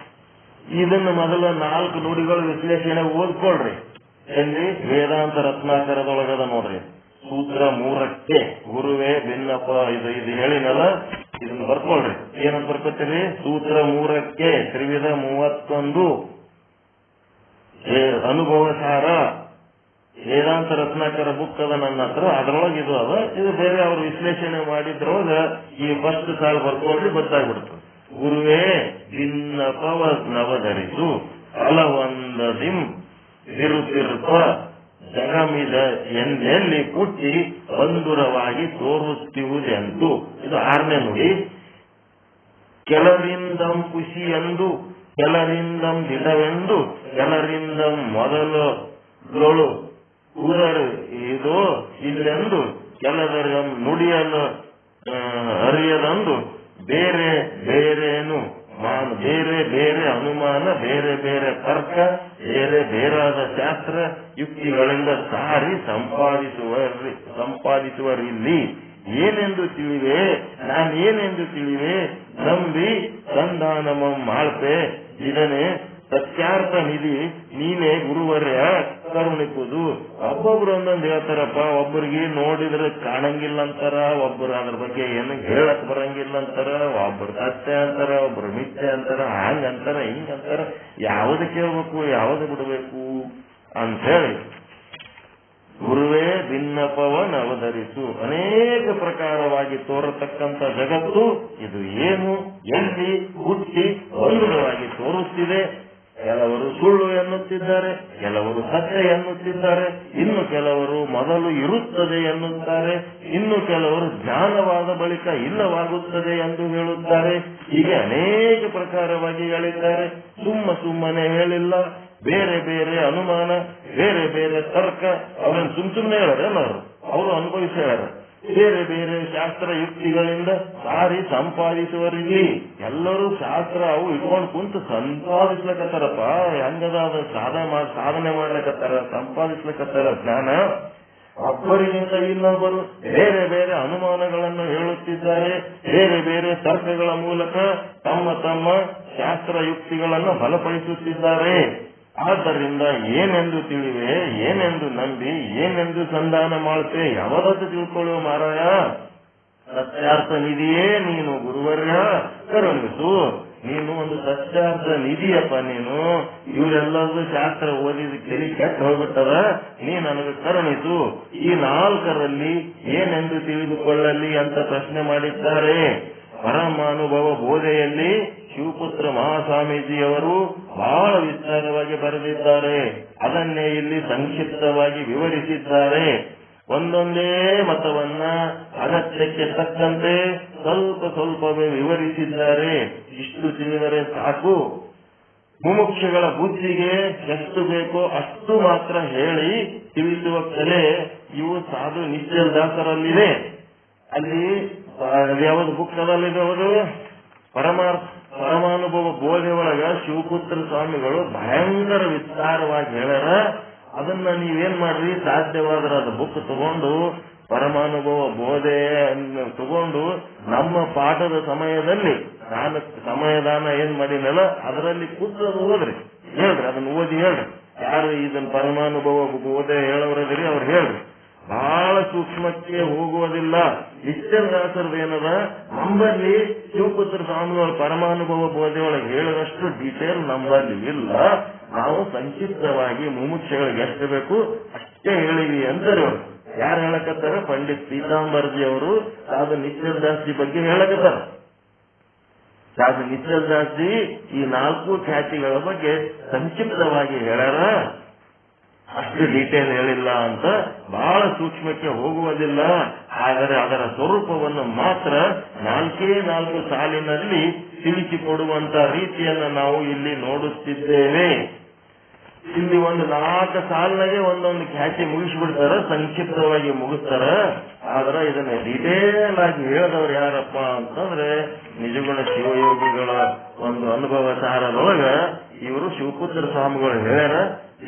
ಇದನ್ನ ಮೊದಲ 4 ನುಡಿಗಳು ವಿಶ್ಲೇಷಣೆ ಓದ್ಕೊಳ್ರಿ. ಎಲ್ಲಿ? ವೇದಾಂತ ರತ್ನಾಕರದೊಳಗದ ನೋಡ್ರಿ. ಸೂತ್ರ 3ಕ್ಕೆ ಗುರುವೇ ಭಿನ್ನಪ ಇದು ಹೇಳಿನಲ್ಲ, ಇದನ್ನ ಬರ್ಕೊಳ್ರಿ. ಏನಂತ ಬರ್ಕೊತೀರಿ? ಸೂತ್ರ 3ಕ್ಕೆ ತ್ರಿವಿಧ 31 ಅನುಭವ ಸಾರ ವೇದಾಂತ ರತ್ನಾಕರ ಬುಕ್ ಅದ ನನ್ನ ಹತ್ರ. ಅದ್ರೊಳಗೆ ಇದು ಅದ. ಇದು ಬೇರೆ ಅವರು ವಿಶ್ಲೇಷಣೆ ಮಾಡಿದ್ರೊಳಗ ಈ ಫಸ್ಟ್ ಸಾಲ ಬರ್ಕೊಂಡ್ರೆ ಗೊತ್ತಾಗ್ಬಿಡ್ತು. ಗುರುವೇ ಭಿನ್ನಪವ ನವಧರಿಸು ಫಲವಂದದಿಂ ತಿರುತಿರ್ಪ ಜಗಮಿದ ಎಂದೆಲ್ಲಿ ಹುಟ್ಟಿ ಬಂಧುರವಾಗಿ ತೋರುತ್ತಿಯುವುದೆಂತು. ಇದು 6ನೇ ನುಡಿ. ಕೆಲರಿಂದಂ ಖುಷಿ ಎಂದು ಕೆಲರಿಂದಂ ದಿಡವೆಂದು ಕೆಲರಿಂದಂ ಮೊದಲು ಊರರು ಇದು ಇಲ್ಲೆಂದು ಕೆಲದರ ನುಡಿಯಲು ಅರಿಯದಂದು ಬೇರೆ ಬೇರೇನು ಬೇರೆ ಬೇರೆ ಅನುಮಾನ ಬೇರೆ ಬೇರೆ ತರ್ಕ ಬೇರೆ ಬೇರಾದ ಶಾಸ್ತ್ರ ಯುಕ್ತಿಗಳಿಂದ ಸಾರಿ ಸಂಪಾದಿಸುವರಿಲ್ಲಿ ಏನೆಂದು ತಿಳಿವೆ ನಾನೇನೆಂದು ತಿಳಿವೆ ನಂಬಿ ಸಂಧಾನಮಂ ಮಾಳ್ಪೆ ಇದನ್ನೇ ಸತ್ಯಾರ್ಥ ನಿಧಿ ನೀನೇ ಗುರುವರ್ಯ ಕರುಣಿಸುವುದು. ಒಬ್ಬೊಬ್ರು ಒಂದೊಂದು ಹೇಳ್ತಾರಪ್ಪ, ಒಬ್ಬರಿಗೆ ನೋಡಿದ್ರೆ ಕಾಣಂಗಿಲ್ಲ ಅಂತಾರ, ಒಬ್ಬರು ಅದ್ರ ಬಗ್ಗೆ ಏನು ಹೇಳಕ್ ಬರಂಗಿಲ್ಲ ಅಂತಾರ, ಒಬ್ಬರು ಸತ್ಯ ಅಂತಾರ, ಒಬ್ರು ಮಿಥ್ಯೆ ಅಂತಾರ, ಹಂಗಂತಾರ ಹಿಂಗಂತಾರ. ಯಾವ್ದು ಕೇಳ್ಬೇಕು ಯಾವ್ದು ಬಿಡ್ಬೇಕು ಅಂತ ಹೇಳಿ ಗುರುವೇ ಭಿನ್ನಪವನ್ ಅವತರಿಸು. ಅನೇಕ ಪ್ರಕಾರವಾಗಿ ತೋರತಕ್ಕಂಥ ಜಗತ್ತು ಇದು ಏನು ಎಲ್ಲಿ ಹುಟ್ಟಿ ಒಂದವಾಗಿ ತೋರುತ್ತಿದೆ. ಕೆಲವರು ಸುಳ್ಳು ಎನ್ನುತ್ತಿದ್ದಾರೆ, ಕೆಲವರು ಸತ್ಯ ಎನ್ನುತ್ತಿದ್ದಾರೆ, ಇನ್ನು ಕೆಲವರು ಮೊದಲು ಇರುತ್ತದೆ ಎನ್ನುತ್ತಾರೆ, ಇನ್ನು ಕೆಲವರು ಜ್ಞಾನವಾದ ಬಳಿಕ ಇಲ್ಲವಾಗುತ್ತದೆ ಎಂದು ಹೇಳುತ್ತಾರೆ. ಹೀಗೆ ಅನೇಕ ಪ್ರಕಾರವಾಗಿ ಹೇಳಿದ್ದಾರೆ. ಸುಮ್ಮನೆ ಹೇಳಿಲ್ಲ, ಬೇರೆ ಬೇರೆ ಅನುಮಾನ, ಬೇರೆ ಬೇರೆ ತರ್ಕ. ಅವರನ್ನು ಸುಮ್ಮನೆ ಹೇಳೋರೇನು ಅವರು ಅನುಭವಿಸಿ ಹೇಳ. ಬೇರೆ ಬೇರೆ ಶಾಸ್ತ್ರ ಯುಕ್ತಿಗಳಿಂದ ಸಾರಿ ಸಂಪಾದಿಸುವರಿಗೆ ಎಲ್ಲರೂ ಶಾಸ್ತ್ರ ಅವು ಇಟ್ಕೊಂಡು ಕುಂತು ಸಂಪಾದಿಸ್ಲಕತ್ತಾರಪ್ಪ. ಹೆಂಗದ ಸಾಧನೆ ಮಾಡ್ಲಕತ್ತಾರ, ಸಂಪಾದಿಸ್ಲಕತ್ತಾರ ಜ್ಞಾನ. ಒಬ್ಬರಿಗಿಂತ ಇನ್ನೊಬ್ಬರು ಬೇರೆ ಬೇರೆ ಅನುಮಾನಗಳನ್ನು ಹೇಳುತ್ತಿದ್ದಾರೆ. ಬೇರೆ ಬೇರೆ ತರ್ಕಗಳ ಮೂಲಕ ತಮ್ಮ ಶಾಸ್ತ್ರ ಯುಕ್ತಿಗಳನ್ನು ಬಲಪಡಿಸುತ್ತಿದ್ದಾರೆ. ಆದ್ದರಿಂದ ಏನೆಂದು ತಿಳಿವೆ, ಏನೆಂದು ನಂಬಿ, ಏನೆಂದು ಸಂಧಾನ ಮಾಡುತ್ತೆ, ಯಾವತ್ತು ತಿಳ್ಕೊಳ್ಳುವ ಮಾರಾಯ. ಸತ್ಯಾರ್ಥ ನಿಧಿಯೇ ನೀನು ಗುರುವರ್ಯ ಕರುಣಿಸು. ನೀನು ಒಂದು ಸತ್ಯಾರ್ಥ ನಿಧಿಯಪ್ಪ. ನೀನು ಇವರೆಲ್ಲರೂ ಶಾಸ್ತ್ರ ಓದಿದ ಕೆಲಿ ಕೆಟ್ಟ ಹೋಗ್ಬಿಟ್ಟದ, ನೀ ನನಗೆ ಕರುಣಿಸು. ಈ 4ರಲ್ಲಿ ಏನೆಂದು ತಿಳಿದುಕೊಳ್ಳಲಿ ಅಂತ ಪ್ರಶ್ನೆ ಮಾಡಿದ್ದಾರೆ. ಪರಮಾನುಭವ ಬೋಧೆಯಲ್ಲಿ ಶಿವಪುತ್ರ ಮಹಾಸ್ವಾಮೀಜಿಯವರು ಬಹಳ ವಿಸ್ತಾರವಾಗಿ ಬರೆದಿದ್ದಾರೆ. ಅದನ್ನೇ ಇಲ್ಲಿ ಸಂಕ್ಷಿಪ್ತವಾಗಿ ವಿವರಿಸಿದ್ದಾರೆ. ಒಂದೊಂದೇ ಮತವನ್ನ ಅಗತ್ಯಕ್ಕೆ ತಕ್ಕಂತೆ ಸ್ವಲ್ಪವೇ ವಿವರಿಸಿದ್ದಾರೆ. ಇಷ್ಟು ತಿಳಿದರೆ ಸಾಕು. ಮುಮುಕ್ಷಗಳ ಬುದ್ಧಿಗೆ ಎಷ್ಟು ಬೇಕೋ ಅಷ್ಟು ಮಾತ್ರ ಹೇಳಿ ತಿಳಿಸುವ ಕಲೆ ಇವು ಸಾಧು ನಿಶ್ಚಲದಾಸರಲ್ಲಿದೆ. ಅಲ್ಲಿ ಯಾವುದು ಬುಕ್ನಲ್ಲಿ ಅವರು ಪರಮಾನುಭವ ಬೋಧೆ ಒಳಗ ಶಿವಪುತ್ರ ಸ್ವಾಮಿಗಳು ಭಯಂಕರ ವಿಸ್ತಾರವಾಗಿ ಹೇಳ್ಯಾರ. ಅದನ್ನ ನೀವೇನ್ ಮಾಡ್ರಿ, ಸಾಧ್ಯವಾದ್ರೆ ಅದು ಬುಕ್ ತಗೊಂಡು ಪರಮಾನುಭವ ಬೋಧೆ ತಗೊಂಡು ನಮ್ಮ ಪಾಠದ ಸಮಯದಲ್ಲಿ ನಾನು ಸಮಯದಾನ ಏನ್ ಮಾಡಿನಲ್ಲ ಅದರಲ್ಲಿ ಕೂತದು ಓದ್ರಿ, ಹೇಳ್ರಿ, ಅದನ್ನ ಓದಿ ಹೇಳ್ರಿ. ಯಾರು ಇದನ್ನ ಪರಮಾನುಭವ ಬೋಧೆ ಹೇಳೋರದ್ರಿ ಅವ್ರು ಹೇಳ್ರಿ. ಬಹಳ ಸೂಕ್ಷ್ಮಕ್ಕೆ ಹೋಗುವುದಿಲ್ಲ. ನಿಶ್ಚಲದಾಸರದೇನದ ನಮ್ಮಲ್ಲಿ ಶಿವಪುತ್ರ ಸ್ವಾಮಿಗಳ ಪರಮಾನುಭವ ಬೋಧೆಯೊಳಗೆ ಹೇಳಿದಷ್ಟು ಡೀಟೇಲ್ ನಮ್ಮಲ್ಲಿ ಇಲ್ಲ. ನಾವು ಸಂಕ್ಷಿಪ್ತವಾಗಿ ಮುಮುಕ್ಷಗಳಿಗೆ ಎಷ್ಟು ಬೇಕು ಅಷ್ಟೇ ಹೇಳಿವಿ ಅಂತಾರೆ ಅವರು. ಯಾರು ಹೇಳಕತ್ತಾರ? ಪಂಡಿತ್ ಪೀತಾಂಬರ್ಜಿ ಅವರು ಸಾಧು ನಿಶ್ಚಲದಾಸ್ಜಿ ಬಗ್ಗೆ ಹೇಳಕತ್ತಾರ. ಸಾಧು ನಿಶ್ಚಲದಾಸ್ಜಿ ಈ 4 ಖ್ಯಾತಿಗಳ ಬಗ್ಗೆ ಸಂಕ್ಷಿಪ್ತವಾಗಿ ಹೇಳ್ಯಾರ. ಅಷ್ಟು ಡೀಟೇಲ್ ಹೇಳಿಲ್ಲ ಅಂತ, ಬಹಳ ಸೂಕ್ಷ್ಮಕ್ಕೆ ಹೋಗುವುದಿಲ್ಲ. ಆದರೆ ಅದರ ಸ್ವರೂಪವನ್ನು ಮಾತ್ರ 4 ಸಾಲಿನಲ್ಲಿ ತಿಳಿಸಿಕೊಡುವಂತ ರೀತಿಯನ್ನು ನಾವು ಇಲ್ಲಿ ನೋಡುತ್ತಿದ್ದೇವೆ. ಇಲ್ಲಿ ಒಂದು 4 ಸಾಲಿನಾಗೆ ಒಂದೊಂದು ಖ್ಯಾತಿ ಮುಗಿಸ್ಬಿಡ್ತಾರ, ಸಂಕ್ಷಿಪ್ತವಾಗಿ ಮುಗಿಸ್ತಾರ. ಆದ್ರೆ ಇದನ್ನ ಡೀಟೇಲ್ ಆಗಿ ಹೇಳಿದವ್ರು ಯಾರಪ್ಪ ಅಂತಂದ್ರೆ ನಿಜಗುಣ ಶಿವಯೋಗಿಗಳ ಒಂದು ಅನುಭವ ಸಾರದೊಳಗ ಇವರು ಶಿವಪುತ್ರ ಸ್ವಾಮಿಗಳು ಹೇಳ್ಯಾರ.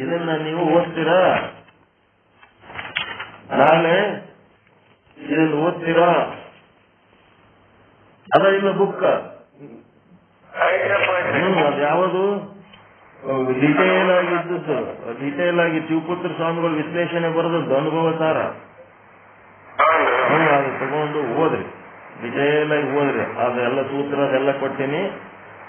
ಇದನ್ನ ನೀವು ಓದ್ತೀರಾ, ನಾಳೆ ಇದನ್ನ ಓದ್ತೀರಾ? ಅದ ಇಲ್ಲ ಬುಕ್ ಅದ್ಯಾವುದು ಡಿಟೇಲ್ ಆಗಿದ್ದು, ಡಿಟೇಲ್ ಆಗಿ ಶಿವಪುತ್ರ ಸ್ವಾಮಿಗಳು ವಿಶ್ಲೇಷಣೆ ಬರೆದದ್ದು ಅನುಭವ ಸಾರ. ಅದು ತಗೊಂಡು ಓದ್ರಿ, ಡಿಟೇಲ್ ಆಗಿ ಓದ್ರಿ. ಅದೆಲ್ಲ ಸೂತ್ರ ಅದೆಲ್ಲ ಕೊಟ್ಟಿನಿ.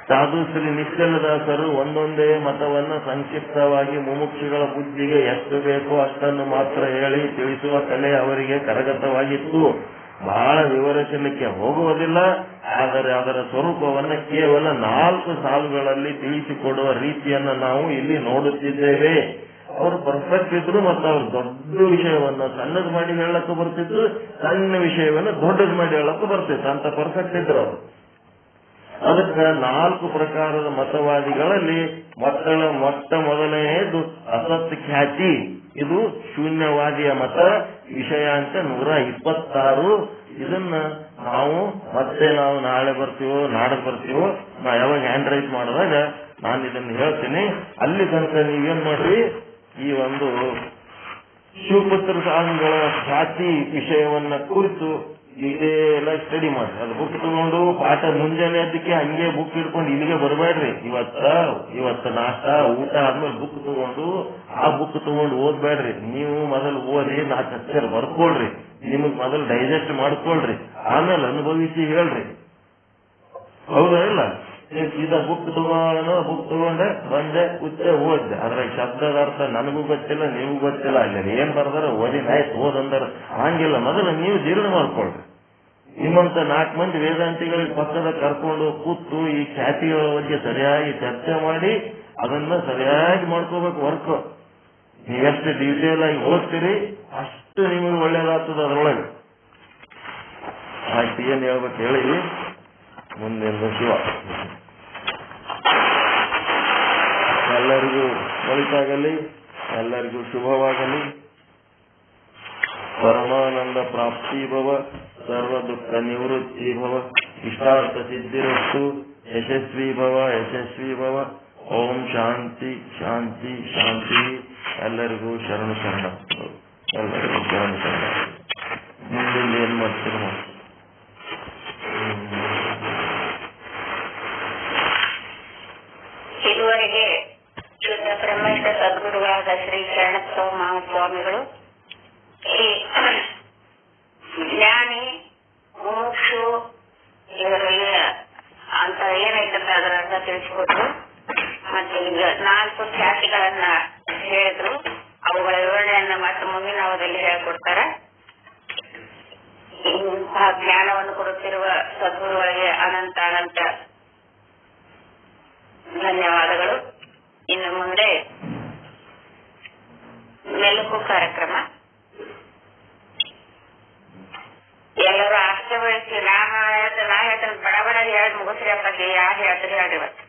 ಸಾಧು ಶ್ರೀ ನಿಶ್ಚಲದಾಸರು ಒಂದೊಂದೇ ಮತವನ್ನ ಸಂಕ್ಷಿಪ್ತವಾಗಿ ಮುಮುಕ್ಷುಗಳ ಬುದ್ಧಿಗೆ ಎಷ್ಟು ಬೇಕೋ ಅಷ್ಟನ್ನು ಮಾತ್ರ ಹೇಳಿ ತಿಳಿಸುವ ಕಲೆ ಅವರಿಗೆ ಕರಗತವಾಗಿತ್ತು. ಬಹಳ ವಿವರಿಸಲಿಕ್ಕೆ ಹೋಗುವುದಿಲ್ಲ. ಆದರೆ ಅದರ ಸ್ವರೂಪವನ್ನು ಕೇವಲ 4 ಸಾಲುಗಳಲ್ಲಿ ತಿಳಿಸಿಕೊಡುವ ರೀತಿಯನ್ನ ನಾವು ಇಲ್ಲಿ ನೋಡುತ್ತಿದ್ದೇವೆ. ಅವರು ಪರ್ಫೆಕ್ಟ್ ಇದ್ರು ಮತ್ತು ಅವ್ರು ದೊಡ್ಡ ವಿಷಯವನ್ನ ಸಣ್ಣದು ಮಾಡಿ ಹೇಳಕ್ಕೂ ಬರ್ತಿದ್ರು, ಸಣ್ಣ ವಿಷಯವನ್ನ ದೊಡ್ಡದು ಮಾಡಿ ಹೇಳಕ್ಕೂ ಬರ್ತಿತ್ತು. ಅಂತ ಪರ್ಫೆಕ್ಟ್ ಇದ್ರು ಅವರು. ಅದಕ್ಕೆ 4 ಪ್ರಕಾರದ ಮತವಾದಿಗಳಲ್ಲಿ ಮೊಟ್ಟ ಮೊದಲನೆಯದು ಅಸತ್ ಖ್ಯಾತಿ. ಇದು ಶೂನ್ಯವಾದಿಯ ಮತ. ವಿಷಯಾಂಕ 126. ಇದನ್ನ ನಾವು ನಾಳೆ ಬರ್ತೀವೋ ನಾಡದ್ ಬರ್ತೀವೋ, ನಾ ಯಾವಾಗ ಹ್ಯಾಂಡ್ ರೈಟ್ ಮಾಡಿದಾಗ ನಾನು ಇದನ್ನ ಹೇಳ್ತೀನಿ. ಅಲ್ಲಿ ತನಕ ನೀವೇನ್ ಮಾಡ್ರಿ, ಈ ಒಂದು ಶಿವಪುತ್ರ ಸ್ವಾಮಿಗಳ ಖ್ಯಾತಿ ವಿಷಯವನ್ನ ಕುರಿತು ಇದೇ ಎಲ್ಲ ಸ್ಟಡಿ ಮಾಡ್ರಿ. ಅದು ಬುಕ್ ತಗೊಂಡು ಪಾಠ ಮುಂಜಾನೆ ಅದಕ್ಕೆ ಹಂಗೆ ಬುಕ್ ಹಿಡ್ಕೊಂಡು ಇಲ್ಲಿಗೆ ಬರಬೇಡ್ರಿ. ಇವತ್ತ ನಾಷ್ಟ ಊಟ ಆದ್ಮೇಲೆ ಬುಕ್ ತಗೊಂಡು ಆ ಬುಕ್ ತಗೊಂಡು ಓದ್ಬೇಡ್ರಿ. ನೀವು ಮೊದಲು ಓದಿ 4 ಅಕ್ಷರ ಬರ್ಕೊಳ್ರಿ. ನಿಮಗ್ ಮೊದಲು ಡೈಜೆಸ್ಟ್ ಮಾಡ್ಕೊಳ್ರಿ, ಆಮೇಲೆ ಅನುಭವಿಸಿ ಹೇಳ್ರಿ. ಹೌದಾ ಇಲ್ಲ? ಸೀದಾ ಬುಕ್ ತಗೊಂಡೆ ಬಂದೆ ಕೂತೆ ಓದ್ದೆ. ಅದ್ರಾಗ ಶಬ್ದದ ಅರ್ಥ ನನಗೂ ಗೊತ್ತಿಲ್ಲ, ನೀವು ಗೊತ್ತಿಲ್ಲ. ಅಲ್ಲಿ ಏನ್ ಬರ್ದಾರ ಓದಿನಾಯ್ತು ಓದಂದಾರ ಹಂಗಿಲ್ಲ. ಮೊದಲು ನೀವು ಜೀರ್ಣ ಮಾಡ್ಕೊಳ್ರಿ. ನಿಮ್ಮಂತ 4 ಮಂದಿ ವೇದಾಂತಿಗಳಿಗೆ ಪಕ್ಕದ ಕರ್ಕೊಂಡು ಕೂತು ಈ ಖ್ಯಾತಿಗಳ ಬಗ್ಗೆ ಸರಿಯಾಗಿ ಚರ್ಚೆ ಮಾಡಿ ಅದನ್ನ ಸರಿಯಾಗಿ ಮಾಡ್ಕೋಬೇಕು. ವರ್ಕ್ ನೀವೆಷ್ಟು ಡೀಟೇಲ್ ಆಗಿ ಓದ್ತೀರಿ ಅಷ್ಟು ನಿಮಗೆ ಒಳ್ಳೇದಾಗ್ತದ. ಅದ್ರೊಳಗೆ ಆಯ್ತು. ಏನ್ ಹೇಳ್ಬೇಕು ಹೇಳಿ ಮುಂದಿನ ಶಿವ. ಎಲ್ಲರಿಗೂ ಒಳಿತಾಗಲಿ, ಎಲ್ಲರಿಗೂ ಶುಭವಾಗಲಿ. ಪರಮಾನಂದ ಪ್ರಾಪ್ತಿ ಭವ, ಸರ್ವ ದುಃಖ ನಿವೃತ್ತಿ ಭವ, ಇಷ್ಟಾರ್ಥ ಸಿದ್ಧಿರಸ್ತು, ಯಶಸ್ವಿ ಭವ ಯಶಸ್ವಿ ಭವ. ಓಂ ಶಾಂತಿ ಶಾಂತಿ ಶಾಂತಿ. ಎಲ್ಲರಿಗೂ ಶರಣ ಶರಣ, ಎಲ್ಲರಿಗೂ ಶರಣ ಶರಣ. ಮುಂದಿನ ಏನ್ ಮಾಡ್ತೀರ? ಇದುವರೆಗೆ ಶುದ್ಧ ಬ್ರಹ್ಮೇಶ್ವರ ಸದ್ಗುರುಗಳಾದ ಶ್ರೀ ಶರಣಪ್ಪ ಮಹಾಸ್ವಾಮಿಗಳು ಈ ಜ್ಞಾನಿ ಮುಮುಕ್ಷು ಇವರಲ್ಲಿ ಅಂತ ಏನೈತಂತ ಅದರ ಅರ್ಥ ತಿಳಿಸಿಕೊಟ್ರು. ಮತ್ತೆ ಈಗ 4 ಖ್ಯಾತಿಗಳನ್ನ ಹೇಳಿದ್ರು. ಅವುಗಳ ವಿವರಣೆಯನ್ನ ಮತ್ತೆ ಮುಂದಿನ ಅವಧಿಯಲ್ಲಿ ಹೇಳಿಕೊಡ್ತಾರೆ. ಇಂತಹ ಜ್ಞಾನವನ್ನು ಕೊಡುತ್ತಿರುವ ಸದ್ಗುರುಗಳಿಗೆ ಅನಂತ ಅನಂತ ಧನ್ಯವಾದಗಳು. ಇನ್ನು ಮುಂದೆ ಮೆಲುಕು ಕಾರ್ಯಕ್ರಮ. ಎಲ್ಲರೂ ಆಶ್ಚರ್ಯ ನಾ ಹೇಳ್ತೇನೆ ಬಡ ಬಡ ಹೇಳಿ ಮುಗಿಸ್ರಿ ಅಪ್ಪ. ಯಾರು ಹೇಳ್ತೀರಿ ಹೇಳ್ರಿ ಇವತ್ತು.